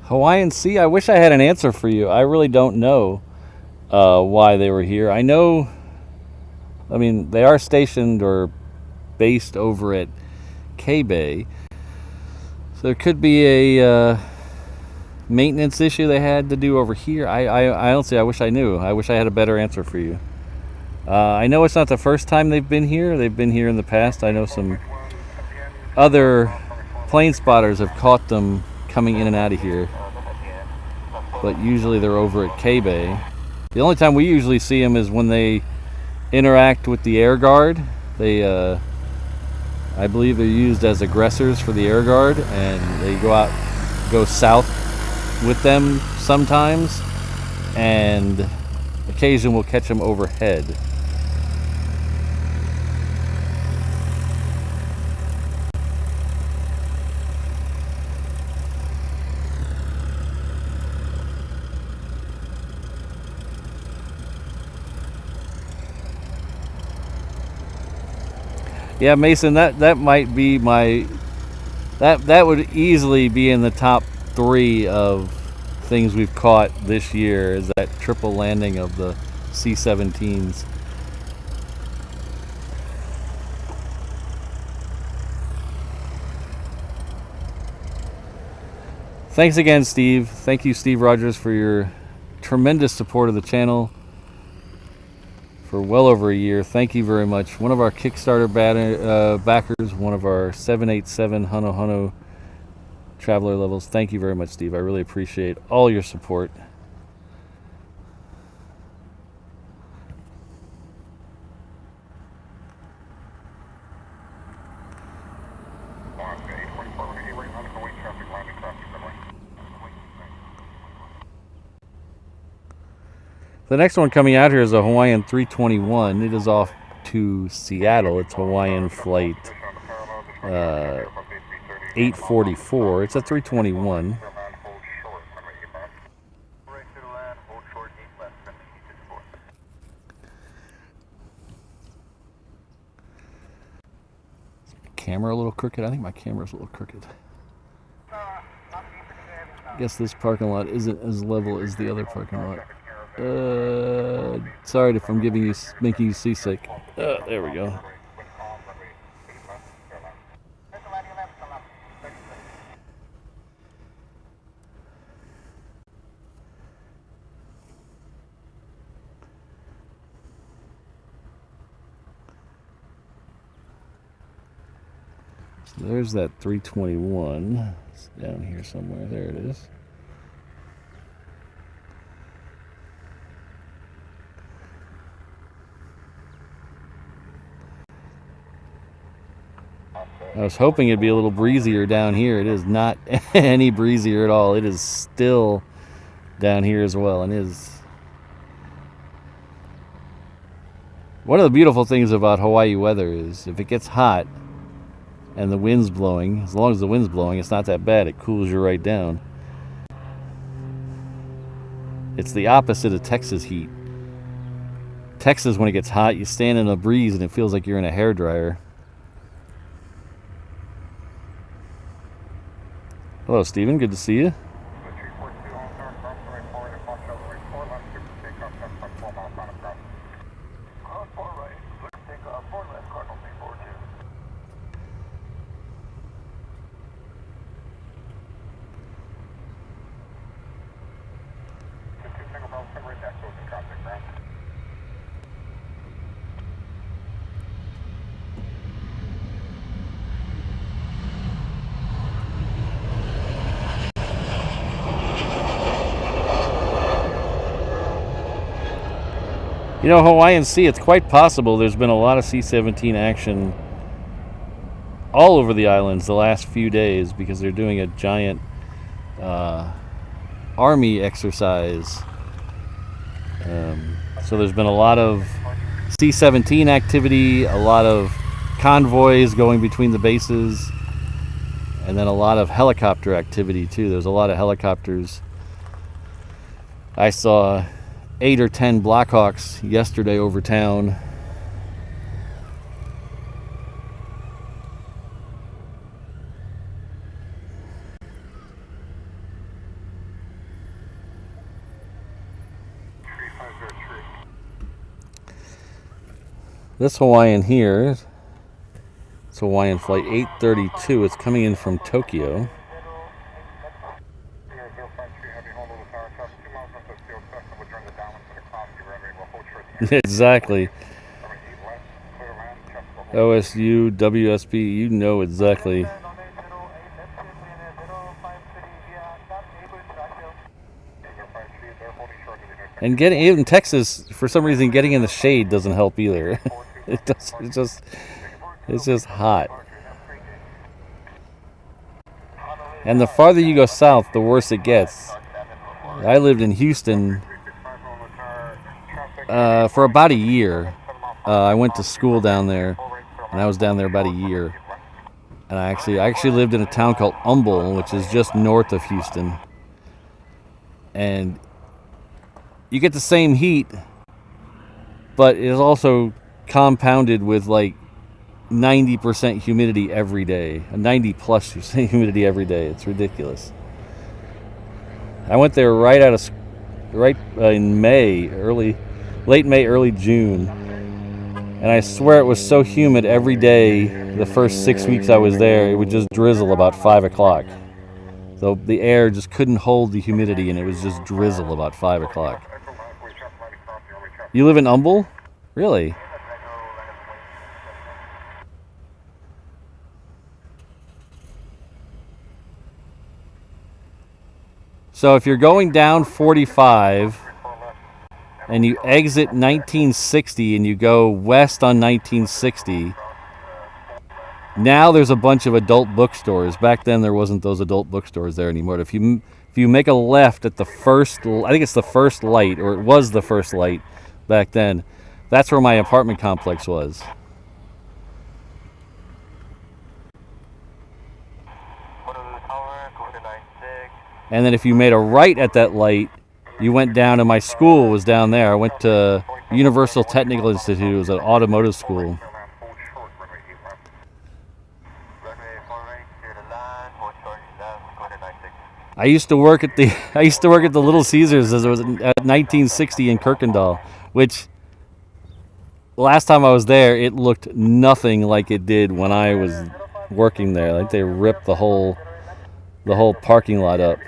Speaker 1: Hawaiian Sea, I wish I had an answer for you. I really don't know why they were here. I know, I mean, they are stationed or based over at K-Bay. So there could be a maintenance issue they had to do over here. I honestly, I wish I knew. I wish I had a better answer for you. I know it's not the first time they've been here. They've been here in the past. I know some other plane spotters have caught them coming in and out of here. But usually they're over at K-Bay. The only time we usually see them is when they interact with the Air Guard. They, I believe they're used as aggressors for the Air Guard, and they go south with them sometimes, and occasionally we'll catch them overhead. Yeah, Mason, that might be my that would easily be in the top 3 of things we've caught this year, is that triple landing of the C-17s. Thanks again, Steve. Thank you, Steve Rogers, for your tremendous support of the channel for well over a year. Thank you very much. One of our Kickstarter backers, one of our 787 Honu traveler levels. Thank you very much, Steve. I really appreciate all your support. The next one coming out here is a Hawaiian 321. It is off to Seattle. It's Hawaiian flight 844. It's a 321. Camera a little crooked? I think my camera's a little crooked. I guess this parking lot isn't as level as the other parking lot. Sorry if I'm making you seasick. There we go. So there's that 321. It's down here somewhere. There it is. I was hoping it'd be a little breezier down here. It is not any breezier at all. It is still down here as well, and is one of the beautiful things about Hawaii weather is if it gets hot and the wind's blowing, as long as the wind's blowing, it's not that bad. It cools you right down. It's the opposite of Texas heat. Texas, when it gets hot, you stand in a breeze and it feels like you're in a hairdryer. Hello, Stephen. Good to see you. You know, Hawaiian Sea, it's quite possible there's been a lot of C-17 action all over the islands the last few days because they're doing a giant army exercise. So there's been a lot of C-17 activity, a lot of convoys going between the bases, and then a lot of helicopter activity too. There's a lot of helicopters. I saw 8 or 10 Blackhawks yesterday over town. This Hawaiian here, it's Hawaiian flight 832. It's coming in from Tokyo. Exactly. OSU, WSP, you know exactly. And getting in Texas, for some reason, getting in the shade doesn't help either. It's just hot. And the farther you go south, the worse it gets. I lived in Houston for about a year. I went to school down there, and I was down there about a year. And I actually lived in a town called Humble, which is just north of Houston. And you get the same heat, but it is also compounded with like 90% humidity every day, 90+ humidity every day. It's ridiculous. I went there right in May, late May, early June. And I swear it was so humid every day the first 6 weeks I was there, it would just drizzle about 5 o'clock. So the air just couldn't hold the humidity, and it was just drizzle about 5 o'clock. You live in Humble? Really? So if you're going down 45 and you exit 1960 and you go west on 1960, now there's a bunch of adult bookstores. Back then there wasn't those adult bookstores there anymore. If you make a left at the first, I think it's the first light, or it was the first light back then, that's where my apartment complex was. And then if you made a right at that light, you went down, and my school was down there. I went to Universal Technical Institute. It was an automotive school. I used to work at the Little Caesars as it was at 1960 in Kirkendall, which last time I was there, it looked nothing like it did when I was working there. Like they ripped the whole parking lot up.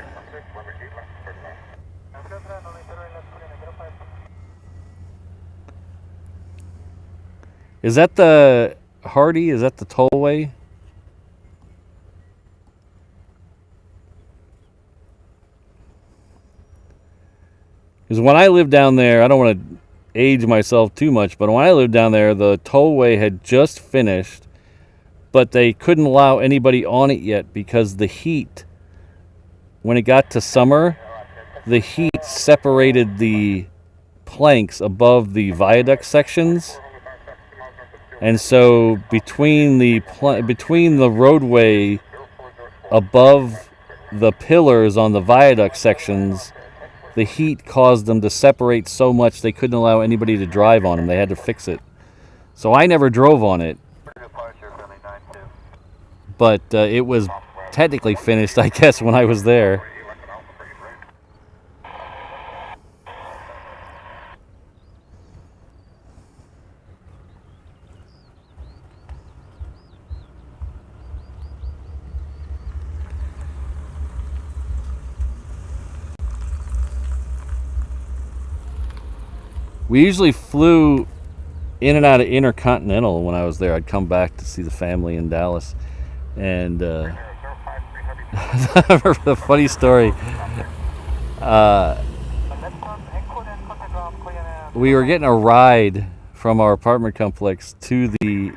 Speaker 1: Is that the Hardy? Is that the tollway? Because when I lived down there, I don't want to age myself too much, but when I lived down there, the tollway had just finished, but they couldn't allow anybody on it yet because the heat, when it got to summer, the heat separated the planks above the viaduct sections. And so between the roadway above the pillars on the viaduct sections, the heat caused them to separate so much they couldn't allow anybody to drive on them. They had to fix it. So I never drove on it. But it was technically finished, I guess, when I was there. We usually flew in and out of Intercontinental when I was there. I'd come back to see the family in Dallas. And I remember the funny story. We were getting a ride from our apartment complex to the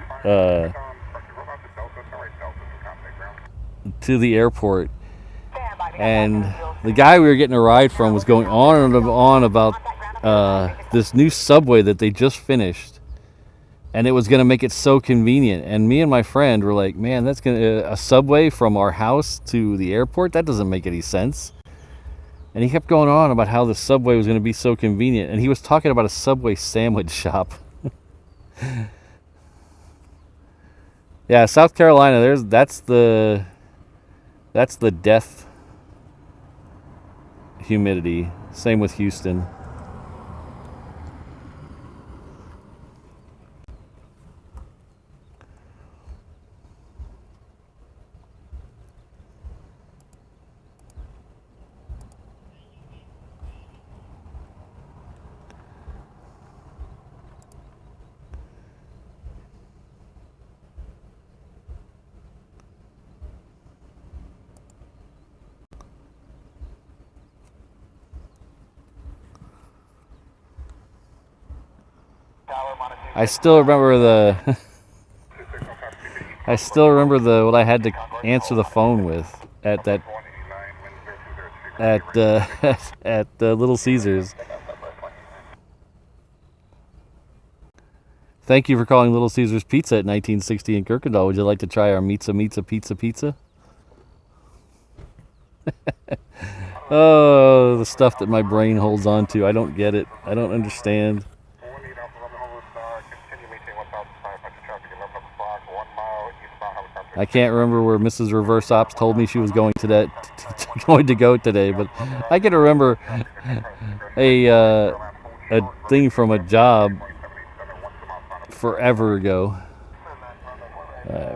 Speaker 1: airport. And the guy we were getting a ride from was going on and on about this new subway that they just finished, and it was going to make it so convenient. And me and my friend were like, man, that's a subway from our house to the airport? That doesn't make any sense. And he kept going on about how the subway was going to be so convenient, and he was talking about a Subway sandwich shop. Yeah, South Carolina, that's the death humidity. Same with Houston. I still remember what I had to answer the phone with at the Little Caesars. Thank you for calling Little Caesars Pizza at 1960 in Kirkendall. Would you like to try our pizza? Oh, the stuff that my brain holds on to. I don't get it. I don't understand. I can't remember where Mrs. Reverse Ops told me she was going to going to go today, but I can remember a thing from a job forever ago.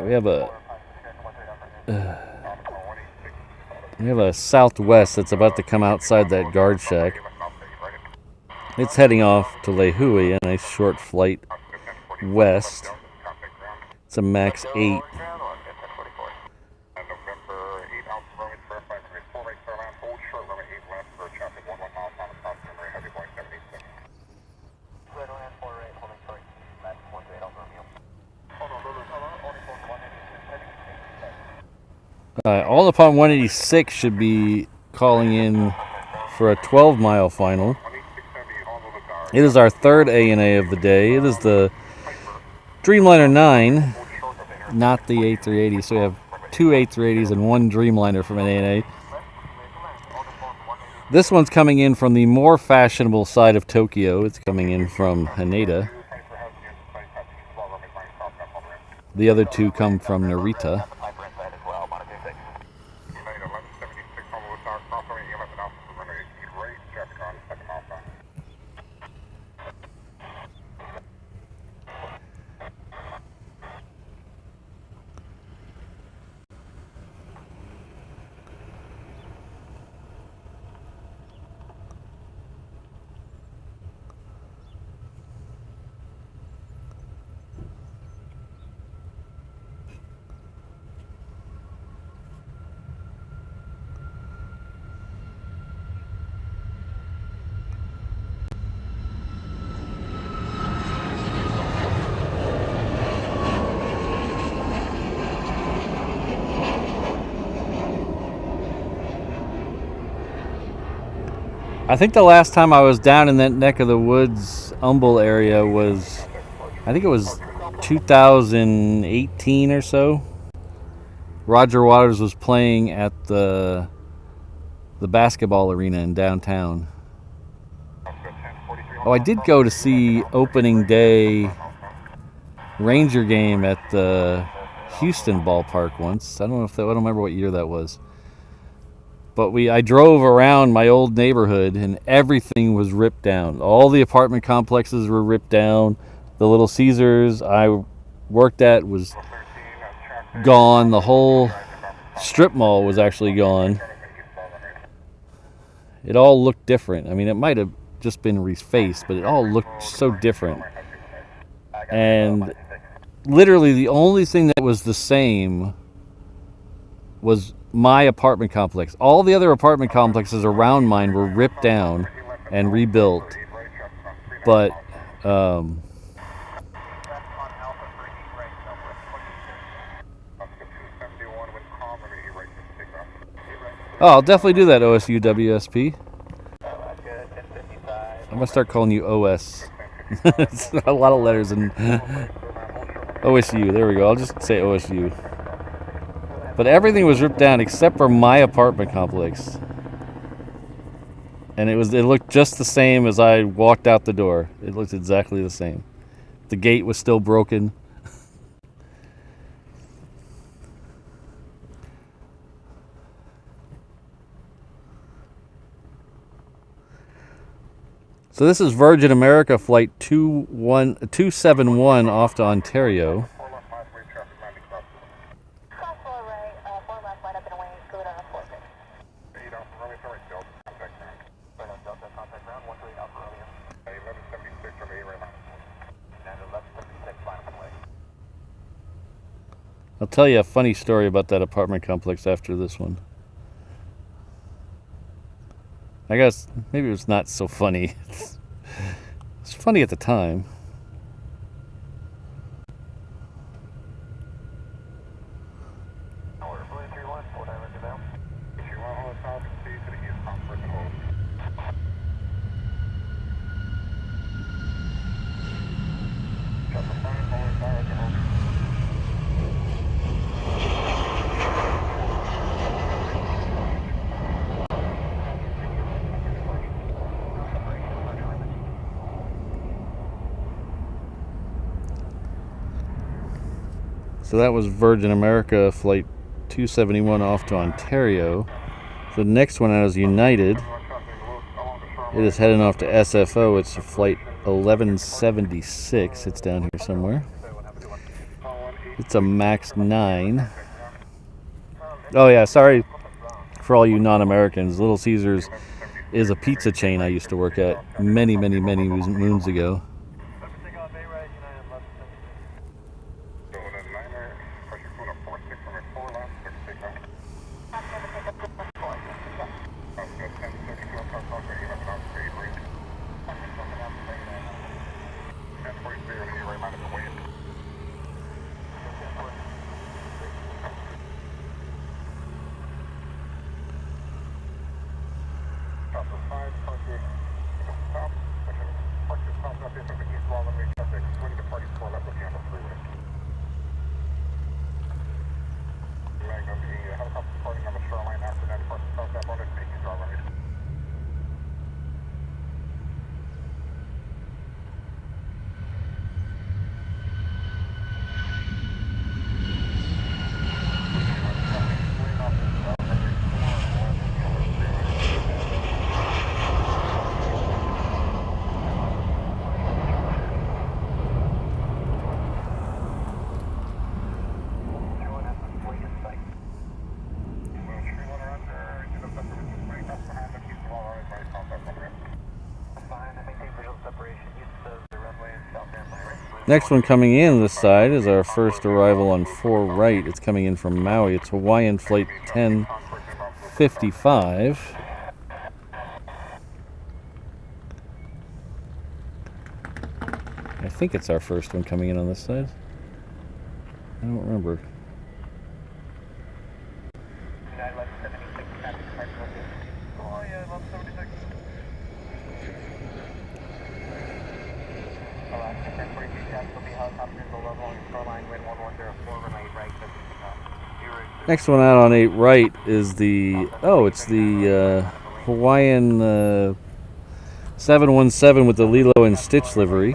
Speaker 1: We have a Southwest that's about to come outside that guard shack. It's heading off to Lehue, a nice short flight west. It's a max 8. All upon 186 should be calling in for a 12-mile final. It is our third ANA of the day. It is the Dreamliner 9, not the A380. So we have 2 A380s and 1 Dreamliner from an ANA. This one's coming in from the more fashionable side of Tokyo. It's coming in from Haneda. The other 2 come from Narita. I think the last time I was down in that neck of the woods, Humble area, was, I think it was 2018 or so. Roger Waters was playing at the basketball arena in downtown. Oh, I did go to see opening day Ranger game at the Houston ballpark once. I don't remember what year that was. But I drove around my old neighborhood and everything was ripped down. All the apartment complexes were ripped down. The Little Caesars I worked at was gone. The whole strip mall was actually gone. It all looked different. I mean, it might have just been refaced, but it all looked so different. And literally the only thing that was the same was my apartment complex. All the other apartment complexes around mine were ripped down and rebuilt. But oh, I'll definitely do that, OSU WSP. I'm gonna start calling you OS. It's a lot of letters in OSU. There we go. I'll just say OSU. But everything was ripped down except for my apartment complex. And it looked just the same as I walked out the door. It looked exactly the same. The gate was still broken. So this is Virgin America flight 271 off to Ontario. I'll tell you a funny story about that apartment complex after this one. I guess maybe it was not so funny. It's funny at the time. So that was Virgin America flight 271 off to Ontario. The next one out is United. It is heading off to SFO. It's flight 1176. It's down here somewhere. It's a MAX 9. Oh yeah, sorry for all you non-Americans. Little Caesars is a pizza chain I used to work at many moons ago. Next one coming in this side is our first arrival on 4 right. It's coming in from Maui. It's Hawaiian flight 1055. I think it's our first one coming in on this side. I don't remember. Next one out on 8 right is the, it's the Hawaiian 717 with the Lilo and Stitch livery.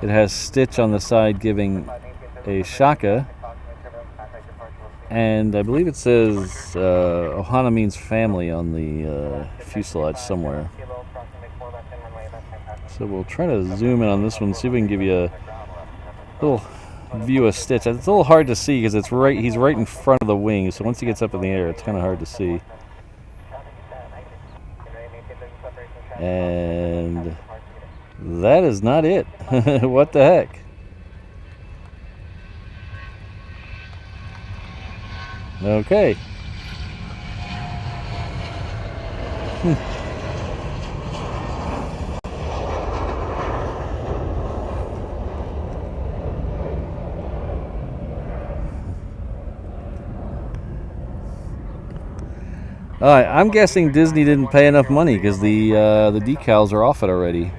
Speaker 1: It has Stitch on the side giving a shaka, and I believe it says Ohana means family on the fuselage somewhere. So we'll try to zoom in on this one, see if we can give you a little view of Stitch. It's a little hard to see because it's he's right in front of the wing, so once he gets up in the air it's kind of hard to see. And that is not it. What the heck? Okay. I'm guessing Disney didn't pay enough money because the decals are off it already.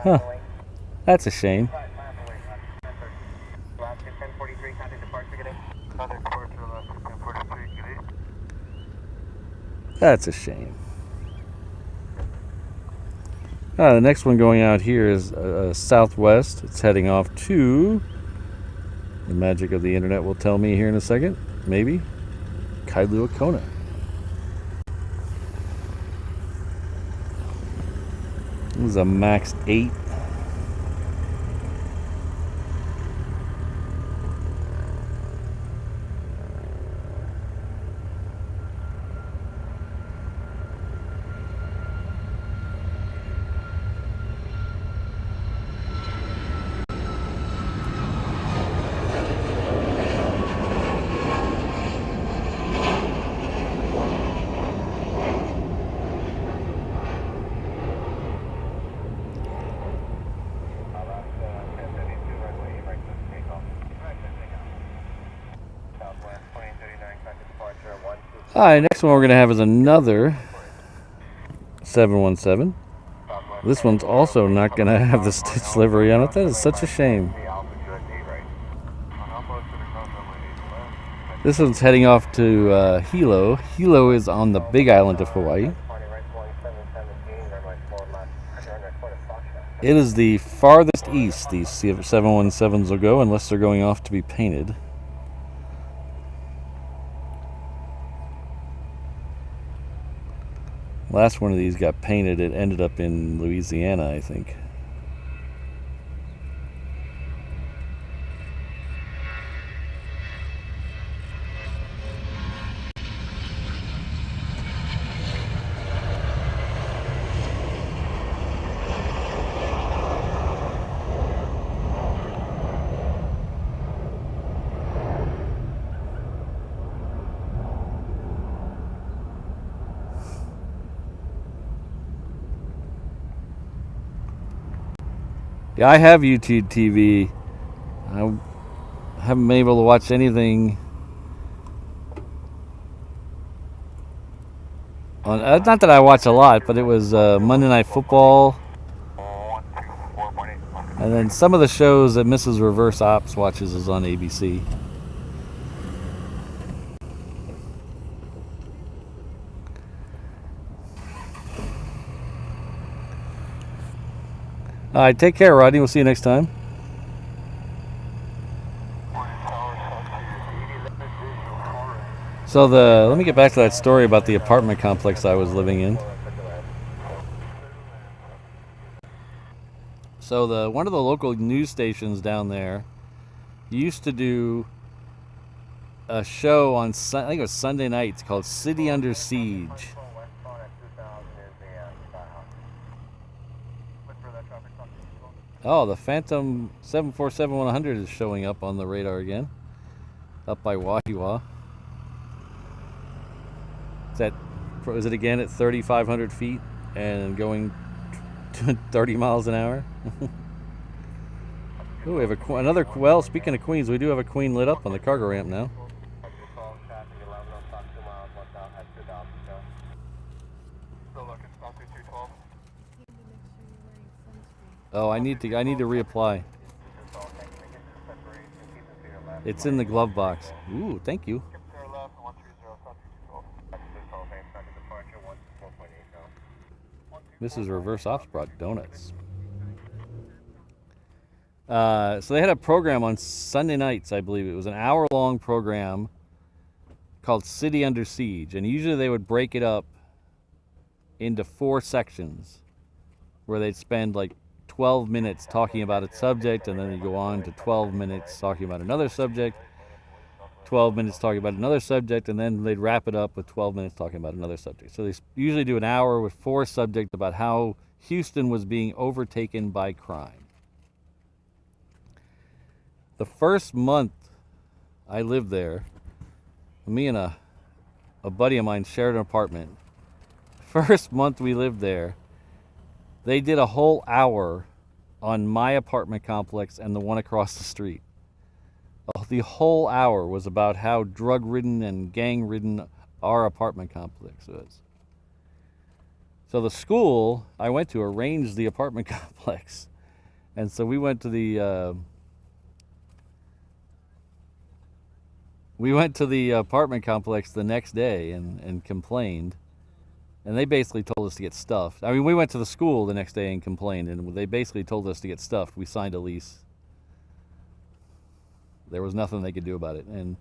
Speaker 1: Huh. That's a shame. That's a shame. The next one going out here is Southwest. It's heading off to, the magic of the internet will tell me here in a second, maybe, Kailua Kona. This is a MAX 8. Alright, next one we're going to have is another 717. This one's also not going to have the Stitch livery on it. That is such a shame. This one's heading off to Hilo. Hilo is on the big island of Hawaii. It is the farthest east these 717s will go unless they're going off to be painted. Last one of these got painted. It ended up in Louisiana, I think. Yeah, I have YouTube TV. I haven't been able to watch anything on. Not that I watch a lot, but it was Monday Night Football, and then some of the shows that Mrs. Reverse Ops watches is on ABC. All right, take care, Rodney. We'll see you next time. So let me get back to that story about the apartment complex I was living in. So one of the local news stations down there used to do a show on, I think it was Sunday nights, called City Under Siege. Oh, the Phantom 747-100 is showing up on the radar again, up by Wahiwa. Is it again at 3,500 feet and going 30 miles an hour? Ooh, we have another. Well, speaking of queens, we do have a queen lit up on the cargo ramp now. Oh, I need to reapply. It's in the glove box. Ooh, thank you. Mrs. Reverse Ops brought donuts. So they had a program on Sunday nights, I believe. It was an hour-long program called City Under Siege. And usually they would break it up into 4 sections where they'd spend like 12 minutes talking about a subject, and then they'd go on to 12 minutes talking about another subject, 12 minutes talking about another subject, and then they'd wrap it up with 12 minutes talking about another subject. So they usually do an hour with 4 subjects about how Houston was being overtaken by crime. The first month I lived there, me and a buddy of mine shared an apartment. First month we lived there, they did a whole hour on my apartment complex and the one across the street. The whole hour was about how drug-ridden and gang-ridden our apartment complex was. So the school I went to arranged the apartment complex. And so we went to the apartment complex the next day and complained. And they basically told us to get stuffed. I mean, we went to the school the next day and complained, and they basically told us to get stuffed. We signed a lease. There was nothing they could do about it. And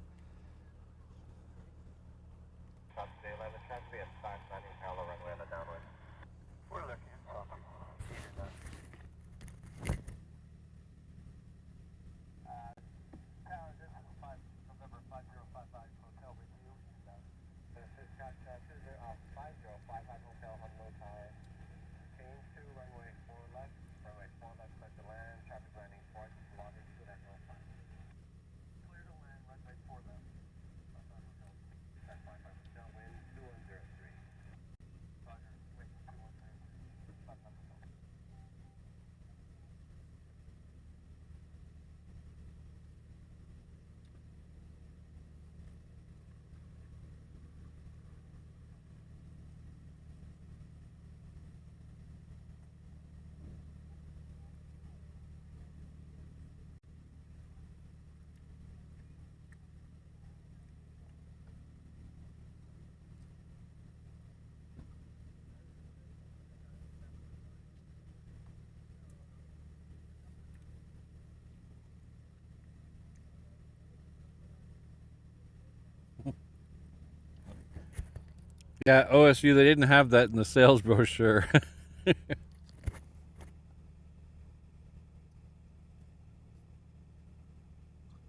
Speaker 1: Yeah, OSU, they didn't have that in the sales brochure.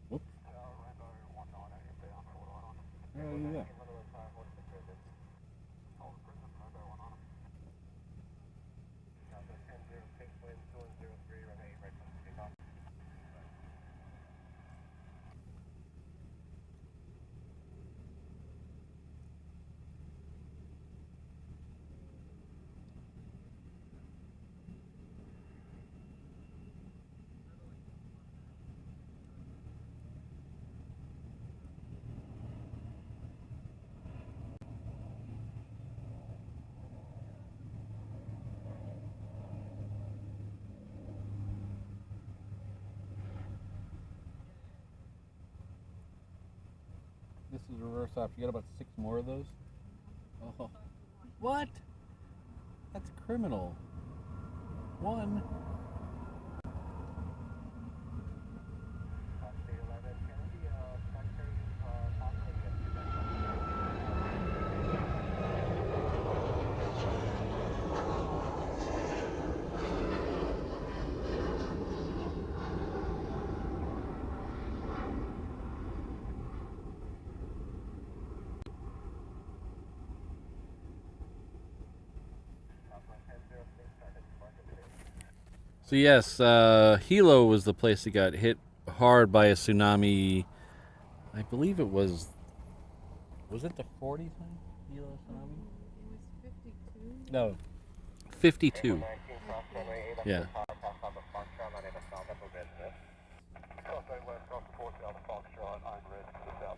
Speaker 1: Whoops. Yeah. This is reverse op. You got about 6 more of those? Oh. What? That's criminal. 1. So yes, Hilo was the place that got hit hard by a tsunami. I believe it was it the 40 time Hilo tsunami?
Speaker 3: It was 52.
Speaker 1: No, 52. Yeah.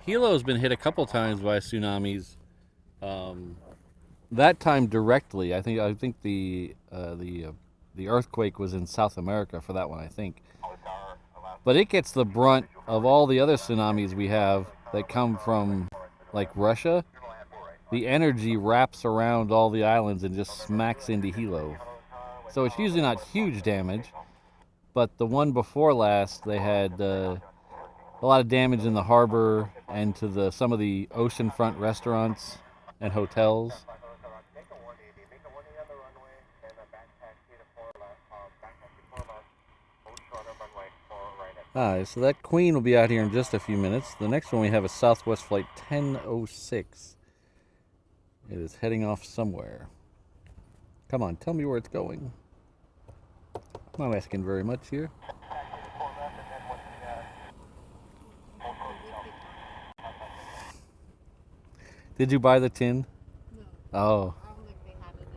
Speaker 1: Hilo's been hit a couple times by tsunamis. That time directly. I think the earthquake was in South America for that one, I think. But it gets the brunt of all the other tsunamis we have that come from, like, Russia. The energy wraps around all the islands and just smacks into Hilo. So it's usually not huge damage, but the one before last, they had a lot of damage in the harbor and to some of the oceanfront restaurants and hotels. Alright, so that Queen will be out here in just a few minutes. The next one we have is Southwest Flight 1006. It is heading off somewhere. Come on, tell me where it's going. I'm not asking very much here. Did you buy the tin?
Speaker 3: No.
Speaker 1: Oh.
Speaker 3: I don't think they had it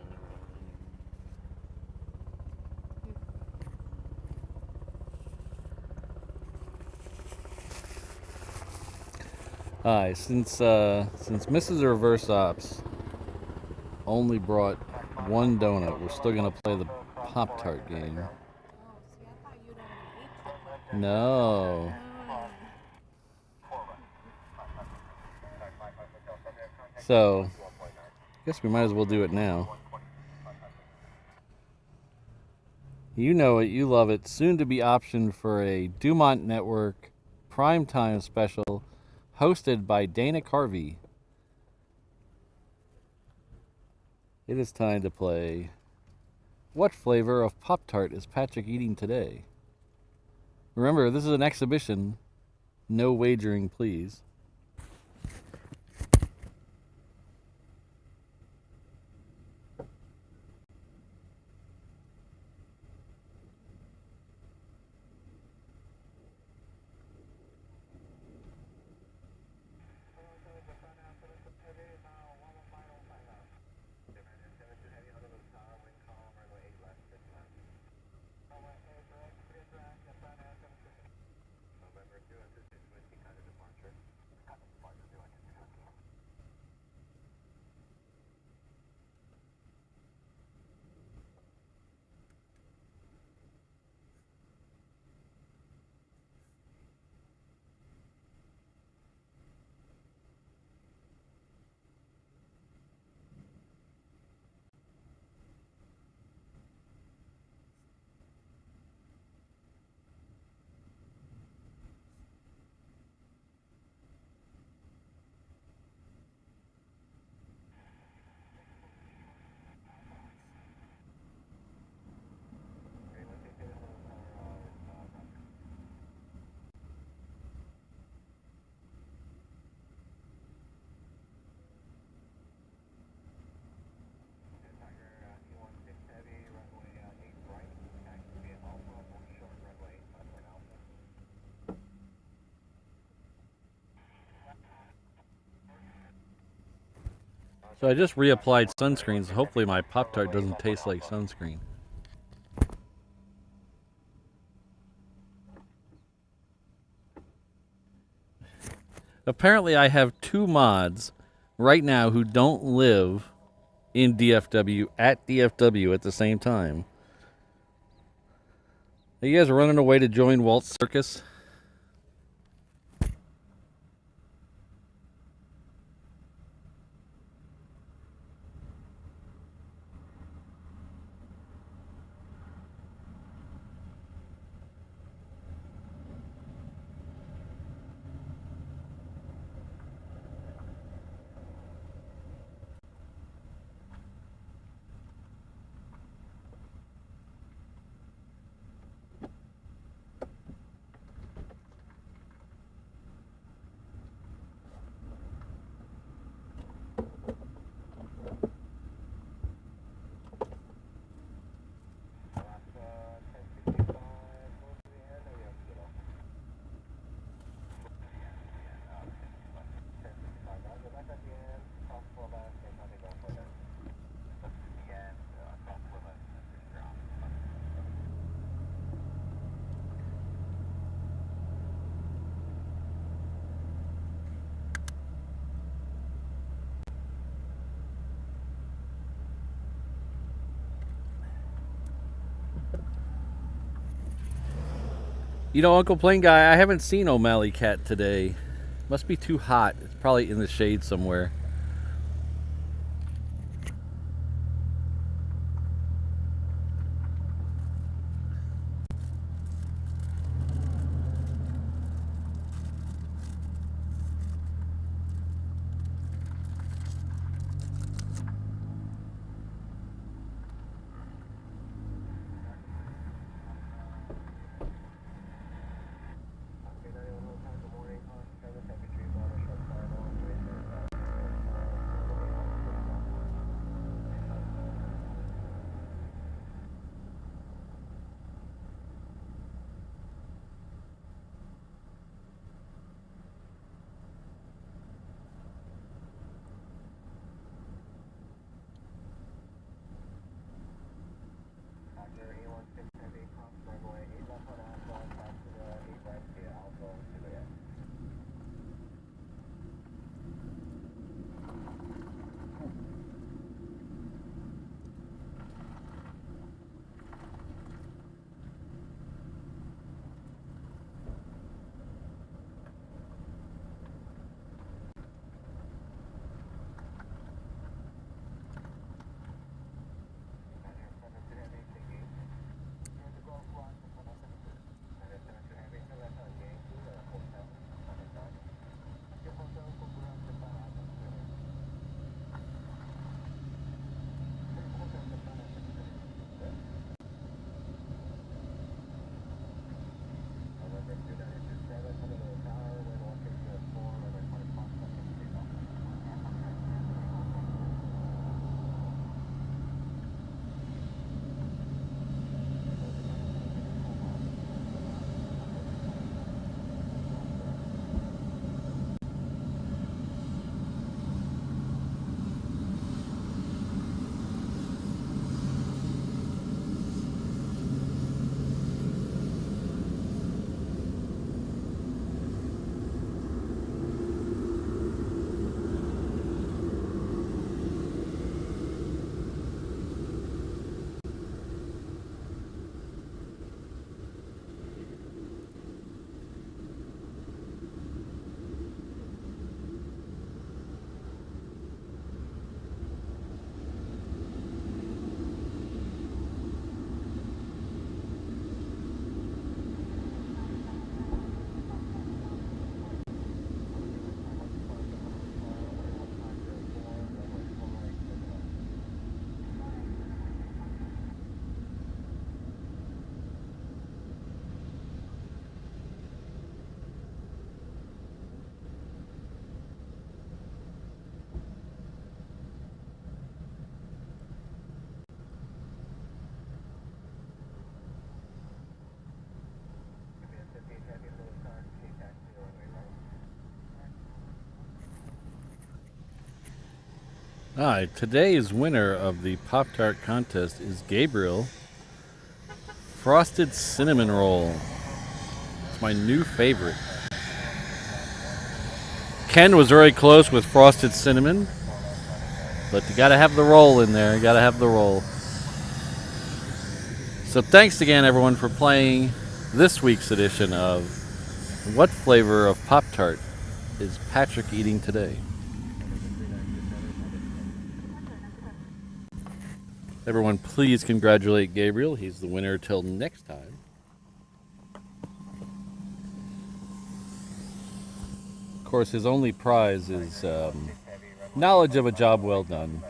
Speaker 1: Alright, since Mrs. Reverse Ops only brought one donut, we're still gonna play the Pop-Tart game.
Speaker 3: Oh, see, I thought you'd already ate something.
Speaker 1: No. So, I guess we might as well do it now. You know it, you love it. Soon to be optioned for a Dumont Network primetime special hosted by Dana Carvey. It is time to play What Flavor of Pop-Tart is Patrick eating today? Remember, this is an exhibition. No wagering, please. So I just reapplied sunscreens. Hopefully my Pop-Tart doesn't taste like sunscreen. Apparently I have 2 mods right now who don't live in DFW at DFW at the same time. Are you guys running away to join Walt's circus? You know, Uncle Plane Guy, I haven't seen O'Malley Cat today. Must be too hot. It's probably in the shade somewhere. Alright, today's winner of the Pop-Tart contest is Gabriel. Frosted Cinnamon Roll. It's my new favorite. Ken was very close with Frosted Cinnamon, but you gotta have the roll in there. You gotta have the roll. So thanks again, everyone, for playing this week's edition of What Flavor of Pop-Tart is Patrick eating today? Everyone, please congratulate Gabriel. He's the winner till next time. Of course, his only prize is knowledge of a job well done.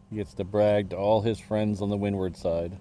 Speaker 1: He gets to brag to all his friends on the windward side.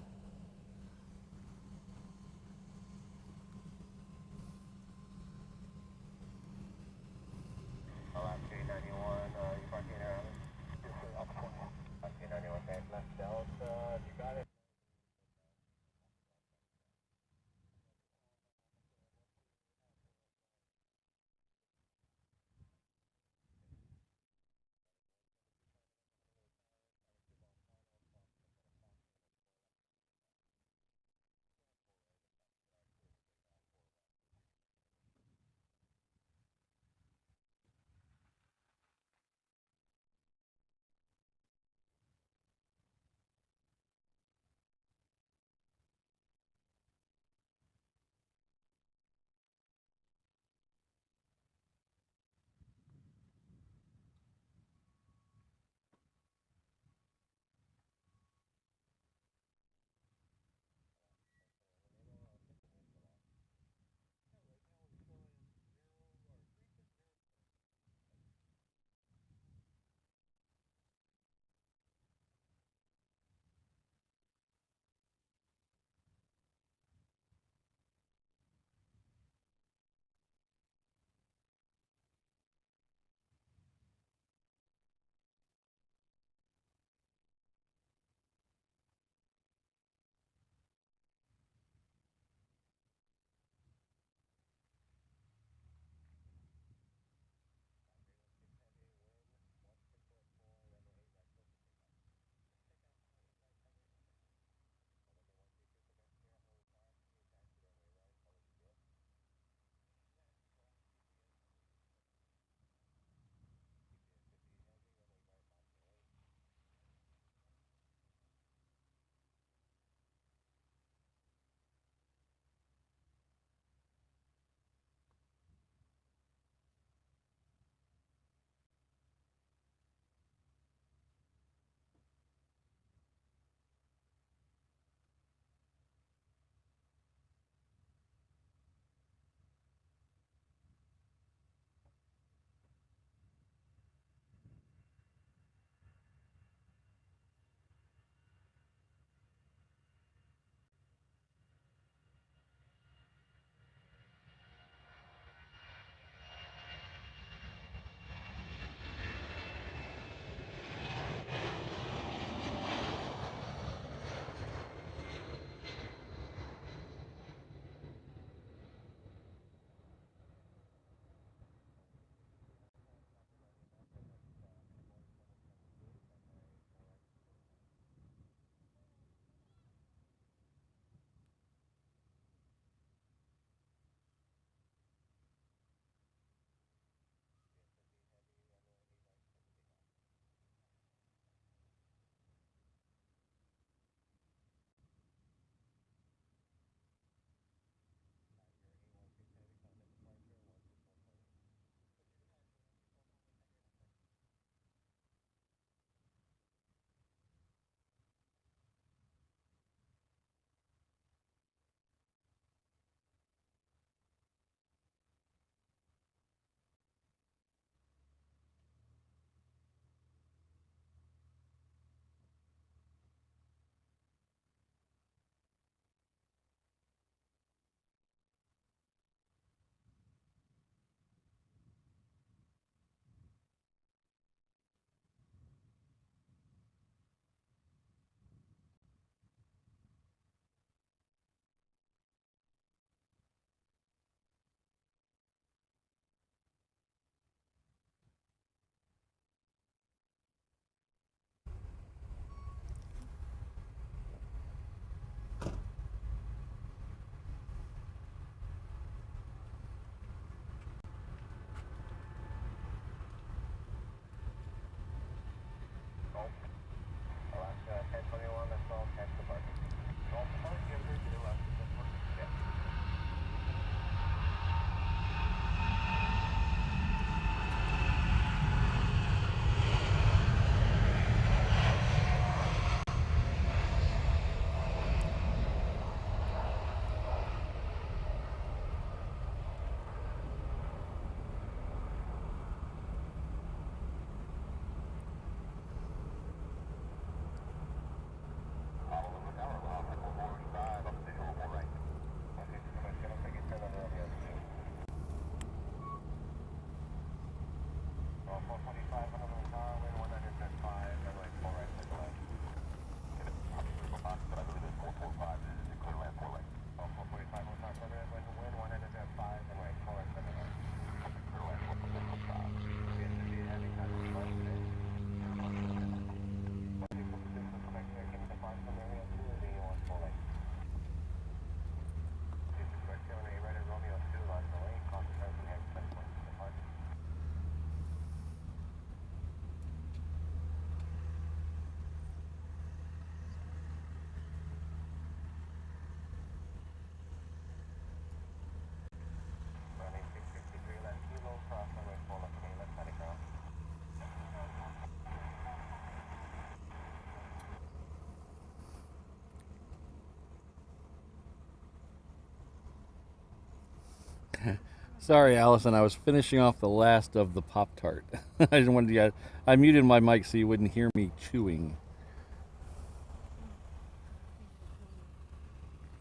Speaker 1: Sorry, Allison. I was finishing off the last of the Pop-Tart. I didn't want to. I muted my mic so you wouldn't hear me chewing.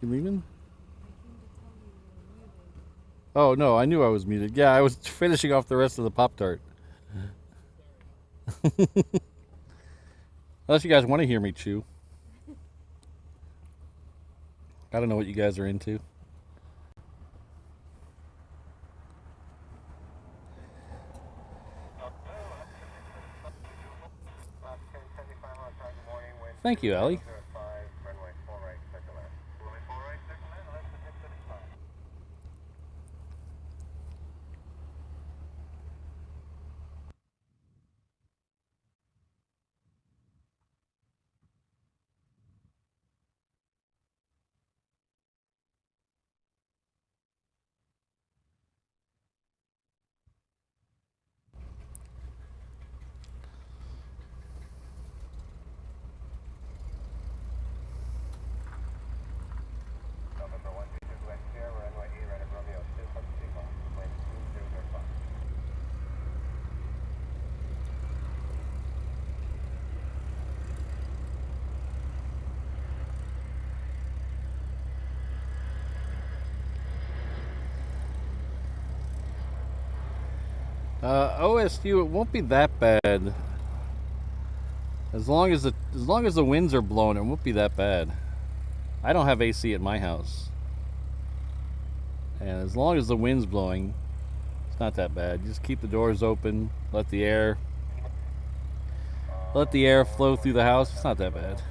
Speaker 1: You leaving? Oh no, I knew I was muted. Yeah, I was finishing off the rest of the Pop-Tart. Unless you guys want to hear me chew. I don't know what you guys are into. Thank you, Allie. OSU, it won't be that bad. As long as the winds are blowing, it won't be that bad. I don't have AC at my house, and as long as the wind's blowing, it's not that bad. You just keep the doors open, let the air flow through the house. It's not that bad.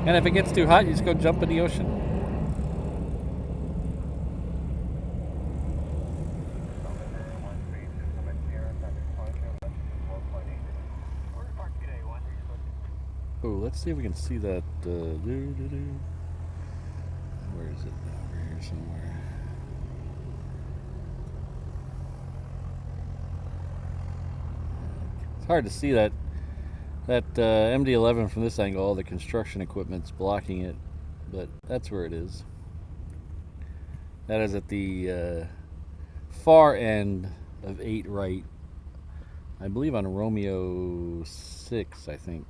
Speaker 1: And if it gets too hot, you just go jump in the ocean. Oh, let's see if we can see that. Where is it? Over here somewhere. It's hard to see that MD-11 from this angle. All the construction equipment's blocking it, but that's where it is. That is at the far end of 8 right. I believe on Romeo 6, I think.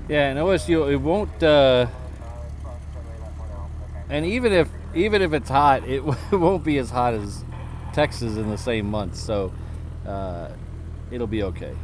Speaker 1: Yeah, and OSU, it won't. And even if it's hot, it won't be as hot as Texas in the same month. So it'll be okay.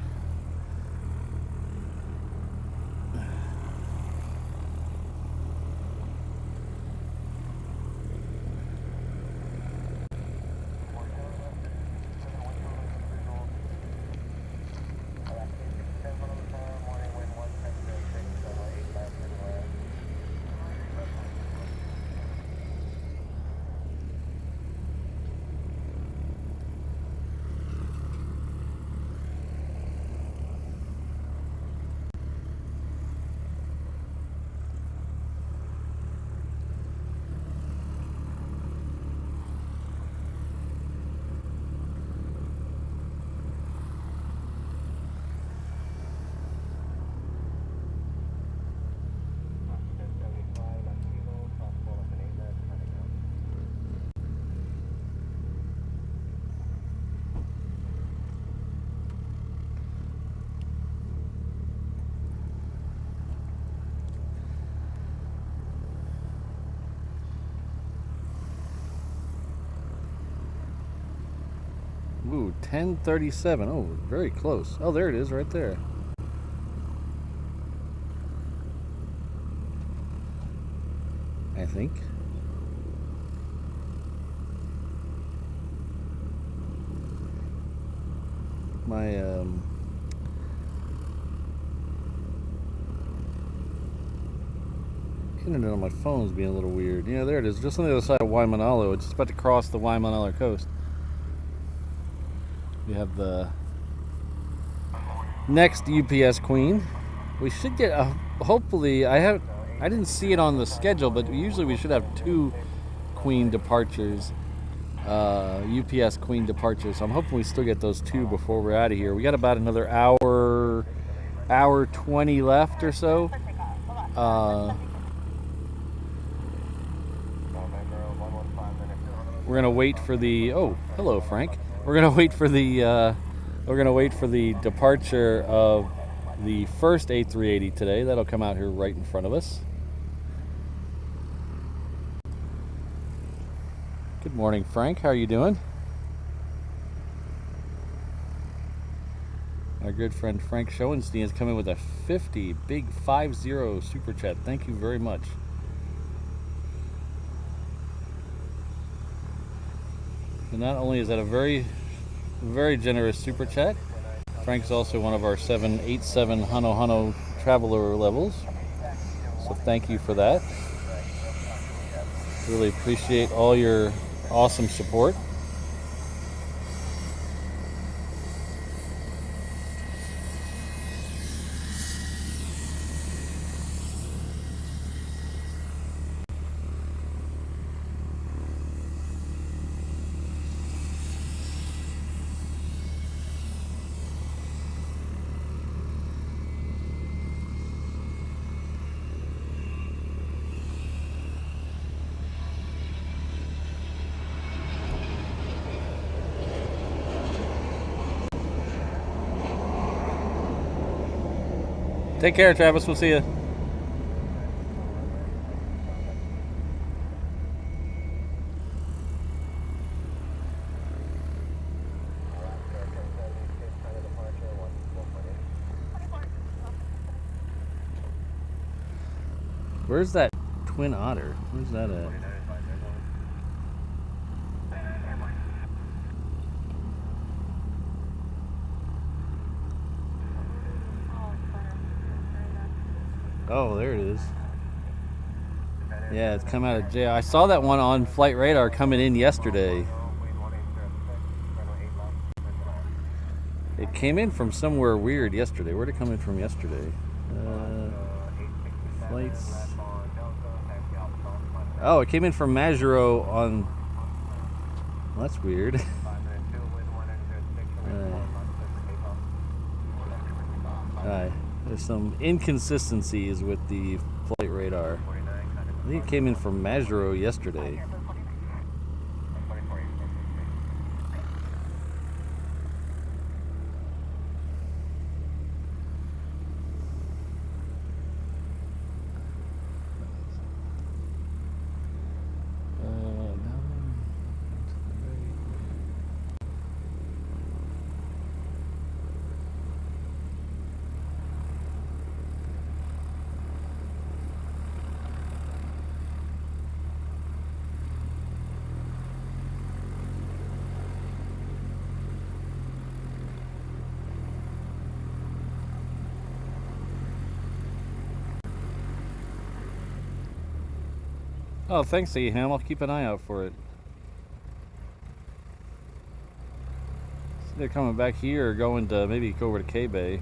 Speaker 1: Ooh, 10:37. Oh, very close. Oh, there it is right there. I think. My internet on my phone is being a little weird. Yeah, there it is, just on the other side of Waimanalo. It's just about to cross the Waimanalo coast. We have the next UPS Queen. We should get hopefully I didn't see it on the schedule, but usually we should have 2 Queen departures, UPS Queen departures. So I'm hoping we still get those 2 before we're out of here. We got about another hour 20 left or so. We're gonna wait for the. Oh, hello, Frank. We're gonna wait for the. We're gonna wait for the departure of the first A380 today. That'll come out here right in front of us. Good morning, Frank. How are you doing? Our good friend Frank Schoenstein is coming with a 50, big 50 super chat. Thank you very much. And not only is that a very, very generous super chat, Frank's also one of our 787 Honu traveler levels. So thank you for that. Really appreciate all your awesome support. Take care, Travis. We'll see you. Where's that Twin Otter? Where's that at? Oh, there it is. Yeah, it's come out of jail. I saw that one on flight radar coming in yesterday. It came in from somewhere weird yesterday. Where'd it come in from yesterday? Flights. Oh, it came in from Majuro on. Well, that's weird. There's some inconsistencies with the flight radar. I think it came in from Majuro yesterday. Oh, thanks, Eham. I'll keep an eye out for it. See, they're coming back here or going to maybe go over to K-Bay.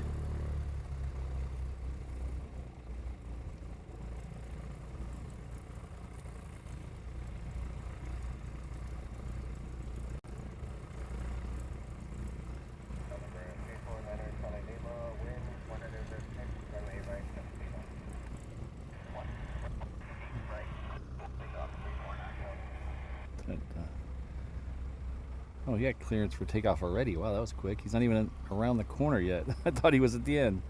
Speaker 1: Oh, he had clearance for takeoff already. Wow, that was quick. He's not even around the corner yet. I thought he was at the end.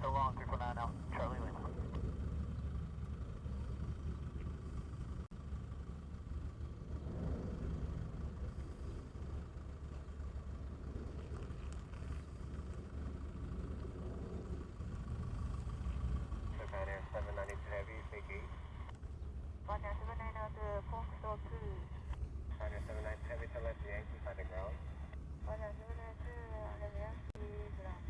Speaker 4: So long, 349 now, Charlie Lima.
Speaker 5: Japan 792 Heavies, take 8.
Speaker 4: Japan 792 Fox Dog 2.
Speaker 5: Japan 792 Heavy to left Yankee, find the ground.
Speaker 4: Japan 792 Yankee ground.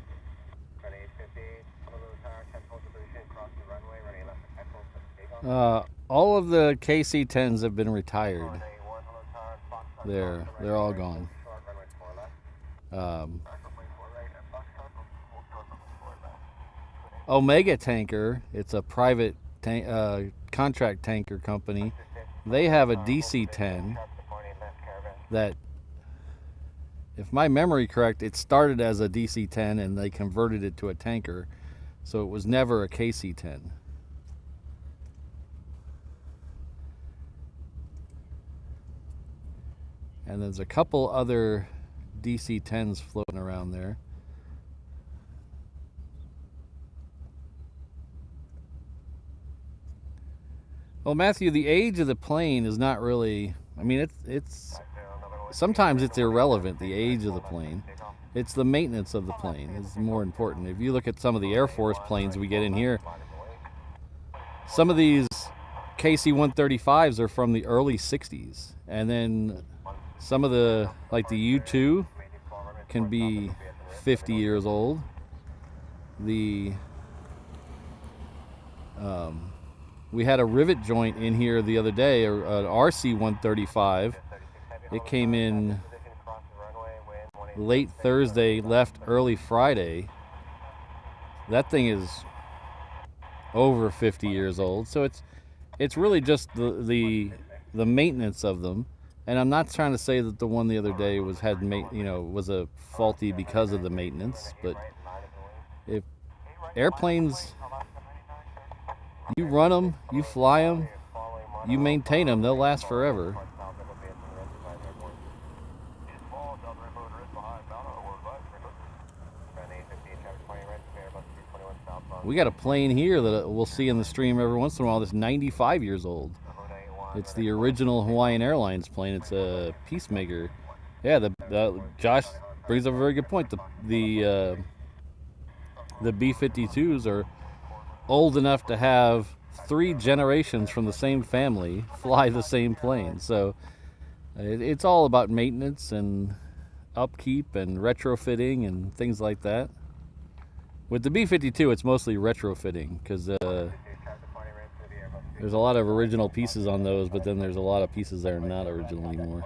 Speaker 5: Running 858, Honolulu Tower, 10 pole solution, cross the runway, running left at Echo for takeoff.
Speaker 1: All of the KC-10s have been retired.
Speaker 5: Runway 1, Honolulu Tower, Fox
Speaker 1: They're all gone.
Speaker 5: short, runway 4 left.
Speaker 4: Runway 4 right, at Fox Dog 4 left.
Speaker 1: Omega Tanker, it's a private contract tanker company. They have a DC-10 that, if my memory correct, it started as a DC-10 and they converted it to a tanker, so it was never a KC-10. And there's a couple other DC-10s floating around there. Well, Matthew, the age of the plane is not really, I mean, it's sometimes it's irrelevant, the age of the plane. It's the maintenance of the plane is more important. If you look at some of the Air Force planes we get in here, some of these KC-135s are from the early 60s. And then some of the, like the U-2 can be 50 years old. We had a rivet joint in here the other day, an RC-135. It came in late Thursday, left early Friday. That thing is over 50 years old. So it's really just the maintenance of them. And I'm not trying to say that the one the other day was a faulty because of the maintenance, but if airplanes, you run them, you fly them, you maintain them, they'll last forever. We got a plane here that we'll see in the stream every once in a while that's 95 years old. It's the original Hawaiian Airlines plane. It's a Peacemaker. Yeah, Josh brings up a very good point. The B-52s are old enough to have 3 generations from the same family fly the same plane. So it's all about maintenance and upkeep and retrofitting and things like that. With the B-52, it's mostly retrofitting because there's a lot of original pieces on those, but then there's a lot of pieces that are not original anymore.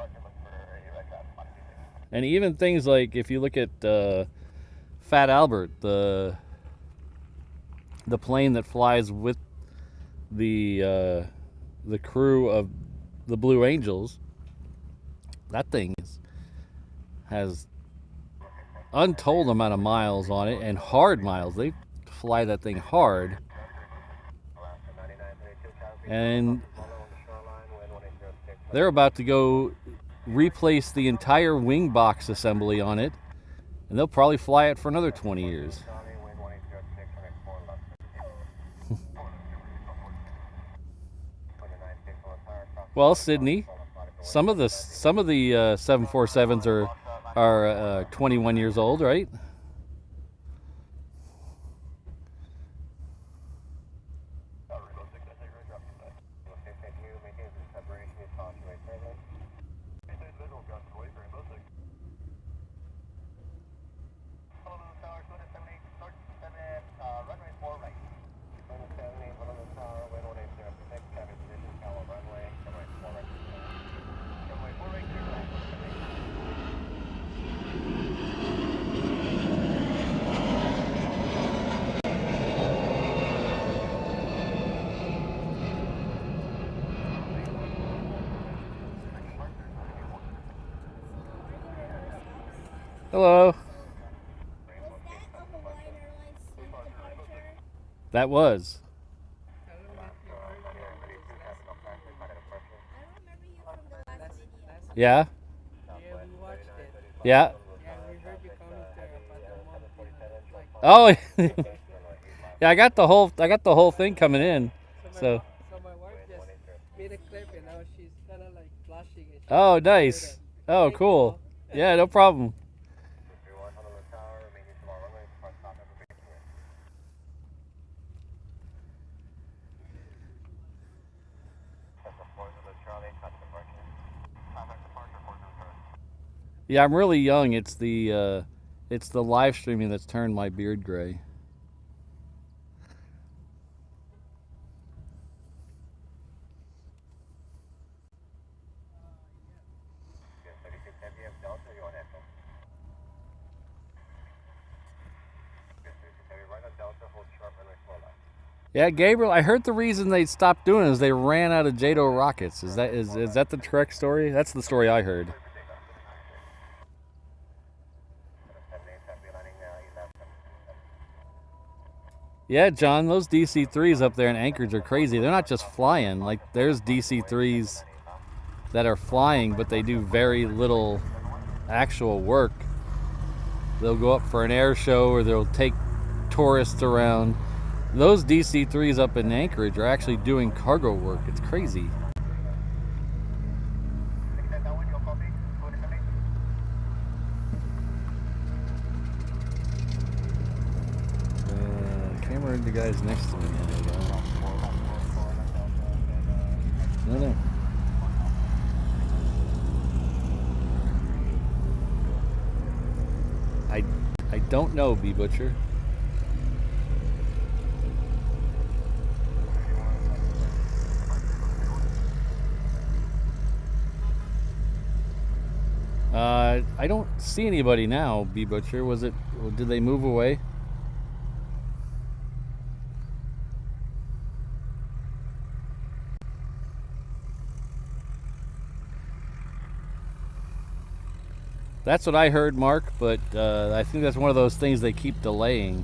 Speaker 1: And even things like, if you look at Fat Albert, the plane that flies with the crew of the Blue Angels, that thing has untold amount of miles on it, and hard miles. They fly that thing hard. And they're about to go replace the entire wing box assembly on it, and they'll probably fly it for another 20 years. Well, Sydney, some of the 747s are 21 years old, right? Hello.
Speaker 3: Was that a Hawaiian Airlines departure?
Speaker 1: That was.
Speaker 3: I don't remember you from the last video.
Speaker 1: Yeah?
Speaker 6: Yeah, we watched it.
Speaker 1: Yeah?
Speaker 6: Yeah, we heard your comments there about the mom being like,
Speaker 1: Oh, Yeah, I got the whole thing coming in. So.
Speaker 6: So my wife just made a clip and now she's kind of like flashing it.
Speaker 1: Oh, nice. Oh, cool. Yeah, no problem.
Speaker 5: 231 Honolulu Tower, remaining tomorrow runway, depart stop information. That's the 4 Zulu Charlie, contact departure. Contact departure, 4 Zulu Charlie.
Speaker 1: Yeah, I'm really young. It's the live streaming that's turned my beard gray.
Speaker 5: Yeah, 36 Heavy F Delta, you want Echo? Yeah, 36 Heavy, right on Delta, hold sharp runway 4 left.
Speaker 1: Yeah, Gabriel, I heard the reason they stopped doing it is they ran out of JATO rockets. Is that the correct story? That's the story I heard. Yeah, John, those DC-3s up there in Anchorage are crazy. They're not just flying. Like, there's DC-3s that are flying, but they do very little actual work. They'll go up for an air show or they'll take tourists around. Those DC-3s up in Anchorage are actually doing cargo work. It's crazy. Camera the guys next to me. No. I don't know, B Butcher. I don't see anybody now, B Butcher. Did they move away? That's what I heard, Mark, but I think that's one of those things they keep delaying.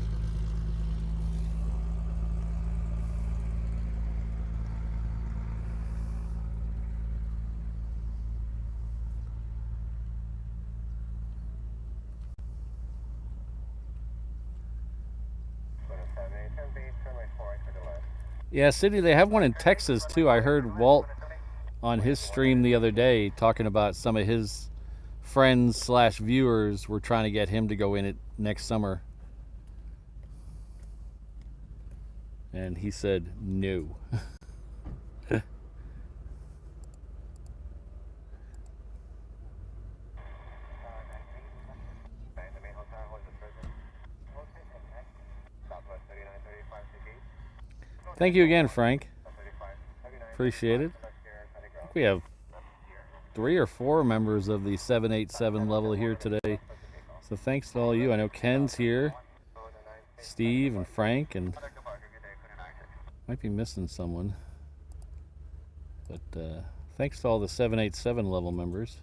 Speaker 1: Yeah, Sydney, they have one in Texas too. I heard Walt on his stream the other day talking about some of his friends / viewers were trying to get him to go in it next summer. And he said no. Thank you again, Frank. Appreciate it. I think we have 3 or 4 members of the 787 level here today. So thanks to all you. I know Ken's here, Steve and Frank, and might be missing someone. But thanks to all the 787 level members.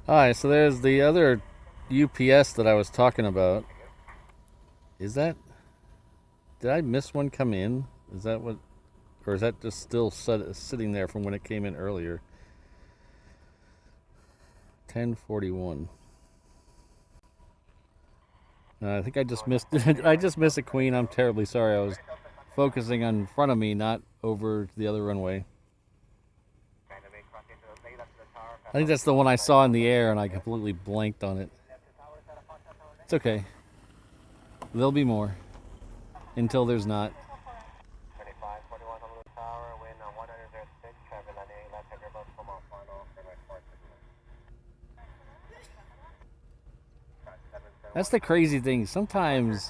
Speaker 1: Alright, so there's the other UPS that I was talking about. Is that... Did I miss one come in? Is that what... Or is that just still sitting there from when it came in earlier? 10:41. I think I just missed... I just missed a Queen. I'm terribly sorry. I was focusing on in front of me, not over the other runway. I think that's the one I saw in the air and I completely blanked on it. It's okay. There'll be more. Until there's not. That's the crazy thing. Sometimes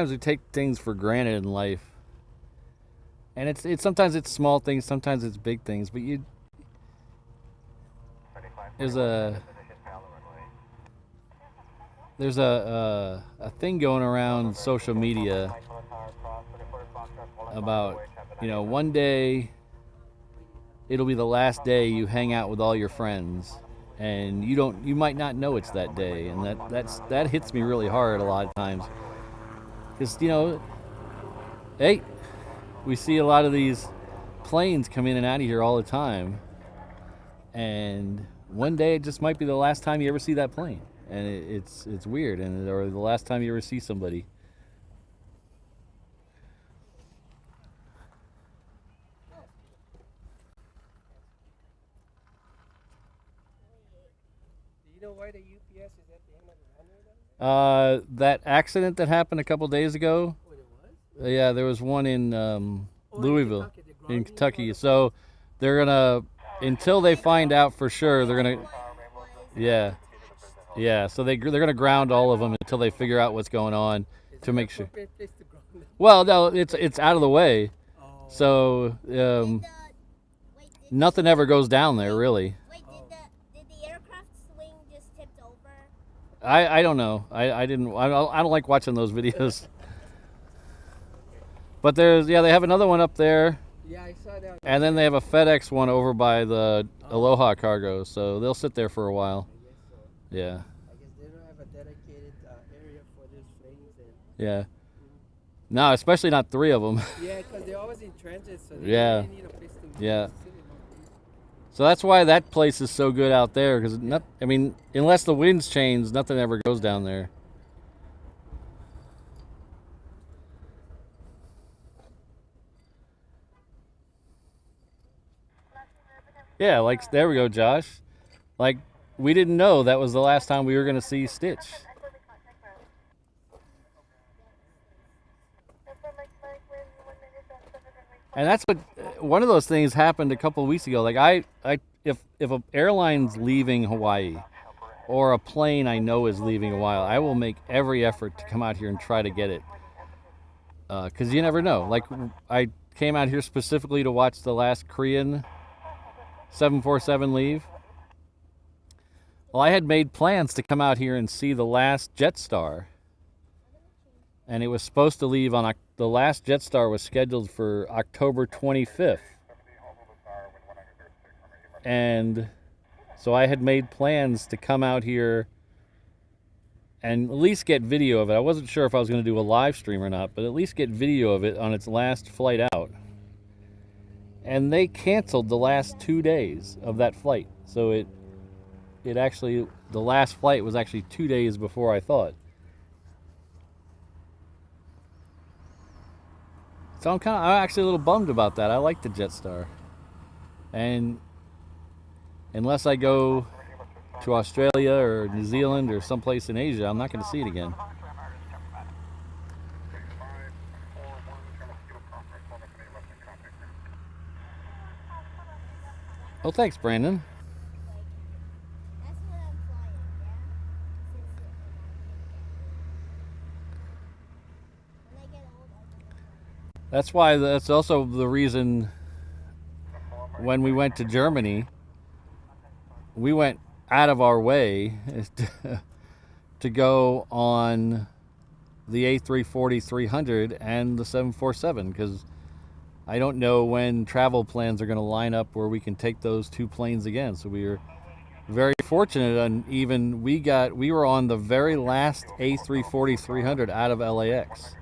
Speaker 1: we take things for granted in life. And it's sometimes it's small things, sometimes it's big things, but there's a thing going around social media about, you know, one day it'll be the last day you hang out with all your friends, and you might not know it's that day, and that hits me really hard a lot of times, because, you know, hey, we see a lot of these planes come in and out of here all the time, and one day it just might be the last time you ever see that plane, and it's weird, and or the last time you ever see somebody.
Speaker 6: Do you know why the UPS is at the end of the runway then?
Speaker 1: That accident that happened a couple days ago.
Speaker 6: Oh, it was?
Speaker 1: Yeah, there was one in Louisville,
Speaker 6: Kentucky, the
Speaker 1: in
Speaker 6: grounding
Speaker 1: Kentucky.
Speaker 6: on the-
Speaker 1: So they're gonna, until they find out for sure, they're gonna, yeah. So they're gonna ground all of them until they figure out what's going on
Speaker 6: Is
Speaker 1: to
Speaker 6: it
Speaker 1: make sure.
Speaker 6: appropriate place to ground them?
Speaker 1: Well, no, it's out of the way,
Speaker 6: Oh.
Speaker 1: so
Speaker 3: Wait,
Speaker 1: nothing ever goes down there really.
Speaker 3: did the aircraft swing just tipped over?
Speaker 1: I don't know. I don't like watching those videos. But they have another one up there.
Speaker 6: Yeah, I saw that.
Speaker 1: And then they have a FedEx one over by the Aloha cargo, so they'll sit there for a while.
Speaker 6: I guess so.
Speaker 1: Yeah,
Speaker 6: I guess they don't have a dedicated area for those planes. And
Speaker 1: yeah. No, especially not three of them.
Speaker 6: yeah, because they're always in transit, so they
Speaker 1: Yeah.
Speaker 6: really need a place to
Speaker 1: Yeah.
Speaker 6: sit in one place.
Speaker 1: So that's why that place is so good out there, because I mean, unless the winds change, nothing ever goes down there. Yeah, like there we go, Josh. Like we didn't know that was the last time we were going to see Stitch. And that's what one of those things happened a couple of weeks ago. Like if an airline's leaving Hawaii or a plane I know is leaving Hawaii, I will make every effort to come out here and try to get it. Because you never know. Like I came out here specifically to watch the last Korean 747 leave. Well, I had made plans to come out here and see the last Jetstar. And it was supposed to leave on the last Jetstar was scheduled for October 25th. And so I had made plans to come out here and at least get video of it. I wasn't sure if I was going to do a live stream or not, but at least get video of it on its last flight out. And they canceled the last 2 days of that flight. So it actually, the last flight was actually 2 days before I thought. So I'm actually a little bummed about that. I like the Jetstar. And unless I go to Australia or New Zealand or someplace in Asia, I'm not going to see it again. Oh, thanks, Brandon.
Speaker 3: That's what I'm flying, yeah? When I get old,
Speaker 1: That's why, that's also the reason when we went to Germany, we went out of our way to go on the A340-300 and the 747, because I don't know when travel plans are going to line up where we can take those two planes again. So we were very fortunate, and even we were on the very last A340-300 out of LAX.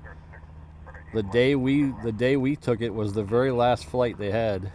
Speaker 1: The day we took it was the very last flight they had.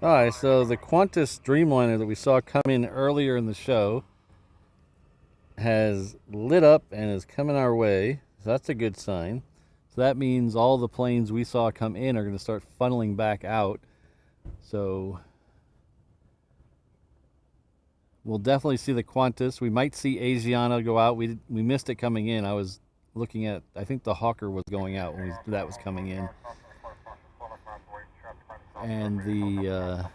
Speaker 1: Alright, so the Qantas Dreamliner that we saw come in earlier in the show has lit up and is coming our way. So that's a good sign. So that means all the planes we saw come in are going to start funneling back out. So We'll definitely see the Qantas. We might see Asiana go out. We missed it coming in. I was looking at, I think the Hawker was going out when that was coming in. And the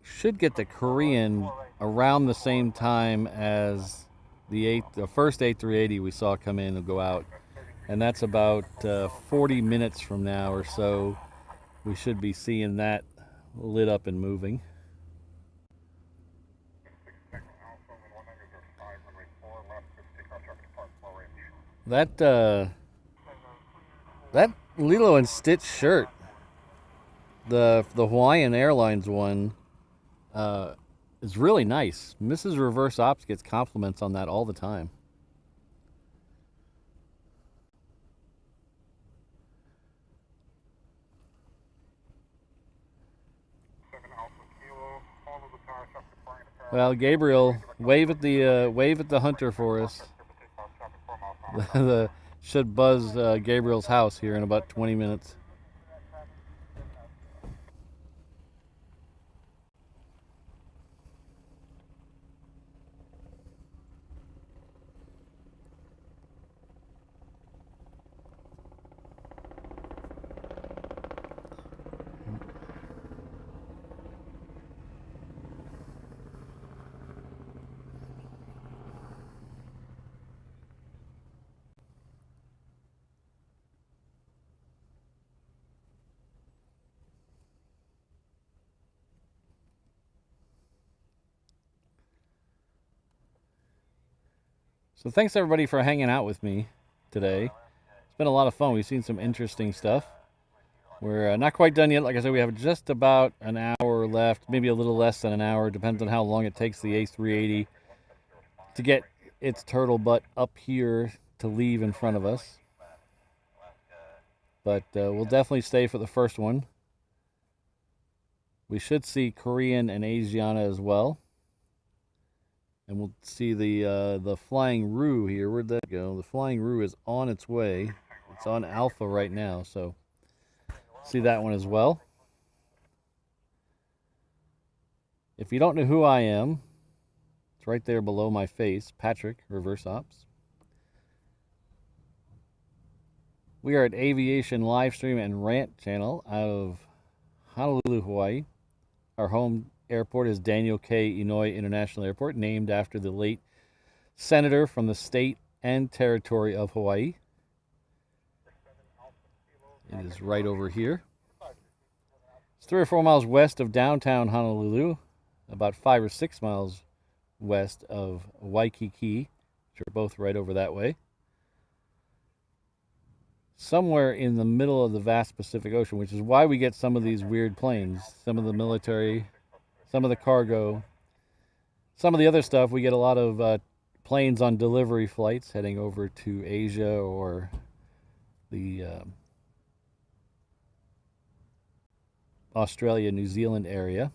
Speaker 1: should get the Korean around the same time as the first A380 we saw come in and go out. And that's about 40 minutes from now or so. We should be seeing that lit up and moving. That Lilo and Stitch shirt, the Hawaiian Airlines one, is really nice. Mrs. Reverse Ops gets compliments on that all the time. Well, Gabriel, wave at the Hunter for us. Should buzz Gabriel's house here in about 20 minutes. So thanks everybody for hanging out with me today. It's been a lot of fun. We've seen some interesting stuff. We're not quite done yet. Like I said, we have just about an hour left, maybe a little less than an hour. Depends on how long it takes the A380 to get its turtle butt up here to leave in front of us. But we'll definitely stay for the first one. We should see Korean and Asiana as well. And we'll see the Flying Roo here. Where'd that go? The Flying Roo is on its way. It's on Alpha right now, so see that one as well. If you don't know who I am, it's right there below my face, Patrick, Reverse Ops. We are at Aviation Livestream and Rant channel out of Honolulu, Hawaii. Our home airport is Daniel K. Inouye International Airport, named after the late senator from the state and territory of Hawaii. It is right over here. It's 3 or 4 miles west of downtown Honolulu, about 5 or 6 miles west of Waikiki, which are both right over that way. Somewhere in the middle of the vast Pacific Ocean, which is why we get some of these weird planes, some of the military, some of the cargo, some of the other stuff. We get a lot of planes on delivery flights heading over to Asia or the Australia, New Zealand area.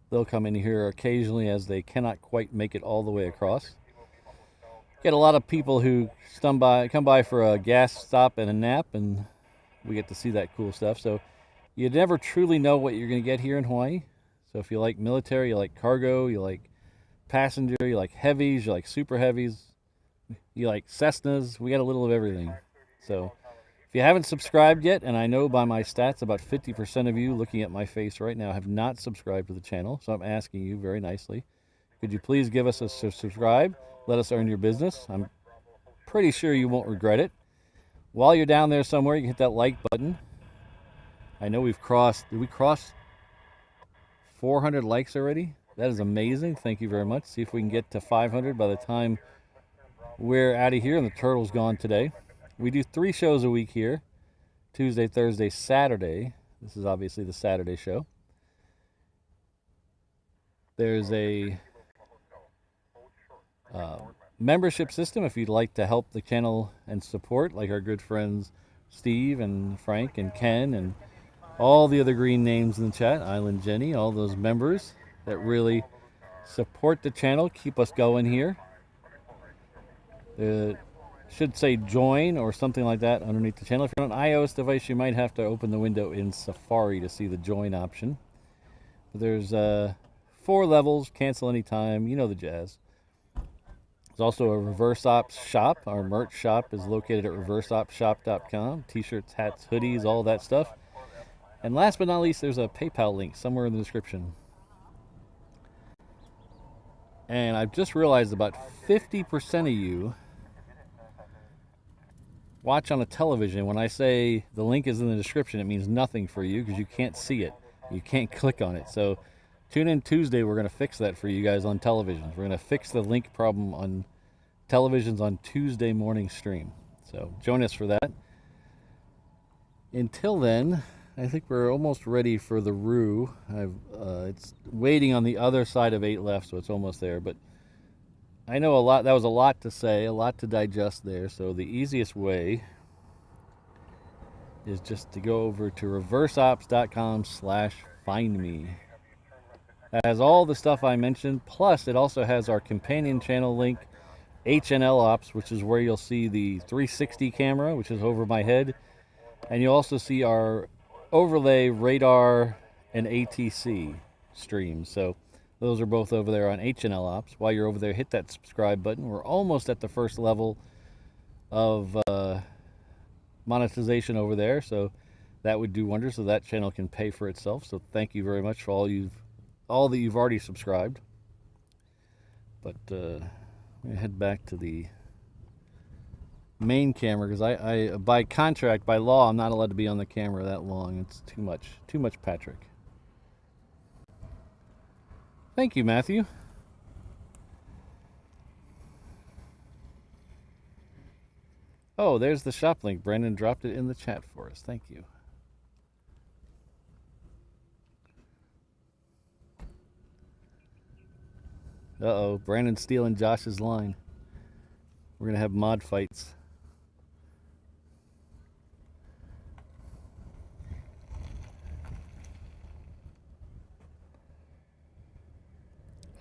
Speaker 1: They'll come in here occasionally as they cannot quite make it all the way across. Get a lot of people who come by for a gas stop and a nap, and we get to see that cool stuff. So you never truly know what you're going to get here in Hawaii. So if you like military, you like cargo, you like passenger, you like heavies, you like super heavies, you like Cessnas, we got a little of everything. So if you haven't subscribed yet, and I know by my stats about 50% of you looking at my face right now have not subscribed to the channel, so I'm asking you very nicely, could you please give us a subscribe? Let us earn your business. I'm pretty sure you won't regret it. While you're down there somewhere, you can hit that like button. I know did we cross 400 likes already? That is amazing. Thank you very much. See if we can get to 500 by the time we're out of here and the turtle's gone today. We do 3 shows a week here. Tuesday, Thursday, Saturday. This is obviously the Saturday show. There's a membership system if you'd like to help the channel and support, like our good friends Steve and Frank and Ken and all the other green names in the chat, Island Jenny, all those members that really support the channel, keep us going here. It should say join or something like that underneath the channel. If you're on an iOS device, you might have to open the window in Safari to see the join option. But there's 4 4 levels, cancel anytime, you know the jazz. There's also a reverse ops shop. Our merch shop is located at reverseopshop.com. T-shirts, hats, hoodies, all that stuff. And last but not least, there's a PayPal link somewhere in the description. And I've just realized about 50% of you watch on a television. When I say the link is in the description, it means nothing for you because you can't see it. You can't click on it. So tune in Tuesday. We're going to fix that for you guys on televisions. We're going to fix the link problem on televisions on Tuesday morning stream. So join us for that. Until then, I think we're almost ready for the roux. It's waiting on the other side of 8 left, so it's almost there. But I know a lot. That was a lot to say, a lot to digest there. So the easiest way is just to go over to reverseops.com/findme. That has all the stuff I mentioned. Plus, it also has our companion channel link, HNL Ops, which is where you'll see the 360 camera, which is over my head. And you'll also see our overlay, radar, and ATC streams. So those are both over there on HNL Ops. While you're over there, hit that subscribe button. We're almost at the first level of monetization over there, so that would do wonders. So that channel can pay for itself. So thank you very much for all that you've already subscribed. But I'm gonna head back to the main camera because I by contract, by law, I'm not allowed to be on the camera that long. It's too much Patrick. Thank you, Matthew. Oh, there's the shop link. Brandon dropped it in the chat for us. Thank you. Uh-oh, Brandon's stealing Josh's line. We're going to have mod fights.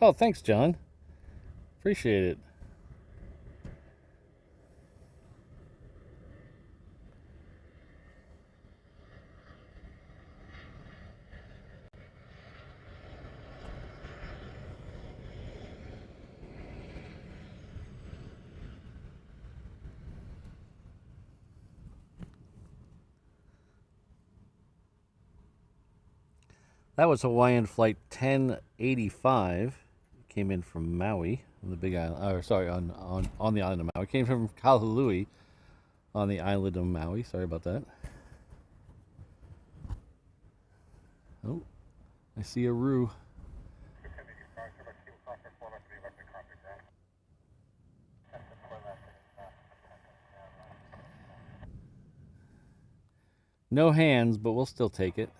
Speaker 1: Oh, thanks, John. Appreciate it. That was Hawaiian Flight 1085. It came in from Maui on the Big Island. Or sorry, on the island of Maui. It came from Honolulu on the island of Maui. Sorry about that. Oh, I see a roux. No hands, but we'll still take it.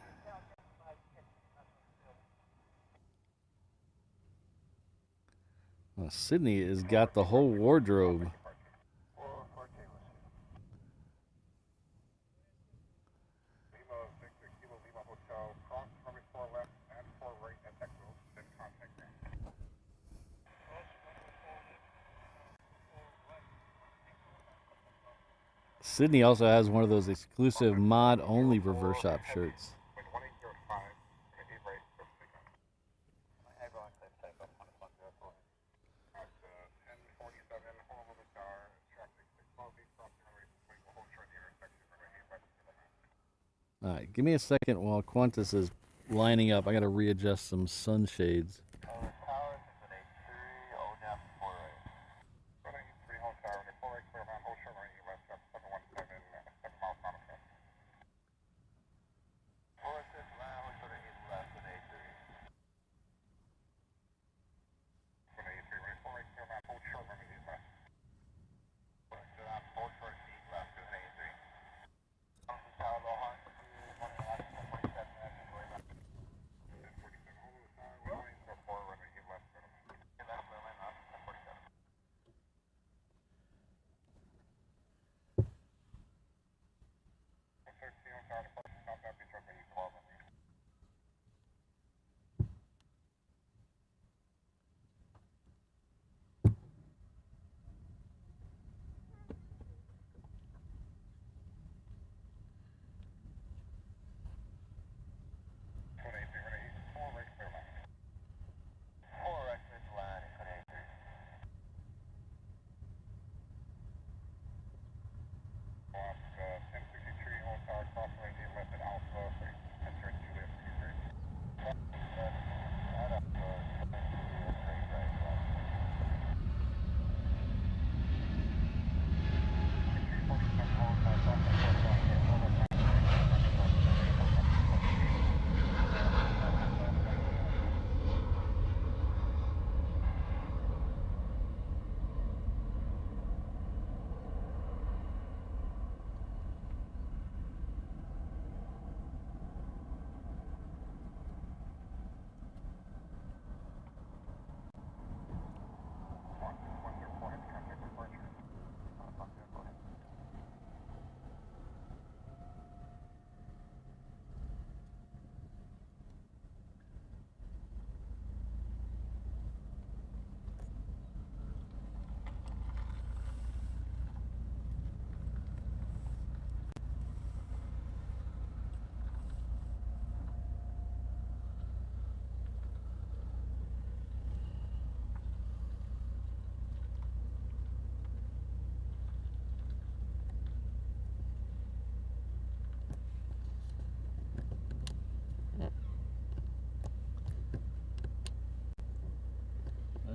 Speaker 1: Well, Sydney has got the whole wardrobe. Sydney also has one of those exclusive mod-only reverse shop shirts. All right, give me a second while Qantas is lining up. I got to readjust some sunshades.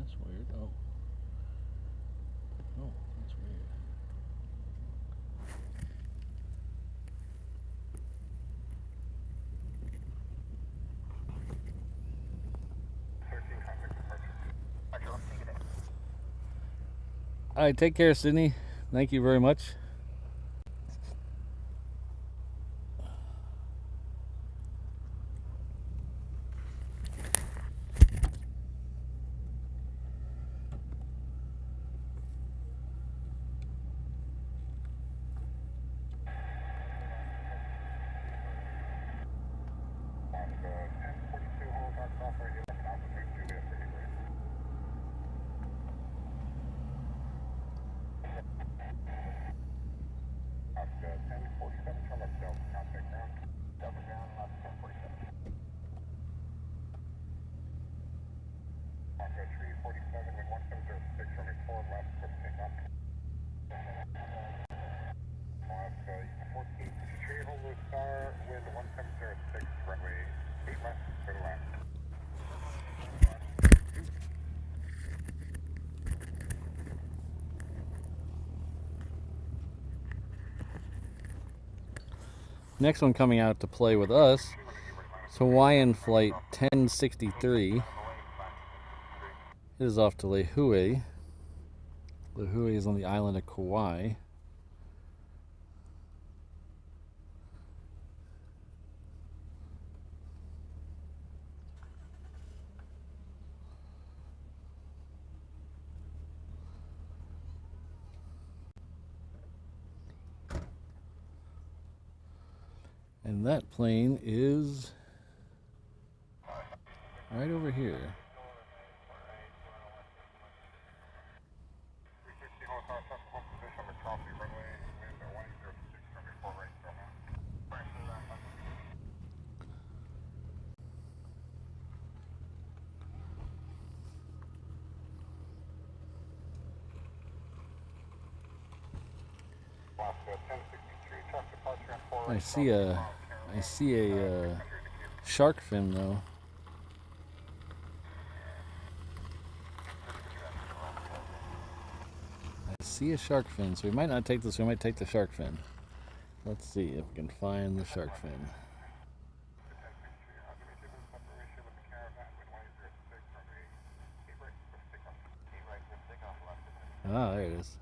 Speaker 1: that's weird. Oh. Oh, that's weird. All right, take care, Sydney. Thank you very much. Next one coming out to play with us is Hawaiian Flight 1063. It is off to Lihue. Lihue is on the island of Kauai. And that plane is right over here. I see a shark fin though. I see a shark fin, so we might not take this. We might take the shark fin. Let's see if we can find the shark fin. Ah, there it is.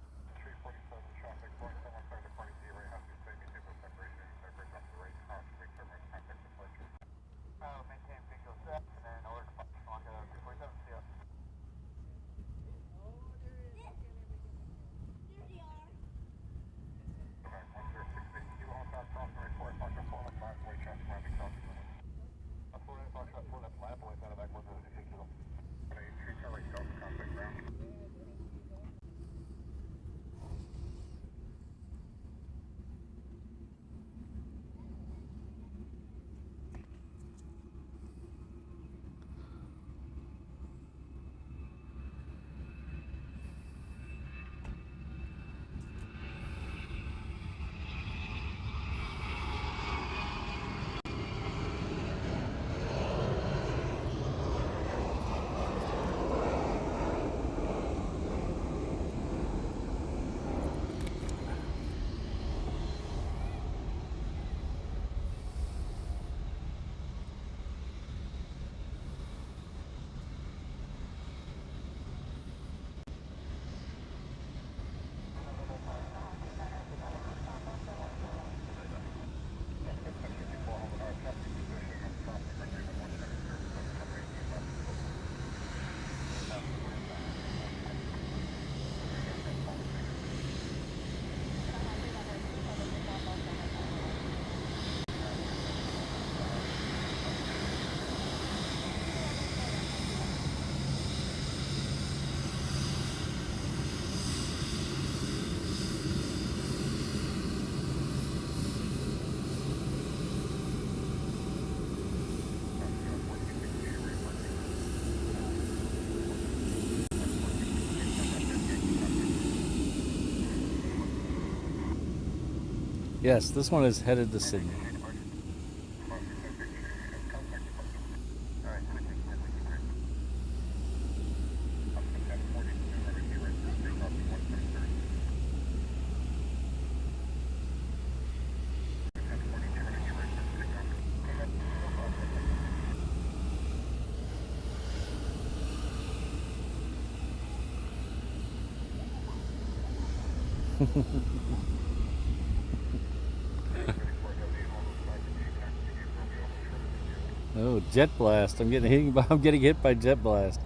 Speaker 1: Yes, this one is headed to Sydney. Oh, jet blast! I'm getting hit by jet blast.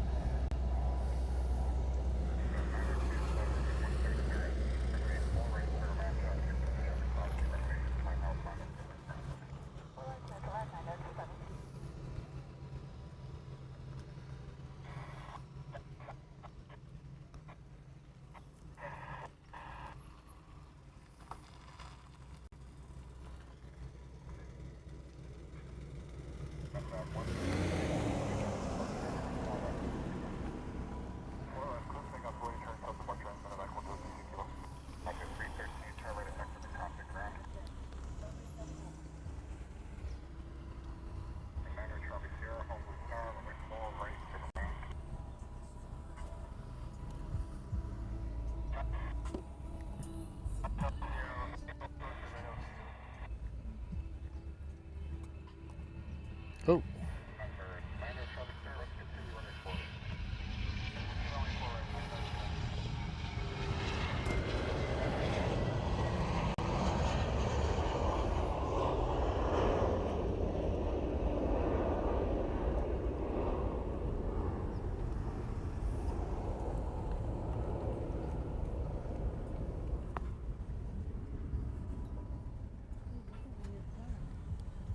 Speaker 1: Oh.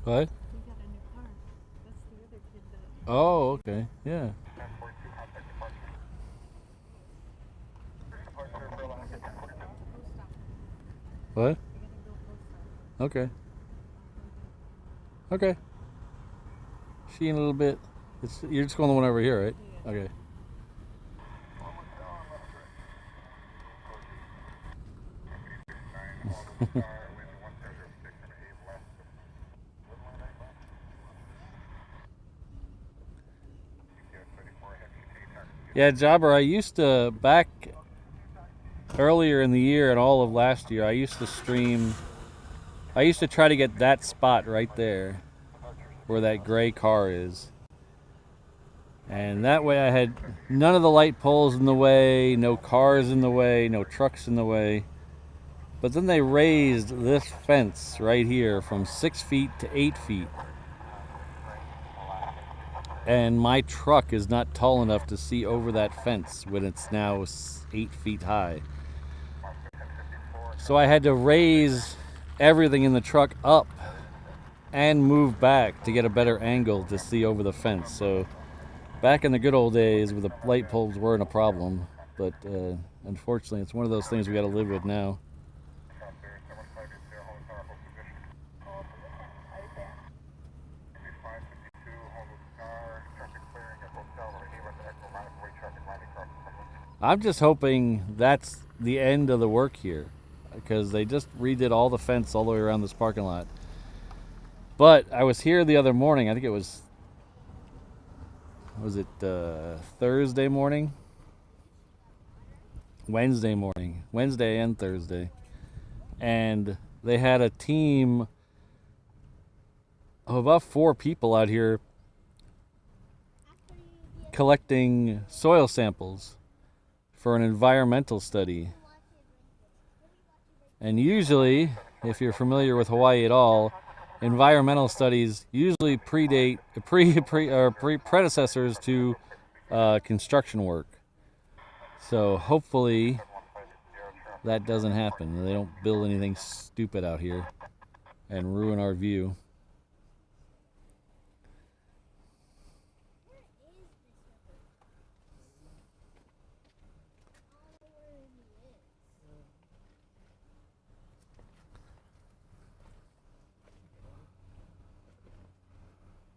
Speaker 1: What?
Speaker 7: We got a new car. That's the other kid that.
Speaker 1: Oh, okay. Yeah. What?
Speaker 7: We gotta go post
Speaker 1: Okay. Okay. See you in a little bit. You're just going the one over here, right?
Speaker 7: Yeah.
Speaker 1: Okay. Yeah, Jobber, I used to, back earlier in the year and all of last year, I used to try to get that spot right there where that gray car is. And that way I had none of the light poles in the way, no cars in the way, no trucks in the way. But then they raised this fence right here from 6 feet to 8 feet. And my truck is not tall enough to see over that fence when it's now 8 feet high. So I had to raise everything in the truck up and move back to get a better angle to see over the fence. So back in the good old days where the light poles weren't a problem, but unfortunately it's one of those things we got to live with now. I'm just hoping that's the end of the work here, because they just redid all the fence all the way around this parking lot. But I was here the other morning, I think it was it Thursday morning? Wednesday morning. Wednesday and Thursday. And they had a team of about 4 people out here collecting soil samples for an environmental study. And usually, if you're familiar with Hawaii at all, environmental studies usually predate predecessors to construction work. So hopefully that doesn't happen. They don't build anything stupid out here and ruin our view.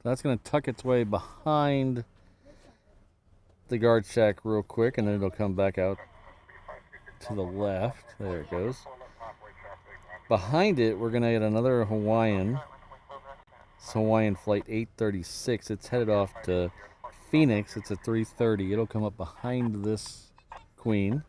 Speaker 1: That's going to tuck its way behind the guard shack real quick, and then it'll come back out to the left. There it goes. Behind it, we're going to get another Hawaiian. It's Hawaiian Flight 836. It's headed off to Phoenix. It's a 330. It'll come up behind this Queen.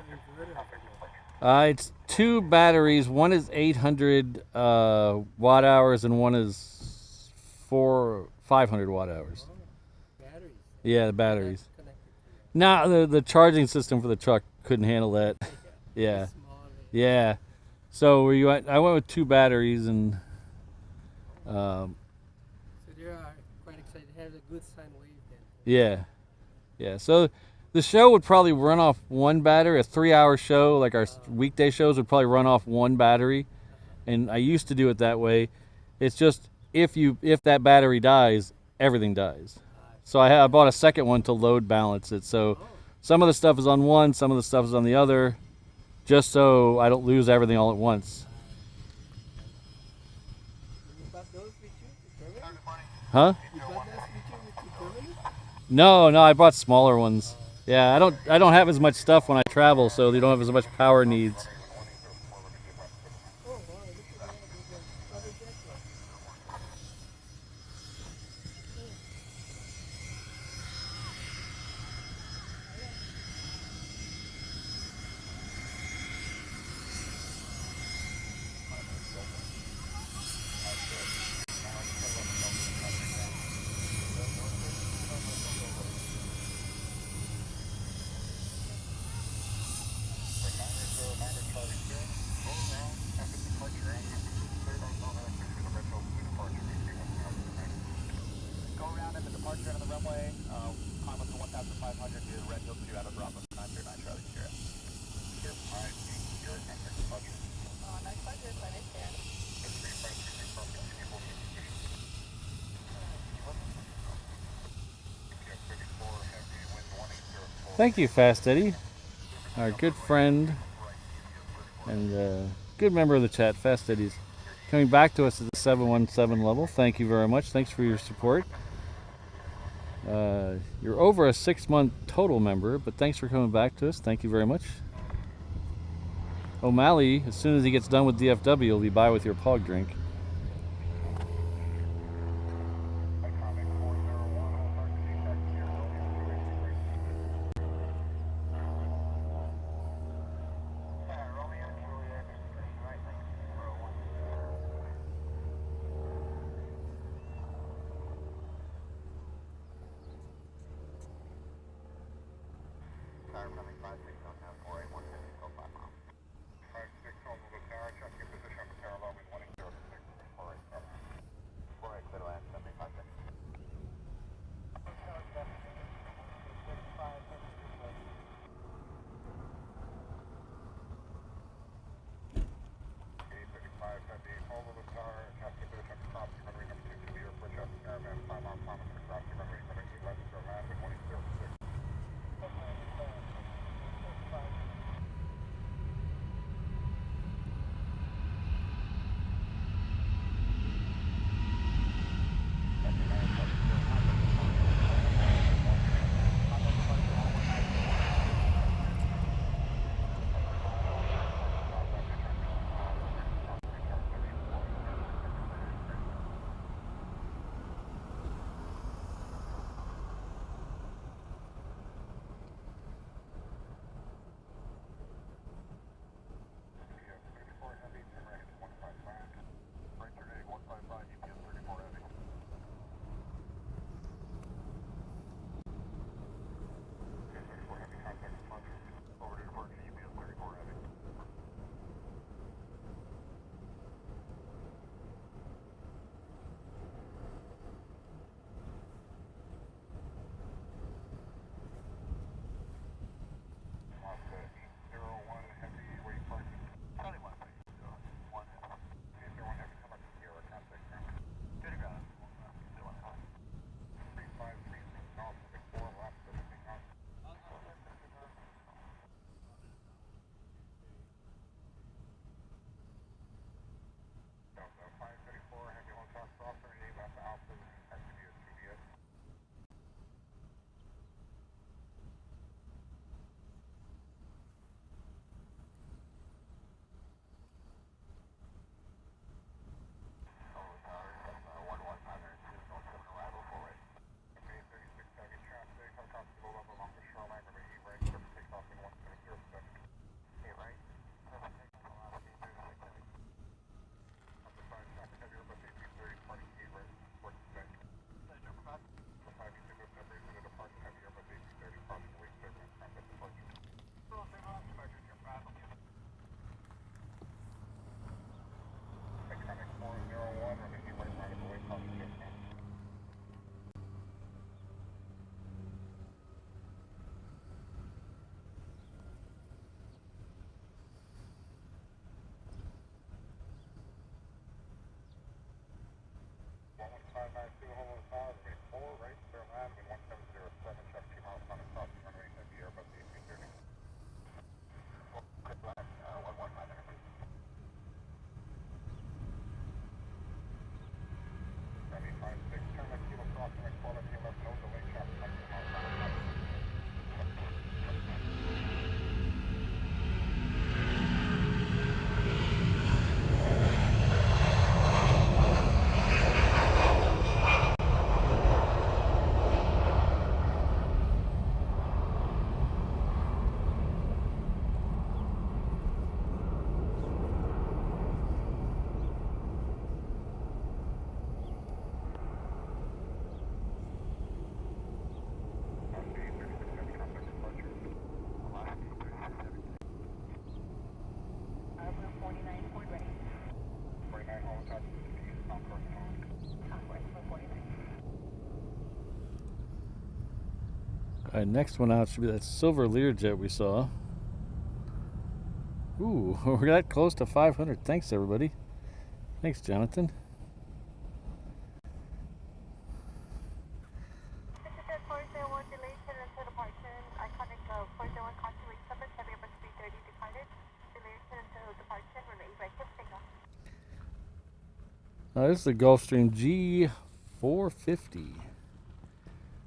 Speaker 6: inverter or something?
Speaker 1: It's 2 batteries. One is 800 watt hours, and one is 500 watt hours.
Speaker 6: Oh, batteries.
Speaker 1: Yeah, the batteries.
Speaker 6: That's connected to
Speaker 1: No, the charging system for the truck couldn't handle that. Yeah,
Speaker 6: small.
Speaker 1: yeah. So I went with 2 batteries, and
Speaker 6: So they are quite excited. It has a good sine wave then.
Speaker 1: yeah, yeah. So the show would probably run off 1 battery. A 3-hour show, like our weekday shows, would probably run off 1 battery. And I used to do it that way. It's just if that battery dies, everything dies. So I bought a second one to load balance it. So some of the stuff is on one, some of the stuff is on the other, just so I don't lose everything all at once.
Speaker 6: You bought those with you to Germany?
Speaker 1: Huh?
Speaker 6: You bought those with you to Germany?
Speaker 1: No, I bought smaller ones. Yeah, I don't have as much stuff when I travel, so they don't have as much power needs.
Speaker 6: Oh, wow, look at that. There's a private jet one.
Speaker 5: Go around at the departure on the runway, climb up to 1,500, do the red hill 2 out of Bravo 909 Charlie Sierra. Nice budget, I understand.
Speaker 1: Thank you, Fast Eddie, our good friend and good member of the chat. Fast Eddie's coming back to us at the 717 level. Thank you very much. Thanks for your support. You're over a 6-month total member, but thanks for coming back to us. Thank you very much. O'Malley, as soon as he gets done with DFW, will be by with your pog drink. Alright, next one out should be that silver Learjet we saw. Ooh, we're that close to 500. Thanks, everybody. Thanks, Jonathan. This is the Gulfstream G450.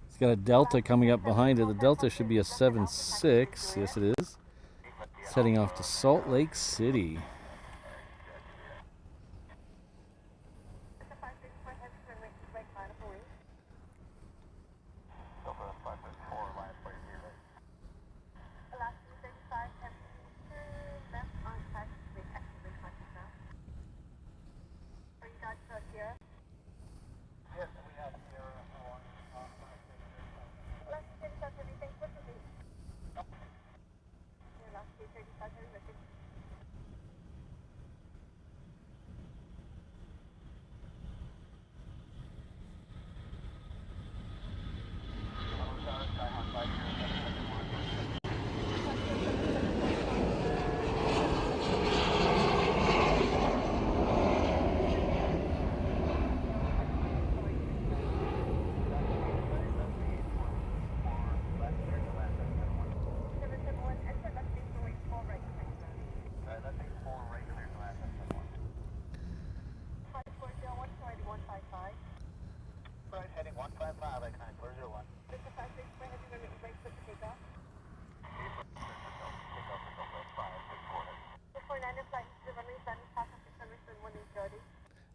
Speaker 1: It's got a Delta coming up behind it. The Delta should be a 7.6. Yes, it is. It's heading off to Salt Lake City.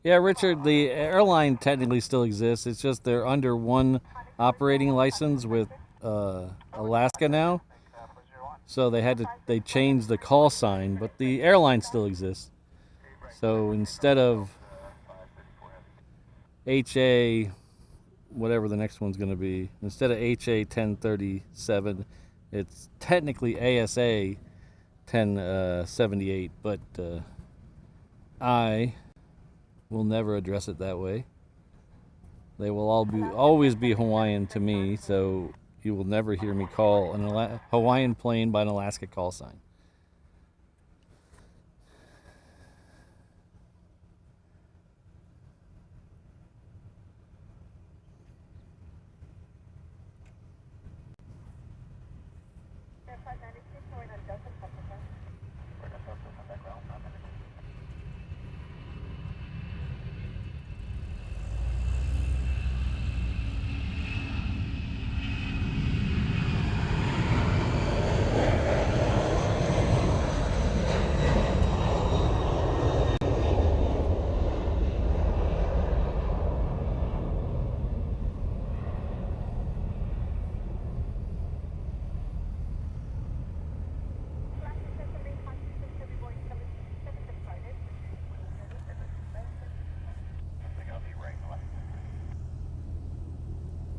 Speaker 1: Yeah, Richard, the airline technically still exists. It's just they're under one operating license with Alaska now. So they changed the call sign, but the airline still exists. So instead of HA, whatever the next one's going to be, instead of HA 1037, it's technically ASA 1078, but I will never address it that way. They will always be Hawaiian to me, so you will never hear me call a Hawaiian plane by an Alaska call sign.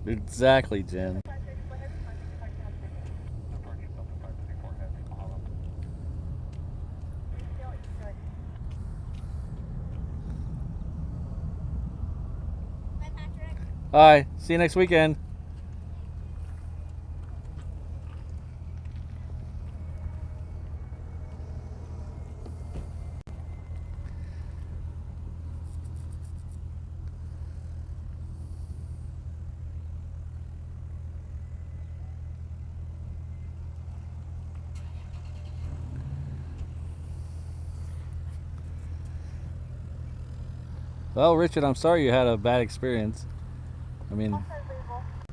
Speaker 1: Exactly, Jen.
Speaker 3: Bye, Patrick.
Speaker 1: Bye. See you next weekend. Well, Richard, I'm sorry you had a bad experience. I mean,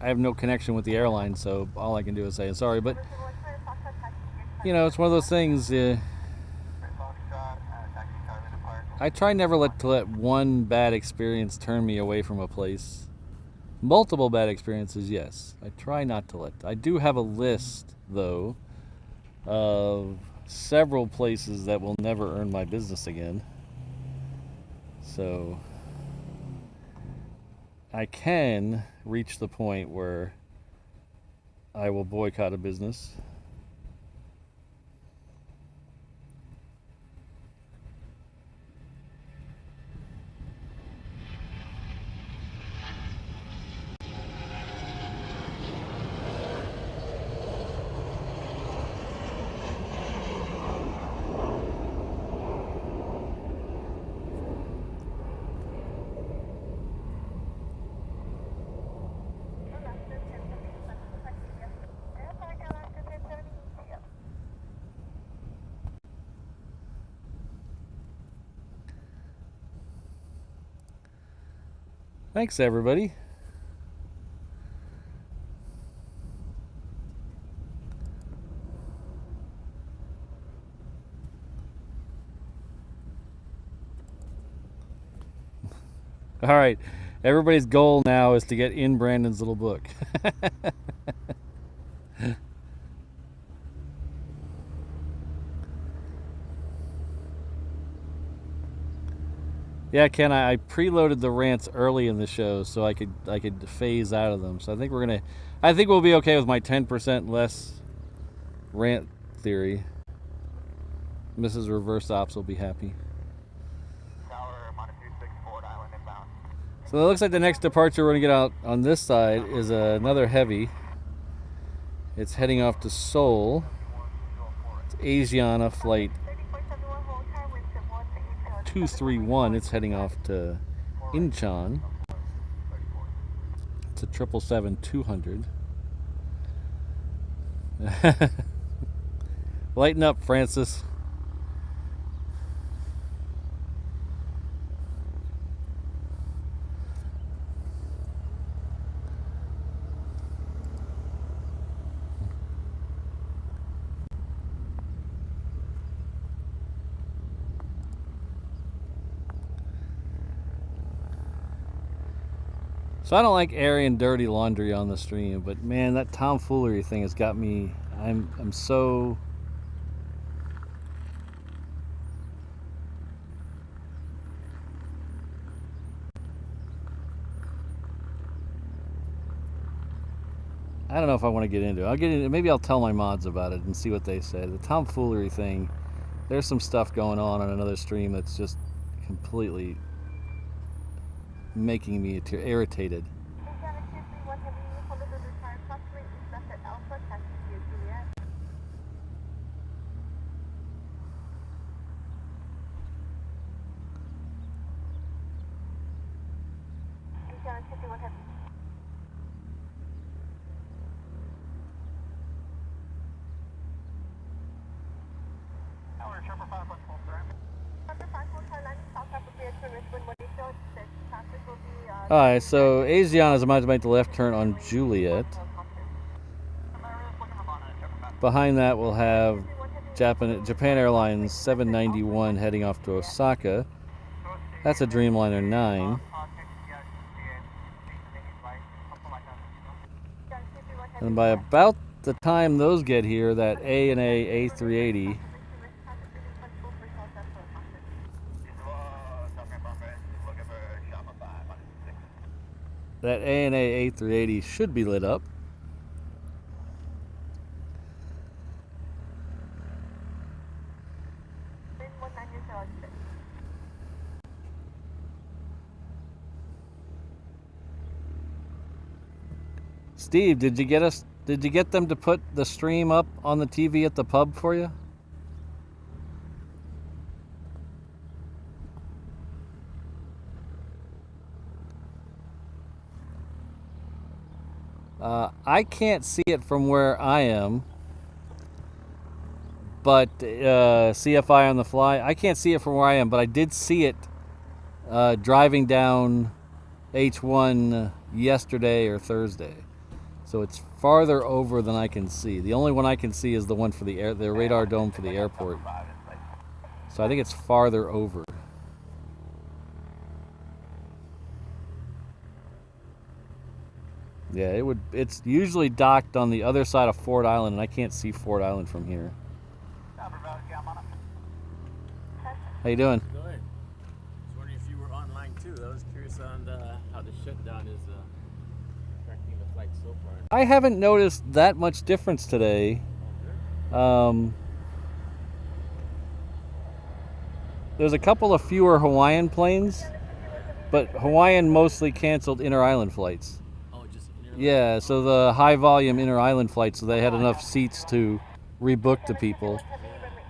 Speaker 1: I have no connection with the airline, so all I can do is say I'm sorry. But, you know, it's one of those things. I try never to let one bad experience turn me away from a place. Multiple bad experiences, yes. I try not to let. I do have a list, though, of several places that will never earn my business again. So I can reach the point where I will boycott a business. Thanks, everybody. All right, everybody's goal now is to get in Brandon's little book. Yeah, Ken, I preloaded the rants early in the show so I could phase out of them. So I think we'll be okay with my 10% less rant theory. Mrs. Reverse Ops will be happy.
Speaker 5: Tower, minus 26, Ford Island inbound.
Speaker 1: So it looks like the next departure we're gonna get out on this side is another heavy. It's heading off to Seoul. It's Asiana flight 231. It's heading off to Incheon. It's a 777-200. Lighten up, Francis. So I don't like airing dirty laundry on the stream, but man, that tomfoolery thing has got me. I'm so. I don't know if I want to get into it. I'll get into. Maybe I'll tell my mods about it and see what they say. The tomfoolery thing. There's some stuff going on another stream that's just completely making me irritated. Alright, so Asiana is about to make the left turn on Juliet. Behind that we'll have Japan Airlines 791 heading off to Osaka. That's a Dreamliner 9. And by about the time those get here, that ANA A380 that ANA A380 should be lit up. Steve, did you get them to put the stream up on the TV at the pub for you? I can't see it from where I am, but CFI on the fly, I can't see it from where I am, but I did see it driving down H1 yesterday or Thursday. So it's farther over than I can see. The only one I can see is the one for the radar dome for the airport. So I think it's farther over. Yeah, it's usually docked on the other side of Ford Island, and I can't see Ford Island from here. How you doing?
Speaker 8: Good. I was wondering if you were online too. I was curious on how the shutdown is affecting the flight so far.
Speaker 1: I haven't noticed that much difference today. There's a couple of fewer Hawaiian planes, but Hawaiian mostly canceled inter-island flights. Yeah, so the high volume inter-island flights, so they had enough seats to rebook the people.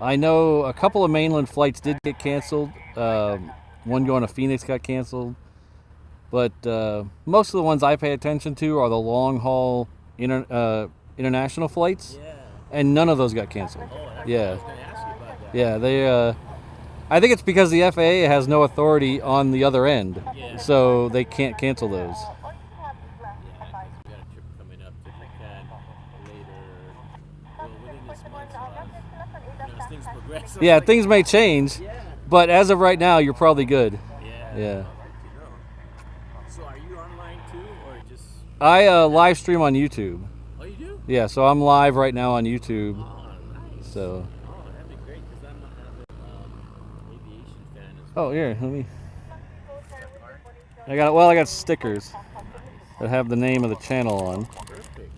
Speaker 1: I know a couple of mainland flights did get canceled. One going to Phoenix got canceled. But most of the ones I pay attention to are the long haul international flights. Yeah. And none of those got canceled.
Speaker 8: Oh,
Speaker 1: yeah.
Speaker 8: I was going to ask you about that.
Speaker 1: Yeah, I think it's because the FAA has no authority on the other end,
Speaker 8: Yeah.
Speaker 1: so they can't cancel those.
Speaker 8: Yeah, because we got a trip coming up to Japan later, well, within this month. So as things progress. I was
Speaker 1: Yeah,
Speaker 8: like,
Speaker 1: things may change,
Speaker 8: Yeah.
Speaker 1: but as of right now, you're probably good.
Speaker 8: Yeah.
Speaker 1: Yeah.
Speaker 8: Good to know. So are you online too, or just?
Speaker 1: I live stream on YouTube.
Speaker 8: Oh, you do?
Speaker 1: Yeah, so I'm live right now on YouTube.
Speaker 8: Oh, nice.
Speaker 1: So.
Speaker 8: Oh, that'd be great because I'm an avid aviation fan as well.
Speaker 1: Oh, here, let me. I got stickers that have the name of the channel on.
Speaker 8: Perfect.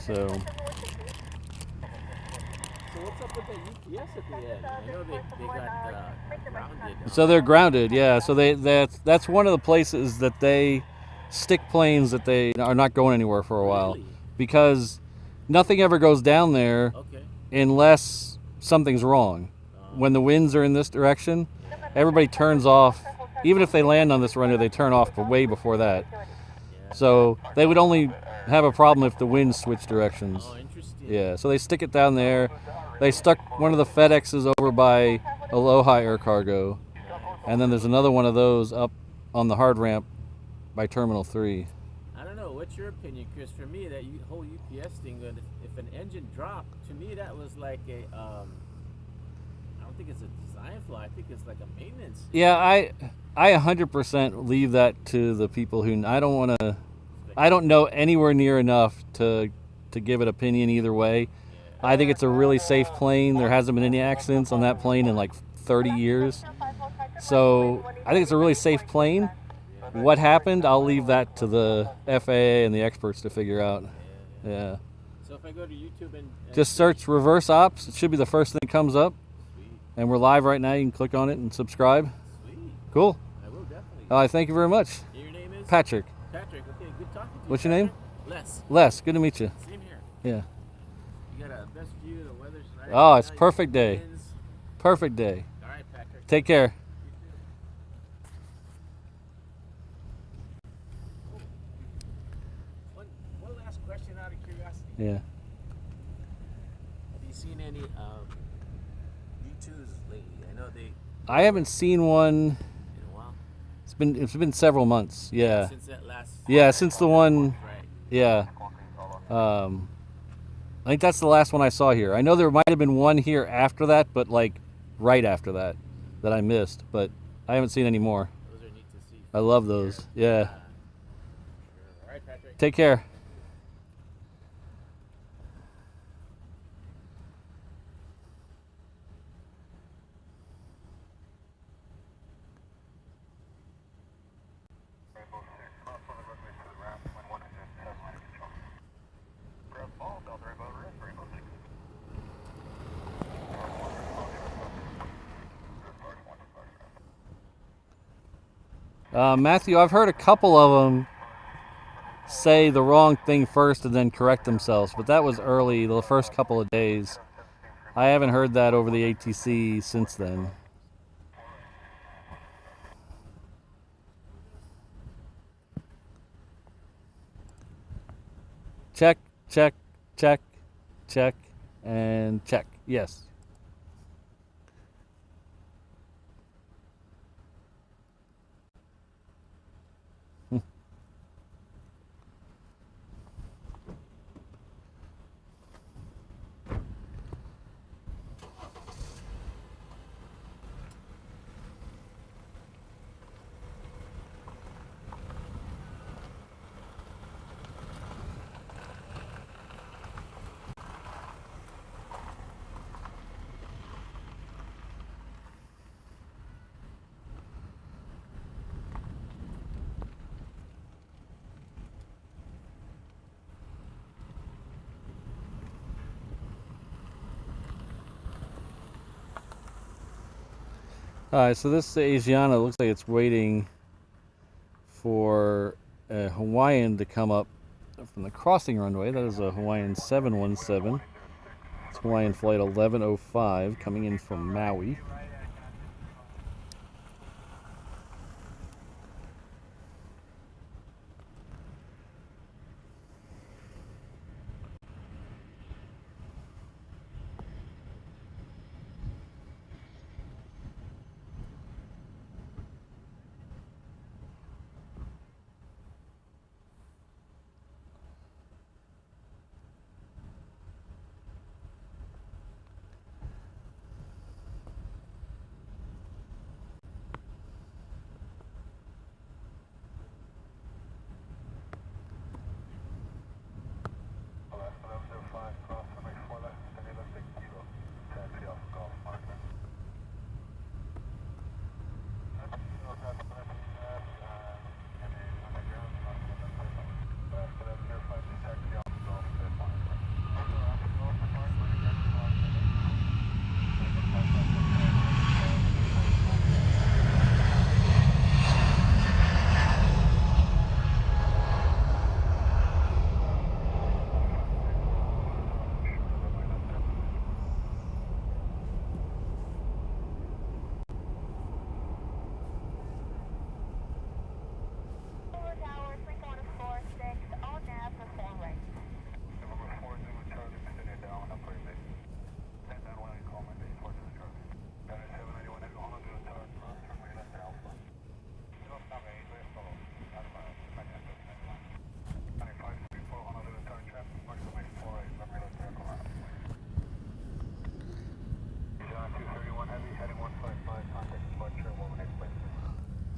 Speaker 1: So.
Speaker 8: So what's up with the UPS at the end? I know they got grounded.
Speaker 1: So they're grounded, yeah. So that's one of the places that they stick planes that they are not going anywhere for a while,
Speaker 8: Really?
Speaker 1: because nothing ever goes down there
Speaker 8: Okay.
Speaker 1: unless something's wrong. When the winds are in this direction, everybody turns off. Even if they land on this runway, they turn off way before that. So they would only have a problem if the wind switched directions.
Speaker 8: Oh, interesting.
Speaker 1: Yeah, so they stick it down there. They stuck one of the FedExes over by Aloha Air Cargo, and then there's another one of those up on the hard ramp by Terminal 3.
Speaker 8: I don't know. What's your opinion, Chris? For me, that whole UPS thing, if an engine dropped, to me that was like a, I don't think it's a design flaw. I think it's like a maintenance.
Speaker 1: Yeah, I 100% leave that to the people who I don't know anywhere near enough to give an opinion either way. I think it's a really safe plane. There hasn't been any accidents on that plane in like 30 years. So I think it's a really safe plane. What happened, I'll leave that to the FAA and the experts to figure out. Yeah.
Speaker 8: So if I go to YouTube and
Speaker 1: Just search reverse ops. It should be the first thing that comes up. And we're live right now. You can click on it and subscribe.
Speaker 8: Sweet.
Speaker 1: Cool.
Speaker 8: I will definitely.
Speaker 1: Thank you very much.
Speaker 8: Your name is?
Speaker 1: Patrick.
Speaker 8: Patrick. Okay, good talking to you.
Speaker 1: What's your name?
Speaker 8: Les.
Speaker 1: Les. Good to meet you.
Speaker 8: Same here.
Speaker 1: Yeah.
Speaker 8: You got a best view. The weather's nice.
Speaker 1: Oh, it's
Speaker 8: Now you
Speaker 1: perfect
Speaker 8: got
Speaker 1: day.
Speaker 8: winds.
Speaker 1: Perfect day.
Speaker 8: All right, Patrick.
Speaker 1: Take care.
Speaker 8: One last question out of curiosity.
Speaker 1: Yeah.
Speaker 8: Have you seen any U2s lately? I know they
Speaker 1: I haven't seen one.
Speaker 8: in a while.
Speaker 1: It's been several months. Yeah.
Speaker 8: Since that last.
Speaker 1: Yeah, since the one.
Speaker 8: Right.
Speaker 1: Yeah. I think that's the last one I saw here. I know there might have been one here after that, but like right after that I missed. But I haven't seen any more.
Speaker 8: Those are neat to see.
Speaker 1: I love those. Yeah.
Speaker 8: All right, Patrick.
Speaker 1: Take care.
Speaker 5: Rainbow 6, cross on the runway to the ramp when one engine has line control. Grab ball, Delta Rainbow Rift, Rainbow 6.
Speaker 1: Matthew, I've heard a couple of them say the wrong thing first and then correct themselves, but that was early, the first couple of days. I haven't heard that over the ATC since then. Check, check, check, check, and check. Yes. Alright, so this Asiana looks like it's waiting for a Hawaiian to come up from the crossing runway. That is a Hawaiian 717. It's Hawaiian flight 1105 coming in from Maui.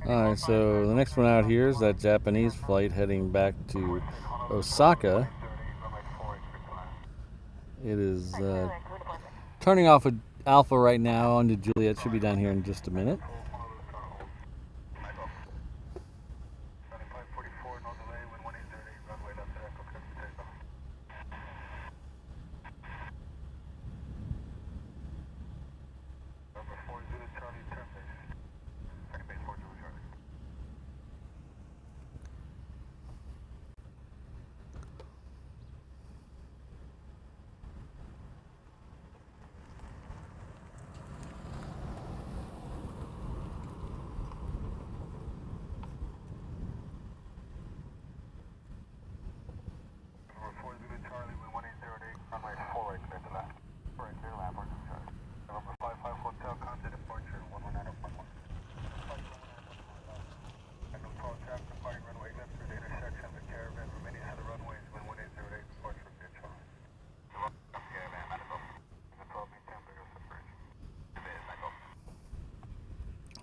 Speaker 1: Alright, so the next one out here is that Japanese flight heading back to Osaka. It is turning off with Alpha right now onto Juliet. Should be down here in just a minute.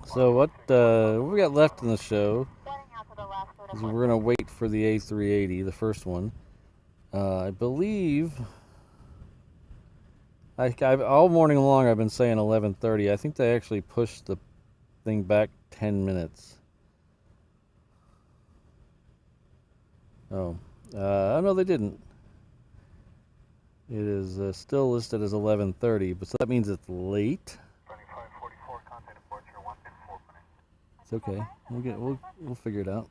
Speaker 1: So what we got left in the show is we're gonna wait for the A380, the first one. I believe I've all morning long I've been saying 11:30. I think they actually pushed the thing back 10 minutes. Oh, no, they didn't. It is still listed as 11:30, but so that means it's late. It's okay. We'll figure it out.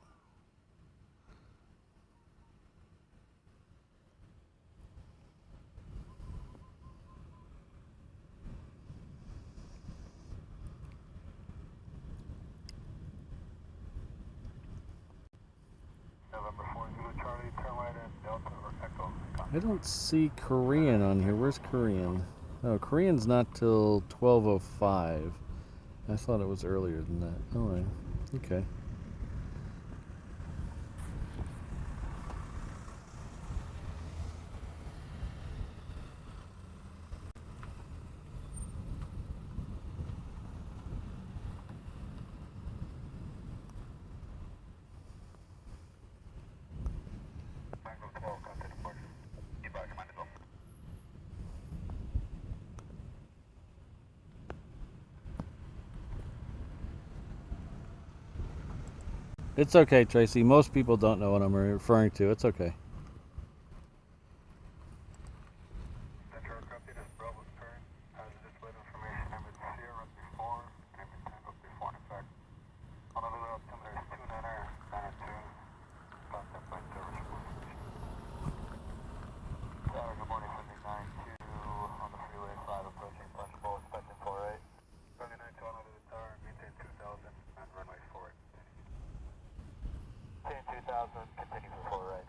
Speaker 1: I don't see Korean on here. Where's Korean? Oh, Korean's not till 12:05. I thought it was earlier than that. All right. Okay. It's okay, Tracy. Most people don't know what I'm referring to. It's okay.
Speaker 5: Continue for 4 right.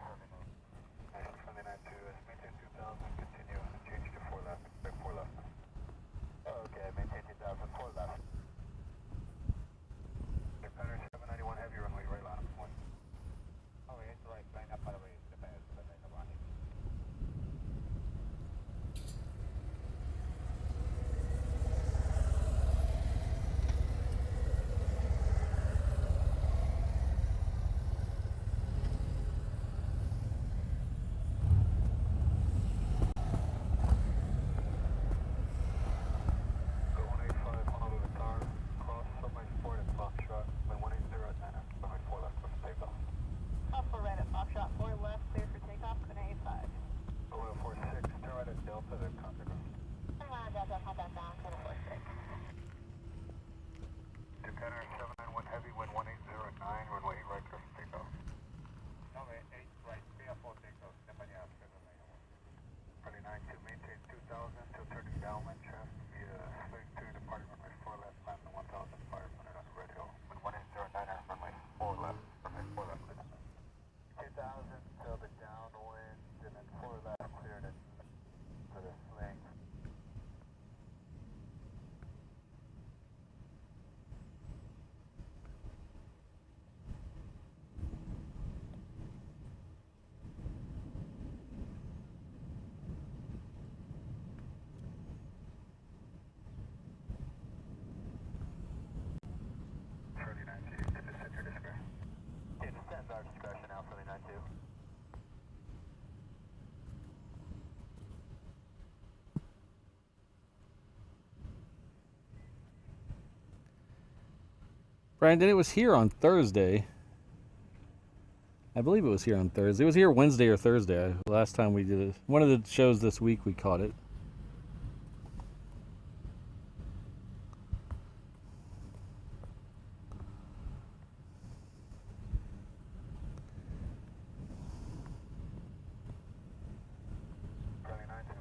Speaker 1: Brandon, it was here on Thursday. I believe it was here on Thursday. It was here Wednesday or Thursday. Last time we did it. One of the shows this week we caught it.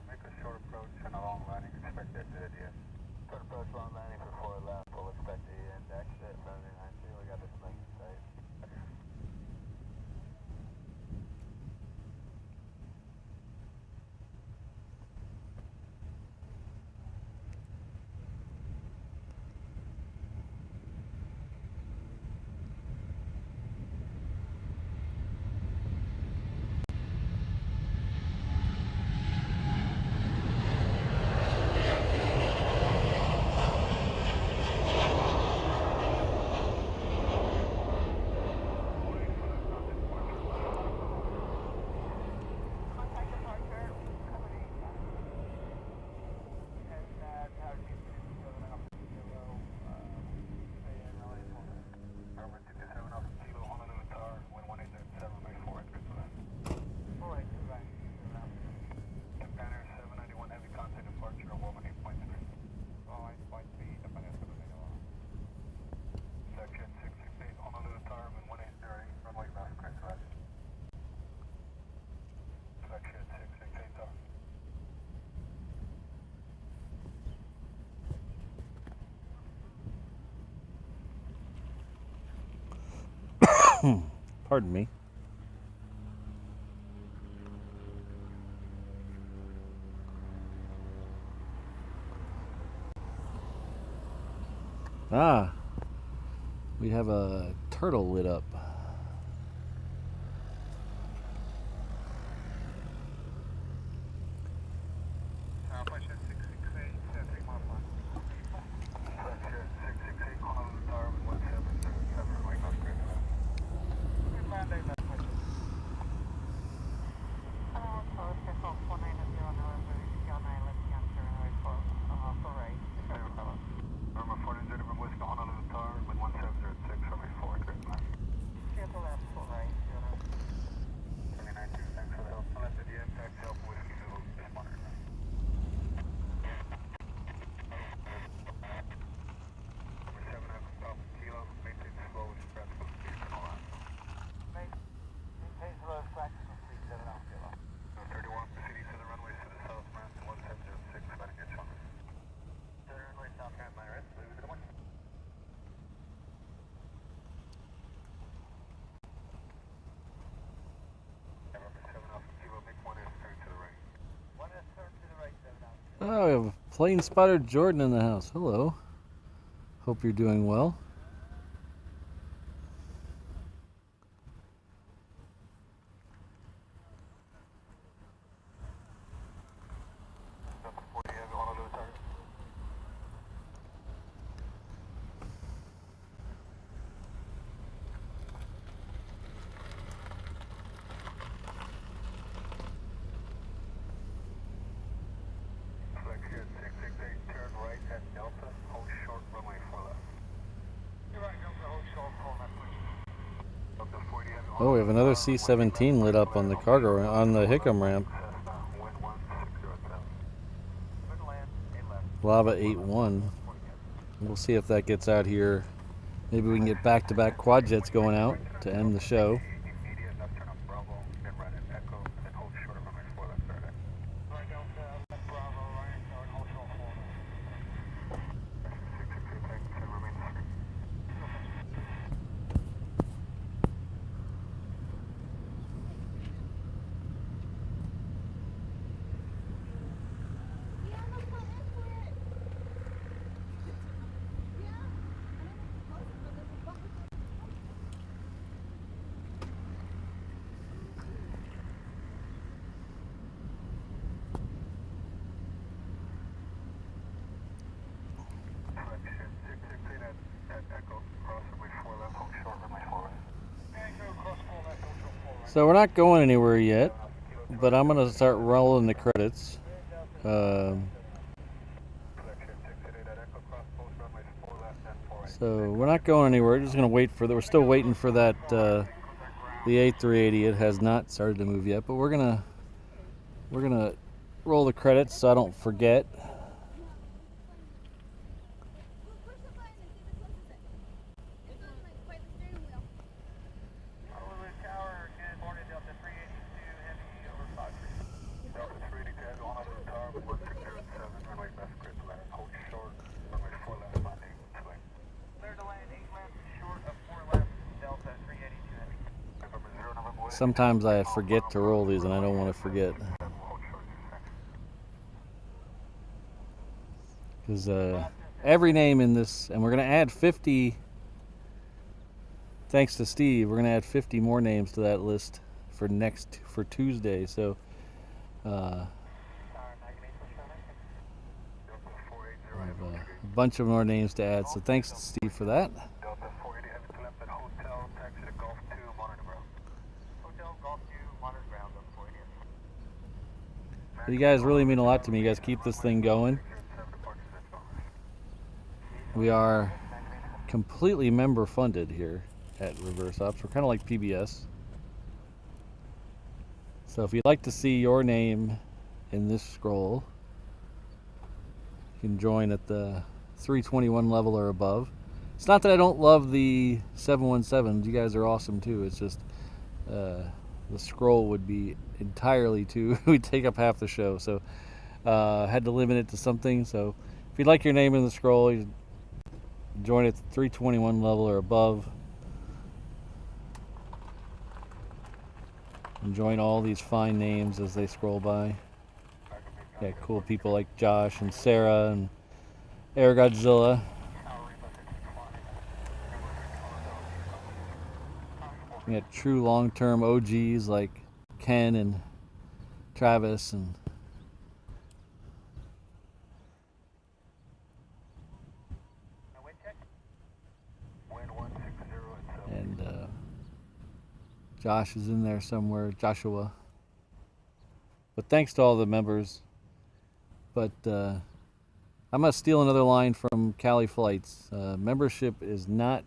Speaker 5: Make a short approach and a long landing. Expect exit at the end. Short approach, long landing for 4 left. We'll expect the end exit. Runway 92. We got this thing in sight.
Speaker 1: Pardon me. Ah, we have a turtle lit up. Oh, we have a plane spotter Jordan in the house. Hello. Hope you're doing well. Oh, we have another C-17 lit up on the cargo on the Hickam ramp. Lava 8-1. We'll see if that gets out here. Maybe we can get back-to-back quad jets going out to end the show. So we're not going anywhere yet, but I'm going to start rolling the credits. So So we're not going anywhere. We're just gonna wait for that. We're still waiting for that the A380. It has not started to move yet, but we're gonna roll the credits so I don't forget.
Speaker 3: Push the button and see if it closes it. It's on like by the steering wheel.
Speaker 5: Honolulu Tower, good morning, Delta 382 Heavy over 53. Delta 382 Honolulu Tower, 1607, runway best grid land, hold short, runway 4 left landing, swing. Clear to land 8 left, short of 4 left, Delta 382 Heavy. November 0, November 1.
Speaker 1: Sometimes I forget to roll these, and I don't want to forget. Because every name in this, and we're going to add 50, thanks to Steve, we're going to add 50 more names to that list for Tuesday. So I have a bunch of more names to add. So thanks to Steve for that.
Speaker 5: Delta 480 heavy to left at hotel, taxi to Golf 2, monitor ground. Hotel, Golf 2, monitor ground, Delta 480.
Speaker 1: You guys really mean a lot to me. You guys keep this thing going. We are completely member funded here at Reverse Ops. We're kind of like PBS. So if you'd like to see your name in this scroll, you can join at the 321 level or above. It's not that I don't love the 717s. You guys are awesome too. It's just the scroll would be entirely too, we'd take up half the show. So had to limit it to something. So if you'd like your name in the scroll, you join at the 321 level or above. And join all these fine names as they scroll by. Got cool people like Josh and Sarah and Air Godzilla. We got true long-term OGs like Ken and Travis and Josh is in there somewhere, Joshua. But thanks to all the members. But I'm going to steal another line from Cali Flights. Membership is not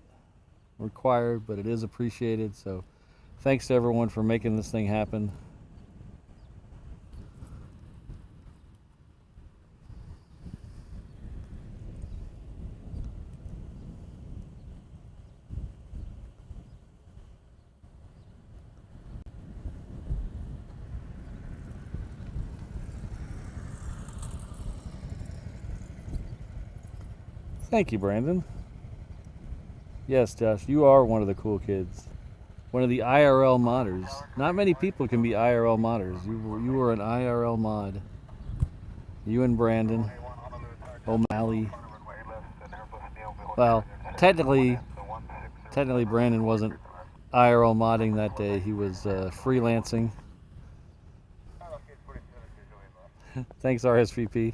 Speaker 1: required, but it is appreciated. So thanks to everyone for making this thing happen. Thank you, Brandon. Yes, Josh, you are one of the cool kids. One of the IRL modders. Not many people can be IRL modders. You were an IRL mod. You and Brandon. O'Malley. Well, technically Brandon wasn't IRL modding that day. He was freelancing. Thanks, RSVP.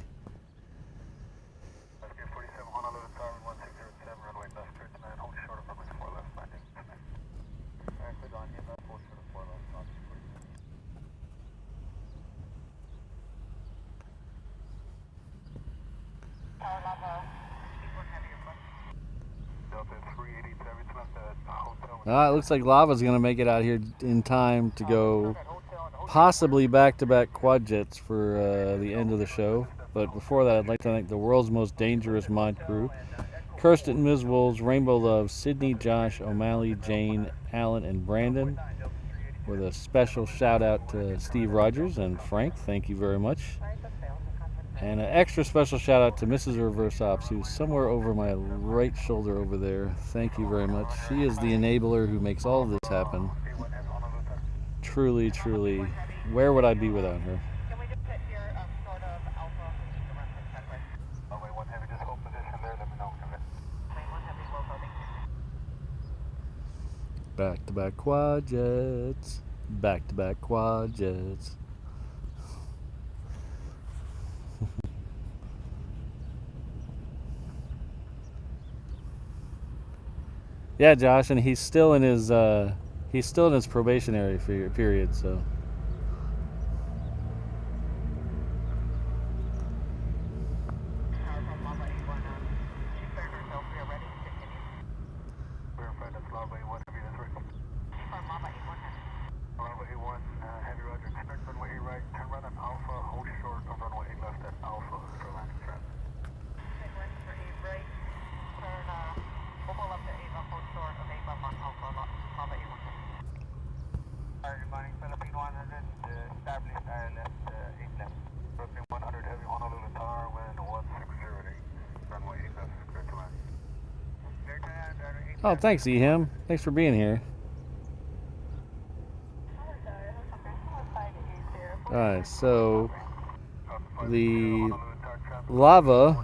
Speaker 1: It looks like Lava's going to make it out here in time to go possibly back-to-back quad jets for the end of the show. But before that, I'd like to thank the world's most dangerous mod crew. Kirsten, Ms. Wolves, Rainbow Love, Sydney, Josh, O'Malley, Jane, Alan, and Brandon. With a special shout-out to Steve Rogers and Frank. Thank you very much. And an extra special shout out to Mrs. Reverse Ops, who's somewhere over my right shoulder over there. Thank you very much. She is the enabler who makes all of this happen. Truly, truly, where would I be without her?
Speaker 5: Can we just hit your sort of alpha checklist? Oh, wait, 1 Heavy, just hold position there, let me know. Wait, 1 Heavy, slow holding.
Speaker 1: Back-to-back quad jets. Back-to-back quad jets. Yeah, Josh, and he's still in his probationary period, so.
Speaker 5: right, turn right on Alpha, hold short of runway 8 left at Alpha for landing traffic.
Speaker 4: Ready for 8 right, turn, mobile left to 8 left, hold short of 8 left on Alpha, Lava 8 left. Good morning, Philippine 100, establish ILS 8 left.
Speaker 5: Philippine 100, heavy Honolulu Tower, wind 1608, runway 8 left, clear to land.
Speaker 1: Oh, thanks, Eham. Thanks for being here. Alright, so the Lava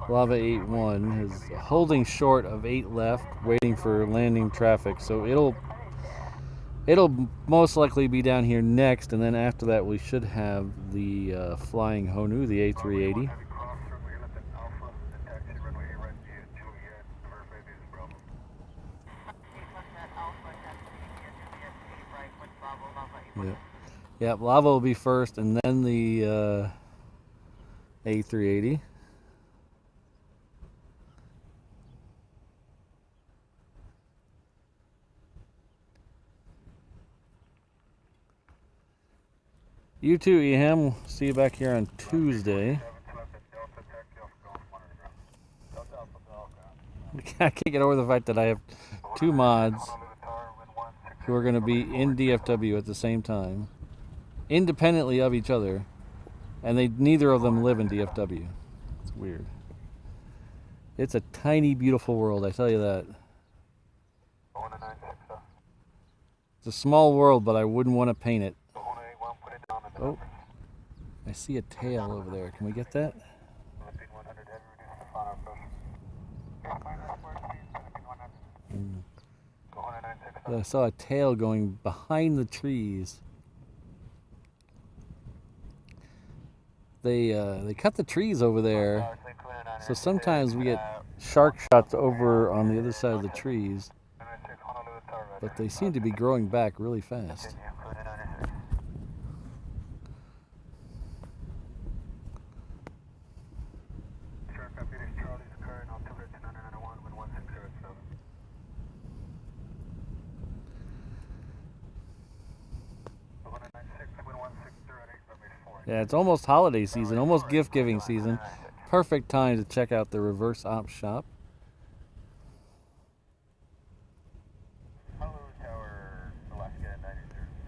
Speaker 1: 81 is holding short of 8 left, waiting for landing traffic. So it'll most likely be down here next, and then after that we should have the flying Honu, the A380. Yep. Yep, Lava will be first, and then the A380. You too, Eham. We'll see you back here on Tuesday. I can't get over the fact that I have 2 mods who are going to be in DFW at the same time, independently of each other, and neither of them live in DFW. It's weird. It's a tiny, beautiful world, I tell you that. It's a small world, but I wouldn't want to paint it. Oh, I see a tail over there. Can we get that? I saw a tail going behind the trees. They cut the trees over there, so sometimes we get shark shots over on the other side of the trees, but they seem to be growing back really fast. Yeah, it's almost holiday season, almost gift-giving season. Perfect time to check out the reverse ops shop.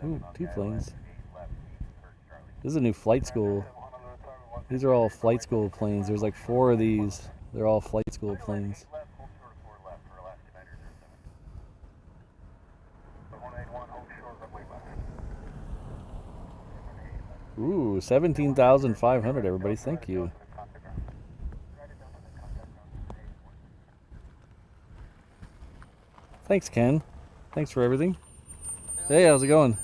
Speaker 1: Ooh, 2 planes. This is a new flight school. These are all flight school planes. There's like 4 of these. They're all flight school planes. Ooh, 17,500, everybody. Thank you. Thanks, Ken. Thanks for everything. Hey, how's it going?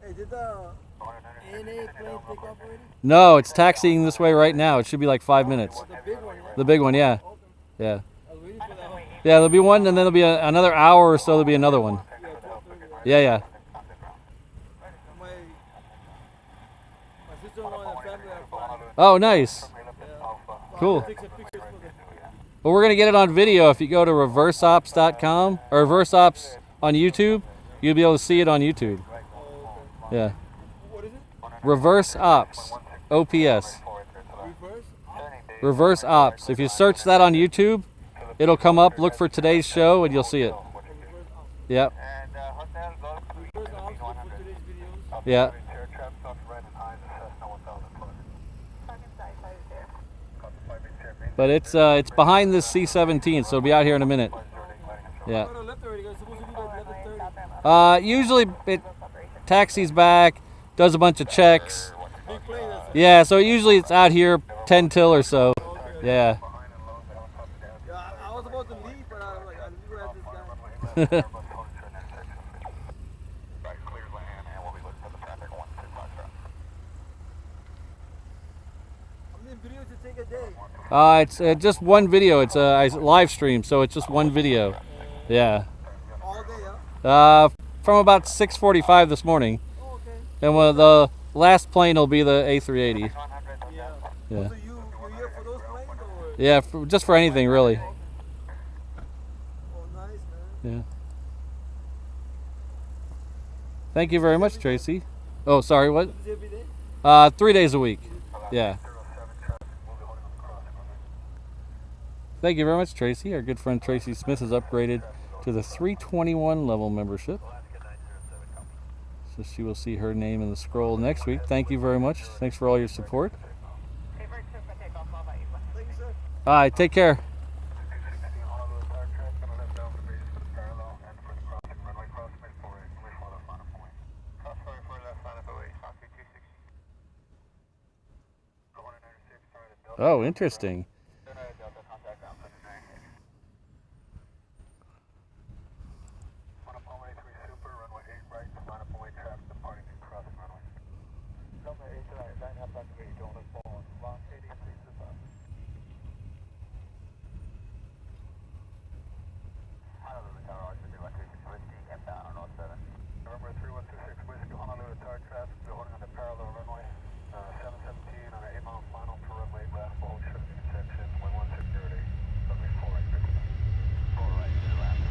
Speaker 6: Hey, did the ANA plane take off already?
Speaker 1: No, it's taxiing this way right now. It should be like 5 minutes.
Speaker 6: The big one, right?
Speaker 1: The big one, yeah. Yeah.
Speaker 6: I was waiting for that one.
Speaker 1: Yeah, there'll be one, and then there'll be another hour or so. There'll be another one.
Speaker 6: Yeah, 12:30, right?
Speaker 1: Yeah, yeah.
Speaker 6: My sister-in-law and family are flying.
Speaker 1: Oh, nice. Cool.
Speaker 6: Take some pictures for them.
Speaker 1: Well, we're going to get it on video. If you go to reverseops.com or reverseops on YouTube, you'll be able to see it on YouTube. Yeah.
Speaker 6: What is it?
Speaker 1: Reverse Ops. OPS.
Speaker 6: Reverse?
Speaker 1: Reverse Ops. If you search that on YouTube, it'll come up. Look for today's show and you'll see it. Yep.
Speaker 6: Reverse ops for today's videos.
Speaker 1: Yeah. But it's behind this C-17, so it'll be out here in a minute. Yeah.
Speaker 6: Oh, left already. It's supposed to be like 11:30.
Speaker 1: Usually it taxis back, does a bunch of checks.
Speaker 6: Big plane, that's it.
Speaker 1: Yeah, so usually it's out here 10 till or so. Yeah.
Speaker 6: Yeah, I was about to leave, but I was like, I need to grab this guy. How many videos to take a day?
Speaker 1: It's just one video. It's a live stream, so it's just one video. Yeah.
Speaker 6: All day, huh?
Speaker 1: From about 6:45 this morning,
Speaker 6: Oh, okay.
Speaker 1: and the last plane will be the A380.
Speaker 6: Yeah.
Speaker 1: Yeah.
Speaker 6: So you're here for those planes, or?
Speaker 1: Yeah, just for anything really.
Speaker 6: Oh, nice, man.
Speaker 1: Yeah. Thank you very much, Tracy. Oh, sorry, what?
Speaker 6: Every day?
Speaker 1: 3 days a week. Yeah.
Speaker 5: 07 traffic, we'll be holding on the crossing runway.
Speaker 1: Thank you very much, Tracy. Our good friend Tracy Smith has upgraded to the 321 level membership. So she will see her name in the scroll next week. Thank you very much. Thanks for all your support.
Speaker 4: Avery clear for takeoff, Lava 81.
Speaker 6: Thank you, sir.
Speaker 1: All right, take care.
Speaker 5: 216 Honolulu Tower track, gonna left down the base for the parallel and for the crossing runway cross base 48, runway for the final point.
Speaker 4: Cross 44 left, final away, Southway 260.
Speaker 5: Go 196, turn to Delta.
Speaker 1: Oh, interesting.
Speaker 4: Turn right at Delta, contact down for the 9.
Speaker 5: On up runway 3 super, runway 8 right, final point traffic departing to crossing runway.
Speaker 4: Delta 8 right, line up on the gate, don't look forward. Long 80, please above. Honolulu Tower, RCB 136 Whiskey, inbound on 07.
Speaker 5: November 3126 Whiskey, Honolulu Tower traffic, we're holding on the parallel runway. 717 on an 8-mile final for runway left, hold short intersection, 11608, runway 4 right, good to go.
Speaker 4: 4 right, to the left.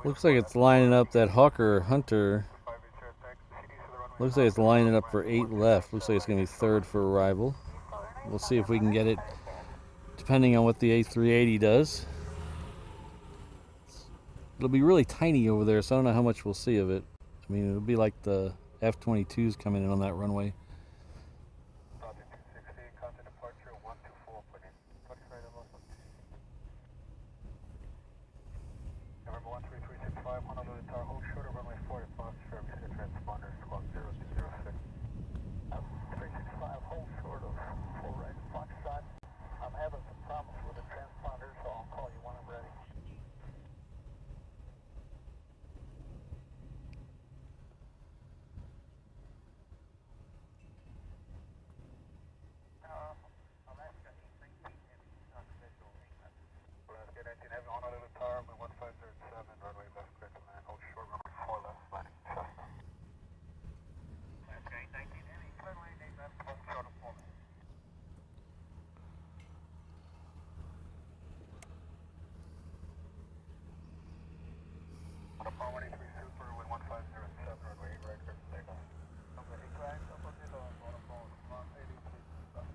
Speaker 1: Looks like it's lining up that Hawker Hunter. Looks like it's lining up for 8 left. Looks like it's going to be 3rd for arrival. We'll see if we can get it, depending on what the A380 does. It'll be really tiny over there, so I don't know how much we'll see of it. I mean, it'll be like the F-22s coming in on that runway.
Speaker 5: November 13365 Honolulu Tower, hold short of runway 4 to Foxtrot, receive a transponder, squawk 0206.
Speaker 4: 365, hold short of 4 right, Foxtrot. I'm having some problems with the transponder, so I'll call you when I'm ready. Alaska 819 Heavy, non-commercial 8
Speaker 5: Alaska 19 Heavy, Honolulu Tower, 1507, runway left, clear to land, hold short, runway 4 left, landing, Cessna.
Speaker 4: Alaska 819 Heavy, clear lane 8 left, hold short of 4 left.
Speaker 5: On a Palm 183 Super, wind 1507, runway 8 right, clear to takeoff.
Speaker 4: Number 8 right, up on the long, on a phone, long 80, please stop.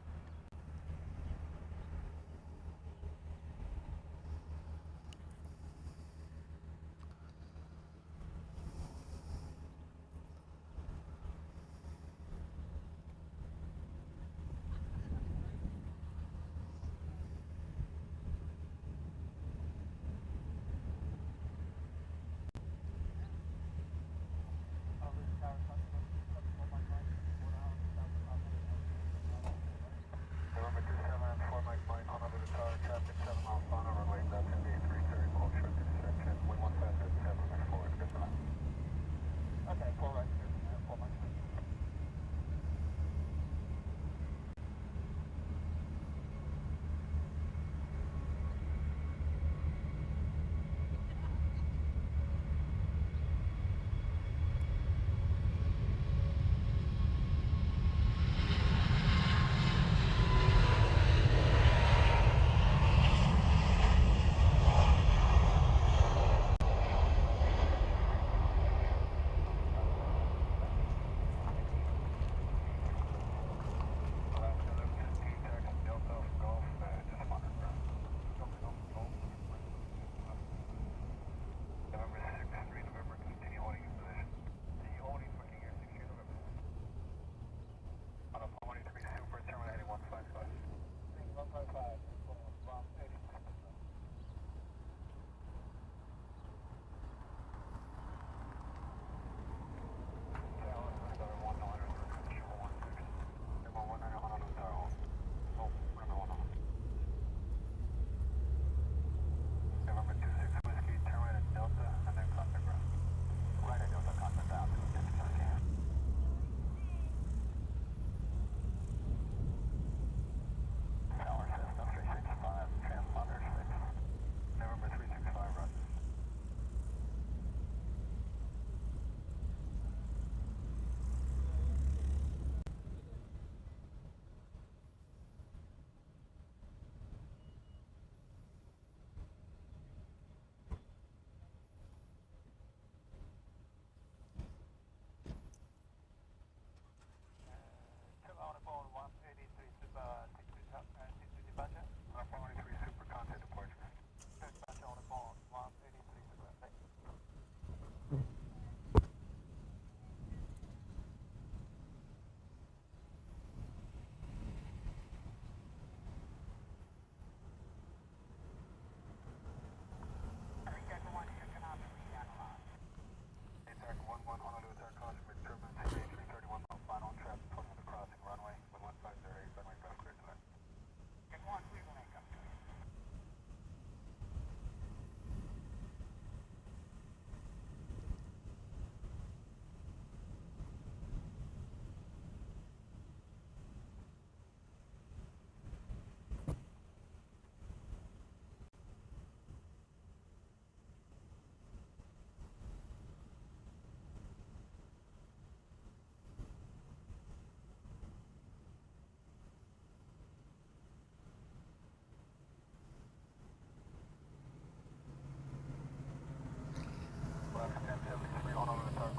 Speaker 4: once, we will make up to it.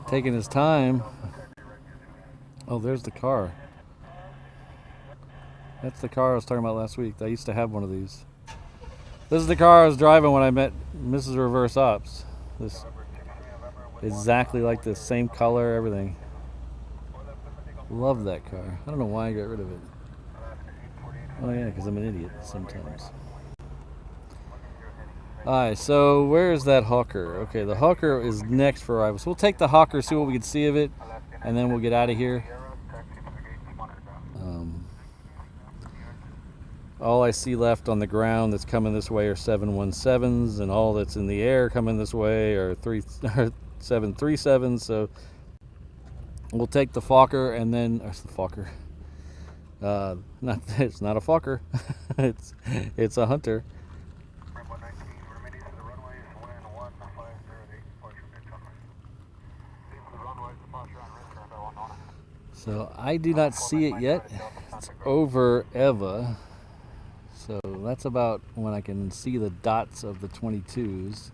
Speaker 1: Taking his time. Oh, there's the car. That's the car I was talking about last week. I used to have one of these. This is the car I was driving when I met Mrs. Reverse Ops. This exactly like this, same color, everything. Love that car. I don't know why I got rid of it. Oh yeah, because I'm an idiot sometimes. Alright, so where is that Hawker? Okay, the Hawker is next for arrival. So we'll take the Hawker, see what we can see of it, and then we'll get out of here. All I see left on the ground that's coming this way are 717s, and all that's in the air coming this way are 737s. So we'll take the Fokker, and then the Fokker. It's not a Fokker. it's a Hunter. So I do not see it yet. It's over Eva. So that's about when I can see the dots of the 22s.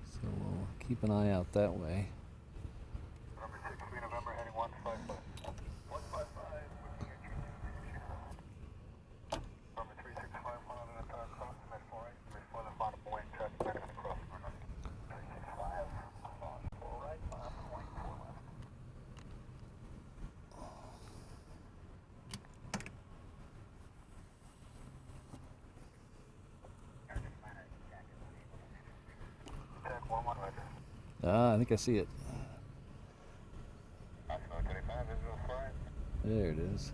Speaker 1: So we'll keep an eye out that way.
Speaker 5: Number 6, November, heading 155. 155, number 365, one on the entire cross, mid-4, mid-4, the bottom point, check, back and across. 365, 4 right, 5 point, 4 left.
Speaker 1: I think I see it. There it is.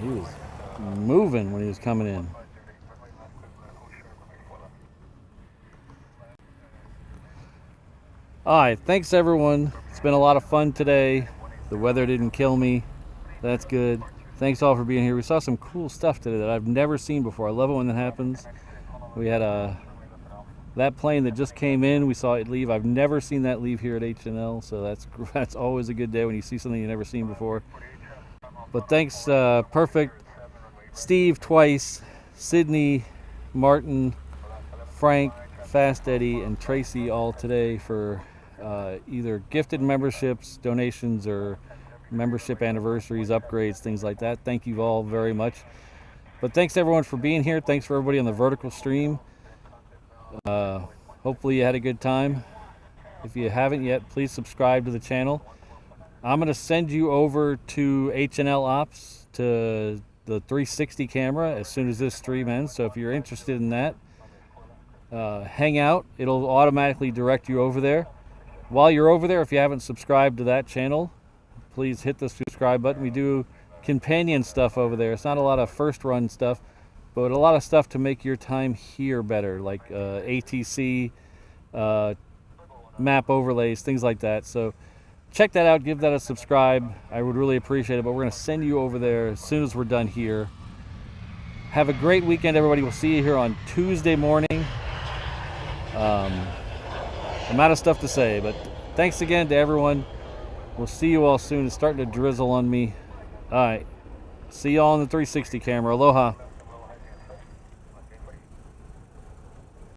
Speaker 1: He was moving when he was coming in. Alright, thanks everyone. It's been a lot of fun today. The weather didn't kill me. That's good. Thanks all for being here. We saw some cool stuff today that I've never seen before. I love it when that happens. We had that plane that just came in. We saw it leave. I've never seen that leave here at HNL, so that's always a good day when you see something you've never seen before. But thanks, Perfect, Steve twice, Sydney, Martin, Frank, Fast Eddie, and Tracy all today for either gifted memberships, donations, or membership anniversaries, upgrades, things like that. Thank you all very much. But thanks everyone for being here. Thanks for everybody on the vertical stream. Hopefully you had a good time. If you haven't yet, please subscribe to the channel. I'm going to send you over to HNL Ops, to the 360 camera, as soon as this stream ends. So if you're interested in that, hang out. It'll automatically direct you over there. While you're over there, if you haven't subscribed to that channel, please hit the subscribe button. We do companion stuff over there. It's not a lot of first run stuff, but a lot of stuff to make your time here better, like ATC, map overlays, things like that. So check that out, give that a subscribe. I would really appreciate it, but we're going to send you over there as soon as we're done here. Have a great weekend, everybody. We'll see you here on Tuesday morning. I'm out of stuff to say, but thanks again to everyone. We'll see you all soon. It's starting to drizzle on me. All right. See you all on the 360 camera. Aloha.